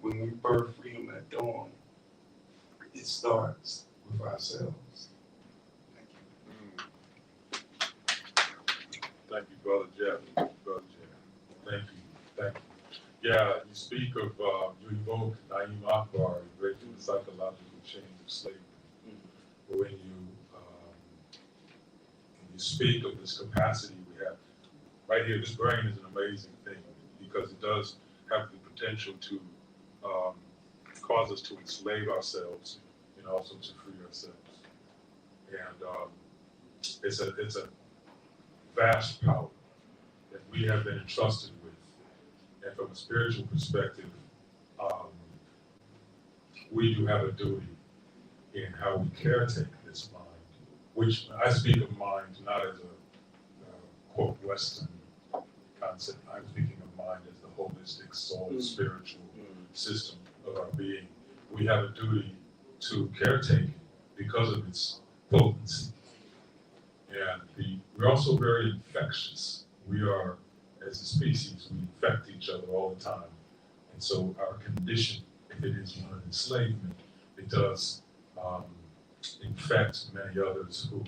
when we birth freedom at dawn, it starts with ourselves. Thank you. Thank you, Brother Jeff. Thank you. Yeah, you speak of, you evoke Naeem Akbar, breaking the psychological chains of slavery. But when you speak of this capacity we have, right here, this brain is an amazing thing because it does have the potential to cause us to enslave ourselves and also to free ourselves. And it's a vast power that we have been entrusted with. And from a spiritual perspective, we do have a duty in how we caretake this mind, which I speak of mind not as a quote Western concept. I'm speaking of mind as the holistic soul, spiritual system of our being. We have a duty to caretake because of its potency. And we're also very infectious. We are, as a species, we infect each other all the time. And so our condition, if it is one of enslavement, it does infect many others who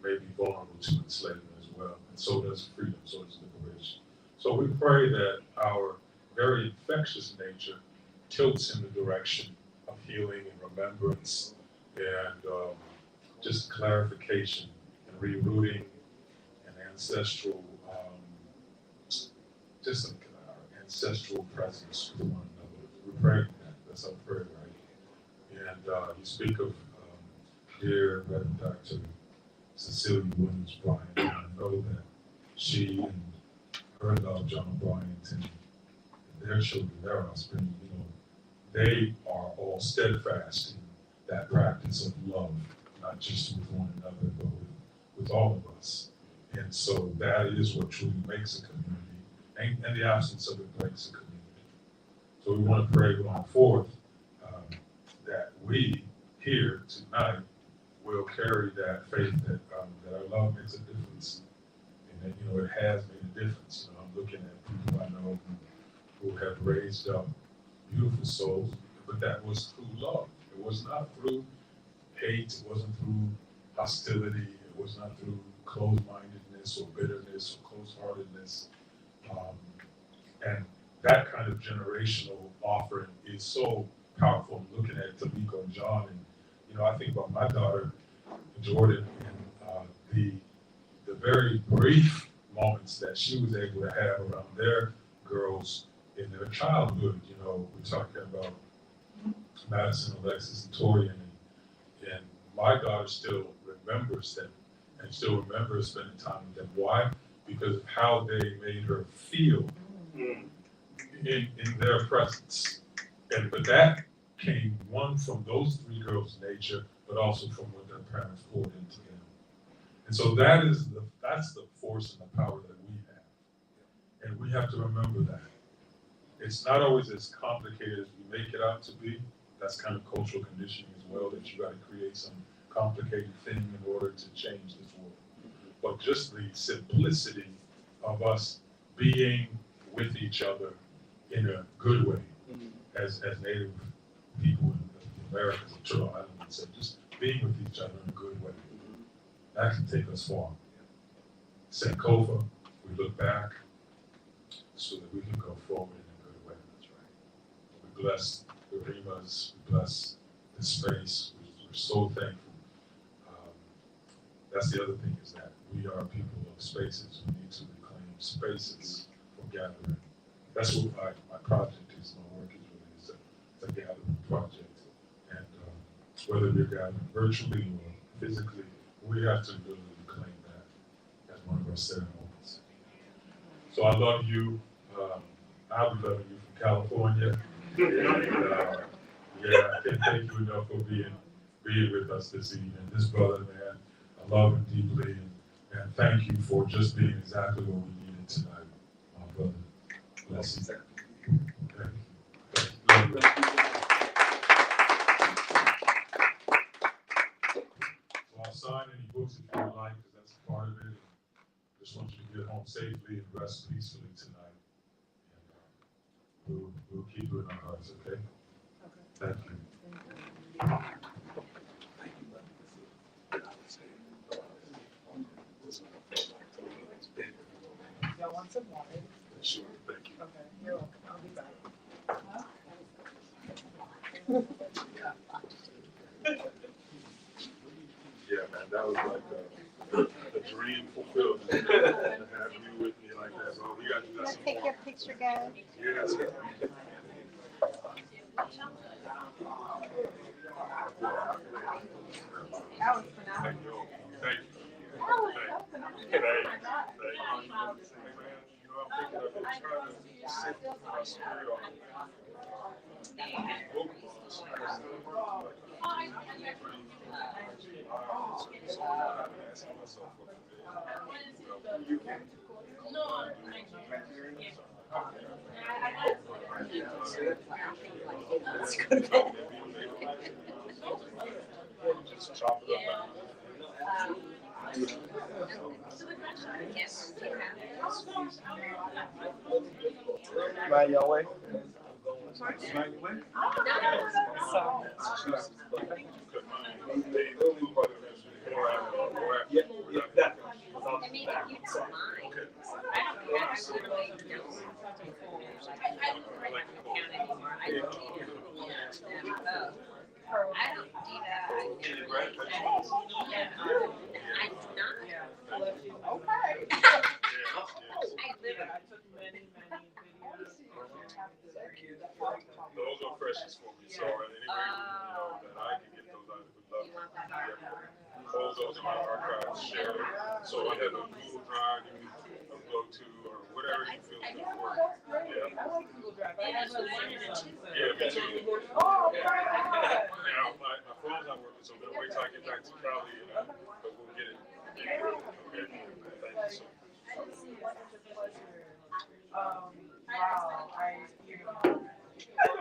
may be vulnerable to enslavement as well. And so does freedom, so does liberation. So we pray that our very infectious nature tilts in the direction of healing and remembrance and just clarification and rerouting and ancestral, just our ancestral presence with one another. We're praying that. That's our prayer, right? And you speak of dear Reverend Dr. Cecilia Williams Bryant, and I know that she and her love, John Bryant, and their children, their offspring, you know, they are all steadfast in that practice of love, not just with one another, but with all of us. And so that is what truly makes a community, and the absence of it breaks a community. So we want to pray going forth that we here tonight will carry that faith that our love makes a difference, and that, you know, it has made a difference. You know, I'm looking at people I know who have raised up beautiful souls, but that was through love. It was not through hate. It wasn't through hostility. It was not through closed-mindedness or bitterness or close-heartedness. And that kind of generational offering is so powerful. I'm looking at Tamiko and John, and you know, I think about my daughter Jordan and the very brief moments that she was able to have around their girls in their childhood. You know, we're talking about Madison, Alexis, and Torian, and my daughter still remembers them and still remembers spending time with them. Why? Because of how they made her feel in their presence. But that came, one, from those three girls' nature, but also from what their parents poured into them. And so that's the force and the power that we have. And we have to remember that. It's not always as complicated as we make it out to be. That's kind of cultural conditioning as well, that you got to create some complicated thing in order to change this world. But just the simplicity of us being with each other in a good way, as Native people in the Americas and Turtle Island would say, just being with each other in a good way. That can take us far. Sankofa, we look back so that we can go forward in a good way. That's right. We bless the Rimas, we bless the space. We're so thankful. That's the other thing, is that we are people of spaces. We need to reclaim spaces for gathering. That's what my project is, my work is really, it's a gathering project. And whether we're gathering virtually or physically, we have to really reclaim that as one of our ceremonies. So I love you. I'll be loving you from California. And, yeah, I can't thank you enough for being with us this evening. This brother, man, I love him deeply, and thank you for just being exactly what we needed tonight, my brother. Bless you. Okay. Love you. So I'll sign any books if you would like, because that's a part of it. Just want you to get home safely and rest peacefully tonight. And we'll keep you in our hearts, okay? Thank you. Y'all want some water? Sure, thank you. Okay, you're welcome. I'll be back. Yeah, man, that was like a dream fulfilled. To have you with me like that, bro. You got to do that. Take your picture, guys. Yes. That was phenomenal. Thank you. That was so phenomenal. Just chop it up. Mind your way. I don't do that. I'm not. Okay. I live I took many videos. precious for me. So any way, that I can get those, I would love to hold those in my archives, share them. So I have a Google Drive you can go to or whatever you feel good for. Yeah. I like Google Drive. I have like one or something. Yeah, me too. Oh, right on. Now, my phone's not working, so I'm going to wait till I get back to Cali, but we'll get it. Okay. Thank you so much. Wow,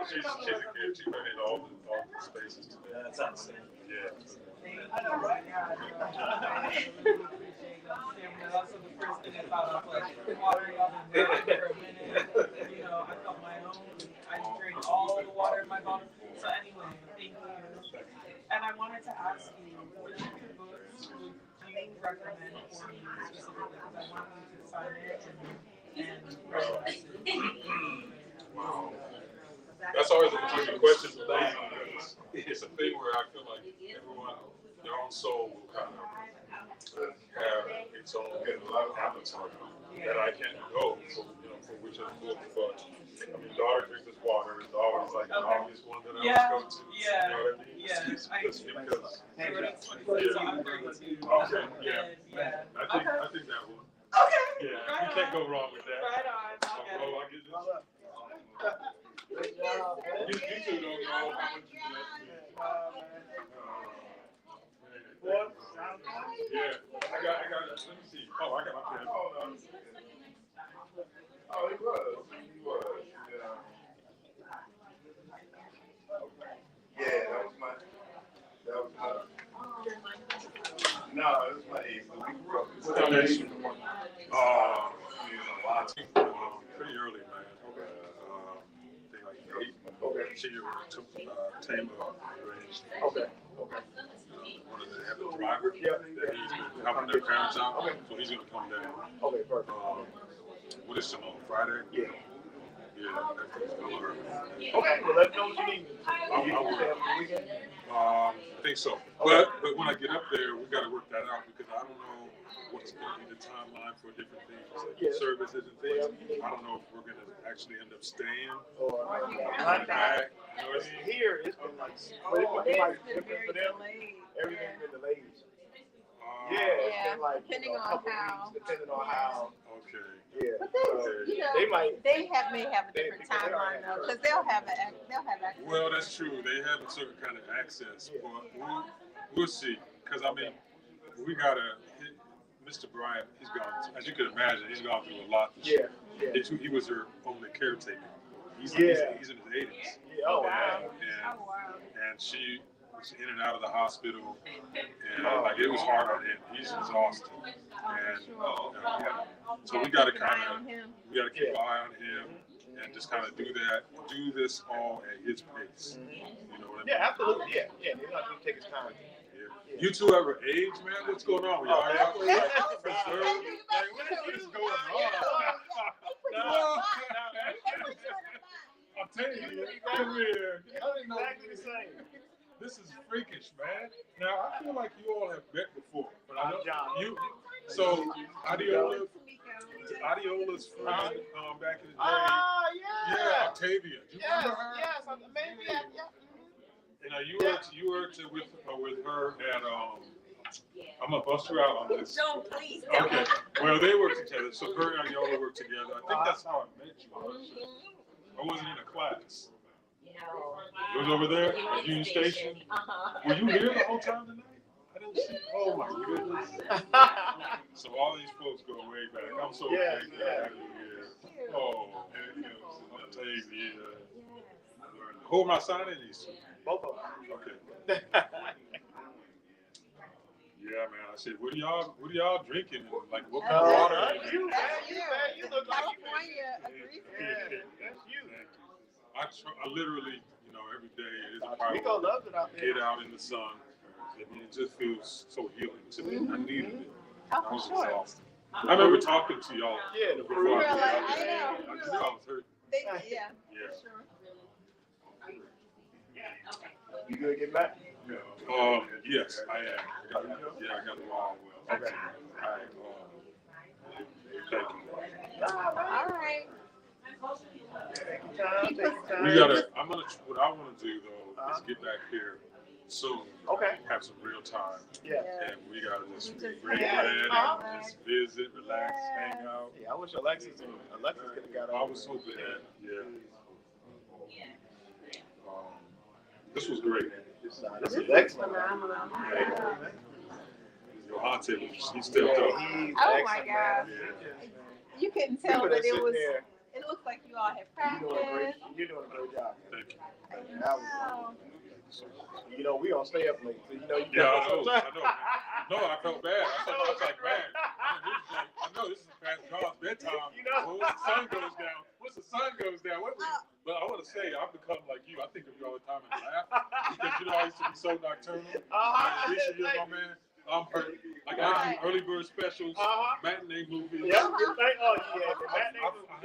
She's a kid. She's been in all the spaces today. That's awesome. Yeah. I know, right? Yeah, I really appreciate y'all sharing that. Also, the first thing I thought of, like, water, y'all been running for a minute. I felt my own. I drank all the water in my bottle. So anyway, thank you. And I wanted to ask you, which of your books would you recommend for me specifically? Because I wanted you to sign it and write it. Wow. That's always a tricky question for me because it's a thing where I feel like everyone, their own soul will kind of have its own avatar that I can't go for which of the book. But I mean, daughter drink this water is always like an obvious one that I would go to. Yeah. You know what I mean? Yeah. It's because. So I'm going to. Okay. Yeah. I think that one. Okay. Yeah. Right You can't on. go wrong with that. Right on. I'll get it. Oh, I get this. You two don't know how much you love me. Yeah, I got it. Let me see. Oh, I got my pen. Oh, he was. Yeah, that was my. No, it was my age. We grew up. What's that nation? Pretty early, man. Okay. I think like 8. Okay. She took Tamer arranged. Okay. One of the heavy drivers. Yeah. That he's been helping their parents out. Okay. So he's gonna come down. Okay, perfect. What is tomorrow? Friday? Yeah. Yeah. Okay, well, let me know what you need. I think so. But when I get up there, we got to work that out because I don't know what's going to be the timeline for different things, like services and things. I don't know if we're going to actually end up staying or coming back. You know what I mean? Here, it's been like, it might be different for them. Everything's been delayed. Yeah, it's been like depending a on couple how. weeks, depending on how. Okay. Yeah. But they, may have a different timeline though, because they'll have access. Well, that's true. They have a certain kind of access, but we'll see. Because I mean, we got Mr. Bryant. He's gone, as you can imagine, he's gone through a lot this year. He was her only caretaker. He's in his 80s. Yeah. Oh wow. And she was in and out of the hospital, and like it was hard on him. He's exhausted, and so we got to keep an eye on him and just kind of do this all at his pace. You know what I mean? Yeah, absolutely. Yeah. They're not going to take his time. Yeah. You two ever age, man? What's going on? Y'all what is going on? I'm telling you, come here. Exactly the same. This is freakish, man. Now I feel like you all have met before, but I don't. You. So Adiola's friend back in the day. Yeah, Octavia. Do you remember her? Yes, maybe. Yeah. You were with her at I'm gonna bust you out on this. Don't, please don't. Okay. Well, they work together. So her and Adiola work together. I think that's how I met you. I wasn't in a class. It was over there at Union Station. Were you here the whole time tonight? I didn't see. Oh my goodness. So all these folks go way back. I'm so thankful to have you here. Oh, Octavia. Who am I signing these to? Both of them. Okay. Yeah, man. I said, what are y'all drinking? Like, what kind of water? You look like California agrees. That's you. I literally, every day it is a Rico loves it out there. get out in the sun. It just feels so healing to me. I needed it. Oh, I was for sure. exhausted. I remember talking to y'all. Yeah, before You're I like, got there. I know. I just I was hurt. Yeah, Yeah. for sure. You good getting back? Yes, I am. I got a while. Okay. All right. Thank you. All right. Take your time. I'm what I want to do though is get back here soon. Okay. Have some real time. Yeah. And we gotta just Just break hang bread out. and just visit, relax, hang out. Yeah, I wish Alexis could have got I out. was hoping that, yeah. This was great. This is excellent. Your auntie, she stepped up. Oh my God. You couldn't tell that it was. There. It looked like you all had You're doing a great job. Thank you. Wow. You know, we don't stay up late. So, you know, you Yeah, I got know. No, I felt bad. I was like, man, I know this is past God's bedtime. You know. Once the sun goes down, but I want to say, I've become like you. I think of you all the time and laugh. Because, you know, I used to be so nocturnal. Alicia, you're my man. I'm hurt. Like, I do early bird specials, matinee movies. Yeah. Oh, yeah. I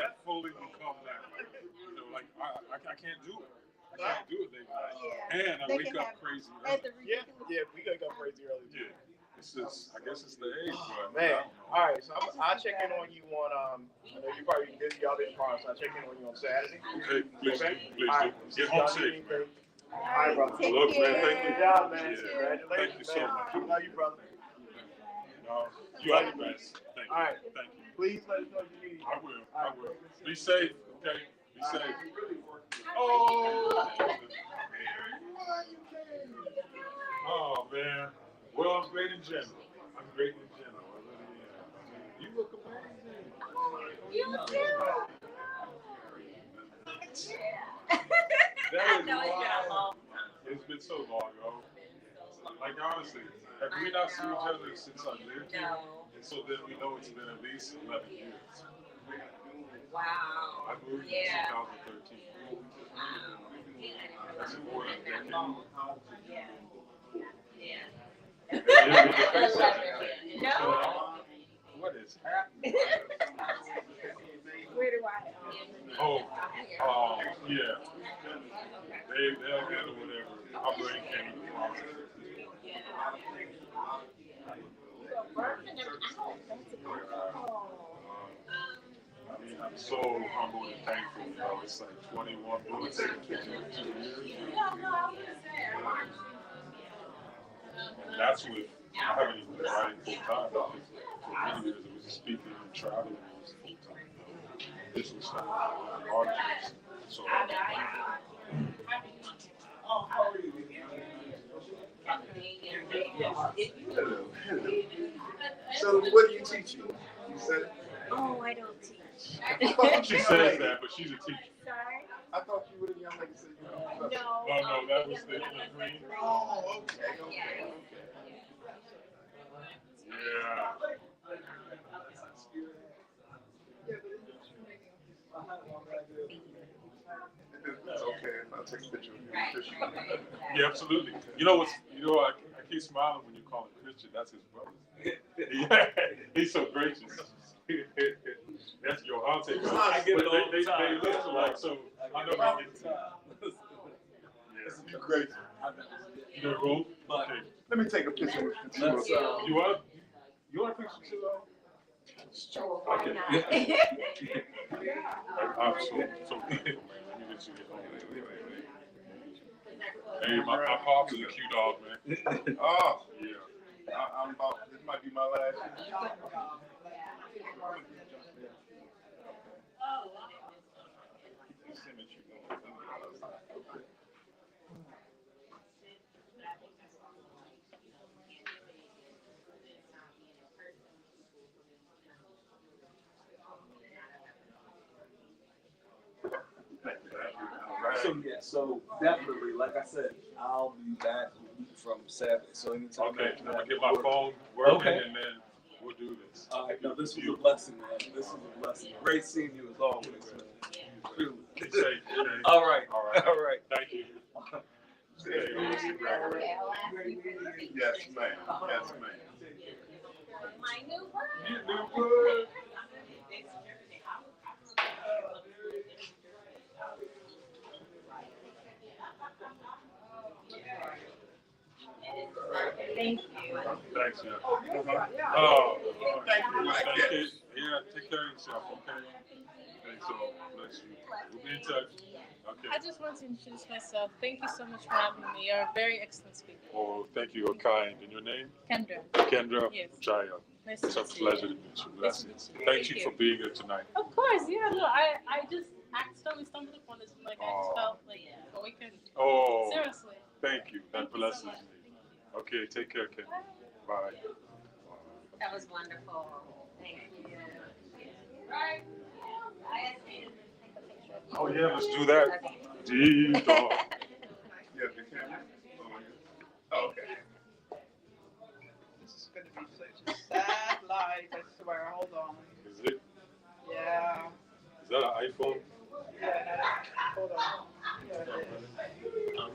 have fully become that. You know, like, I can't do it. I can't do it late night. Yeah. And I They wake can up have- crazy At early. the Yeah, we gotta go crazy early. Yeah. It's just, I guess it's the age, but Man, all right. So I'll check in on you on. I know you're probably busy all day tomorrow, so I'll check in on you on Saturday. Okay, please do. Please All right. do. Get home safe. All right, brother. Take Love you, man. care. Thank you. Good job, man. Yeah. Congratulations, Thank you so man. much. Love you, brother. You are the best. Thank you. All right. Thank you. Please let us know if you need. I will. I will. Be safe, okay? Be safe. Oh! Oh, man. Well, I'm great in general. I'm great in general. I really am. You look amazing. You too. That is wild. It's been so long, yo. Like, honestly, have we not seen each other since I lived here? And so then we know it's been at least 11 years. Wow. I moved in 2013. That's more than a decade. What is happening? Where do I? Oh, yeah. They'll handle whatever. Our brain can't even process it. I mean, I'm so humble and thankful. You know, it's like 21 bullets in 2 years. And that's with, I haven't even been writing full time. For many years, it was just speaking and traveling. It was full time. This was arduous. So, So what do you teach? You said it? Oh, I don't teach. she says that, but she's a teacher. Sorry? I thought you were the young lady said you were. No. Oh, no, that was the green. Oh, okay. Yeah. It's okay if I take a picture of you and Christian. Yeah, absolutely. I keep smiling when you call him Christian. That's his brother. Yeah, he's so gracious. That's your auntie. I get it all They the time. look alike, so I know they get it. Yeah, You're great. you know, Rolf? Okay. Let me take a picture with the two of us. You want a picture too, though? Okay. Absolutely. So, let me get you here. Hey, my pops is a cute dog, man. Oh, Yeah. I'm about, this might be my last year. So definitely, like I said, I'll be back from 7. So anytime. Okay, after I'm gonna that, get my phone working Okay. and then we'll do this. All right, no, this was a blessing, man. This was a blessing. Great seeing you as always, man. Truly. Be safe, okay? All right, All right. all right. Thank you. Yes, ma'am. Yes, ma'am. My new bird. You new good. Thank you. Thanks, yeah. Oh, Thank you. thank you. Yeah, take care of yourself, okay? Okay, so bless you. We'll be in touch. Okay. I just want to introduce myself. Thank you so much for having me. You're a very excellent speaker. Oh, thank you. You're kind. And your name? Kendra. Kendra. Yes. Jaiya. Nice to It's a meet you. pleasure to meet you. Blessings. Thank you for being here tonight. Of course, yeah. No, I just accidentally stumbled upon this. Like, I just felt like a weekend. Oh. Seriously. Thank you. That blesses me. Okay, take care, Kendra. Bye. That was wonderful. Thank you. Oh yeah, let's do that. Dee-dog. Yeah, the camera? Oh, okay. This is gonna be such a sad life, I swear. Hold on. Is it? Yeah. Is that an iPhone? Yeah, hold on. Yeah, it is.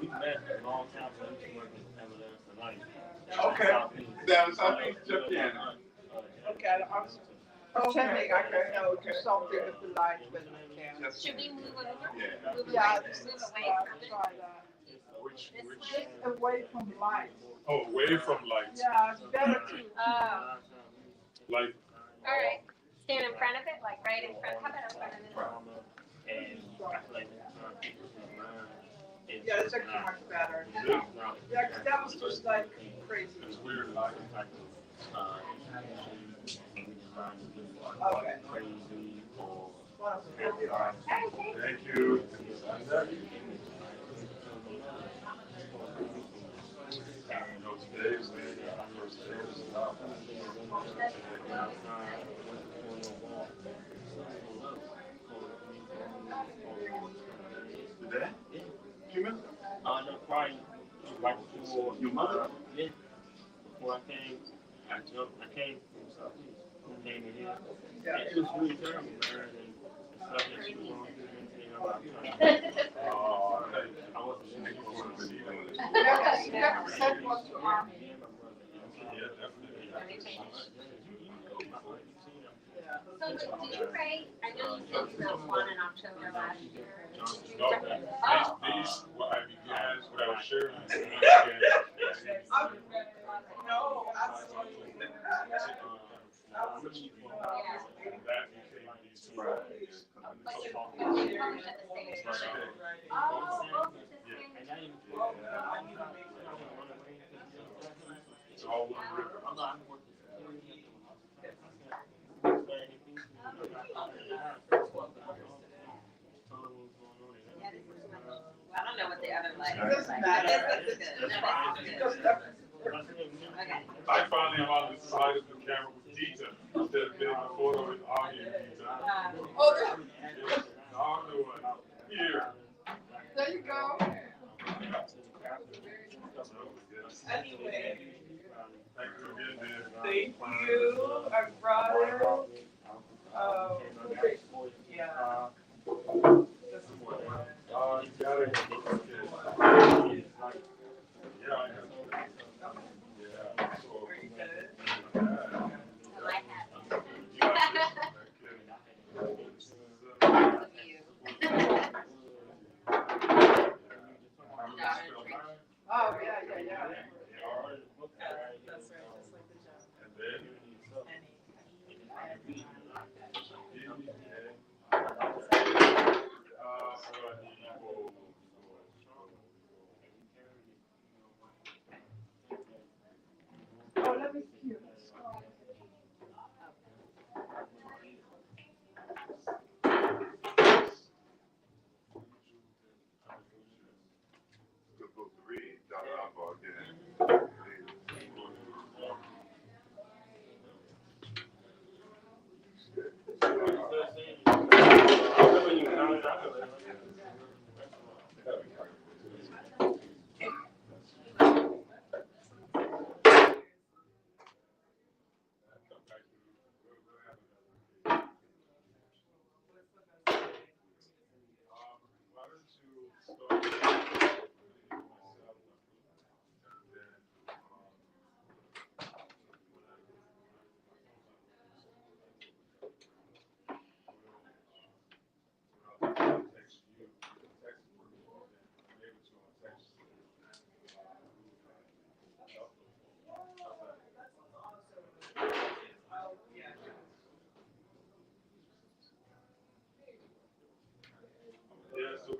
We met a long time ago. We worked in Evidence tonight. Okay. Down Southeast Japan. Okay, I'm pretending I can know do something with the light when I can. Should we move over? Yeah. Yeah, this is try that. Which? Just away from light. Oh, away from lights. Yeah, it's better to. Oh, Like. all right. Stand in front of it, like right in front. How about in front of it? And I feel like people learn. Yeah, it's actually much better. Yeah. Yeah, 'cause that was just like crazy. It's weird. Like. Okay. Crazy or Thank you. Today is the first day of the job. Today? Human? no, probably right before Your mother? Yeah. Before I came, I came from Southeast. I came in here. Yeah. It was really terrible, man. And the stuff that she was going through and everything. I wasn't Thank you for the video. You never said what to army. Yeah, definitely. So did you write, I know you said you wrote one in October last year. No, these what I began, what I was sharing. No, absolutely. That became these two writings. But you're published at the same time. Oh, both at the same time. It's all one river. I don't know what the other light It is doesn't like. matter. This is good. No, this is good. Okay. I finally am on the side of the camera with Dita instead of being a photo with Ari and Dita. Oh, I'm the one here. there you go. Anyway. Thank you again, man. Thank you. I brought it. Yeah. This is what You got it. Okay. Yeah, I know. Yeah. So, I like that. you got it. Oh, yeah, yeah, yeah. That's right, just like the job. And then. Oh, let me see. Good book to read. Dr. Alvar again. Why don't you start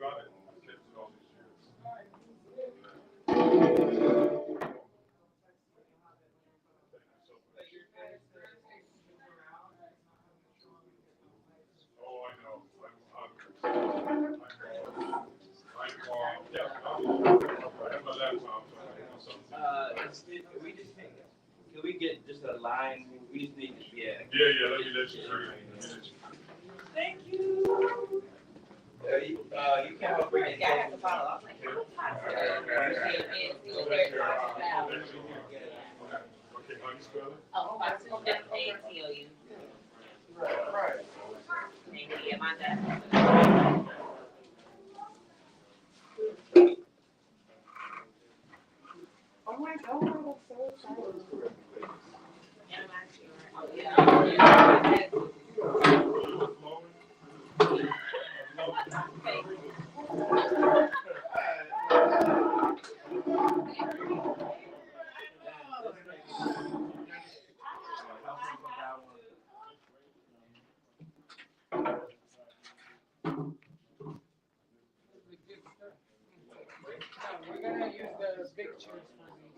got it. Kept it all these years. Oh, I know. Yeah, I have my laptop, so I can do something. Can we get just a line? We just need to, yeah. Yeah, let me let you through. Thank you. You can't help bring it. Yeah, I have to follow. I was like, Okay, how you spell it? oh, FATOU. Right. Thank you. Yeah, my dad. Oh my God, I'm so excited. Yeah, I'm actually right. Oh, yeah. We're gonna use the big chairs for the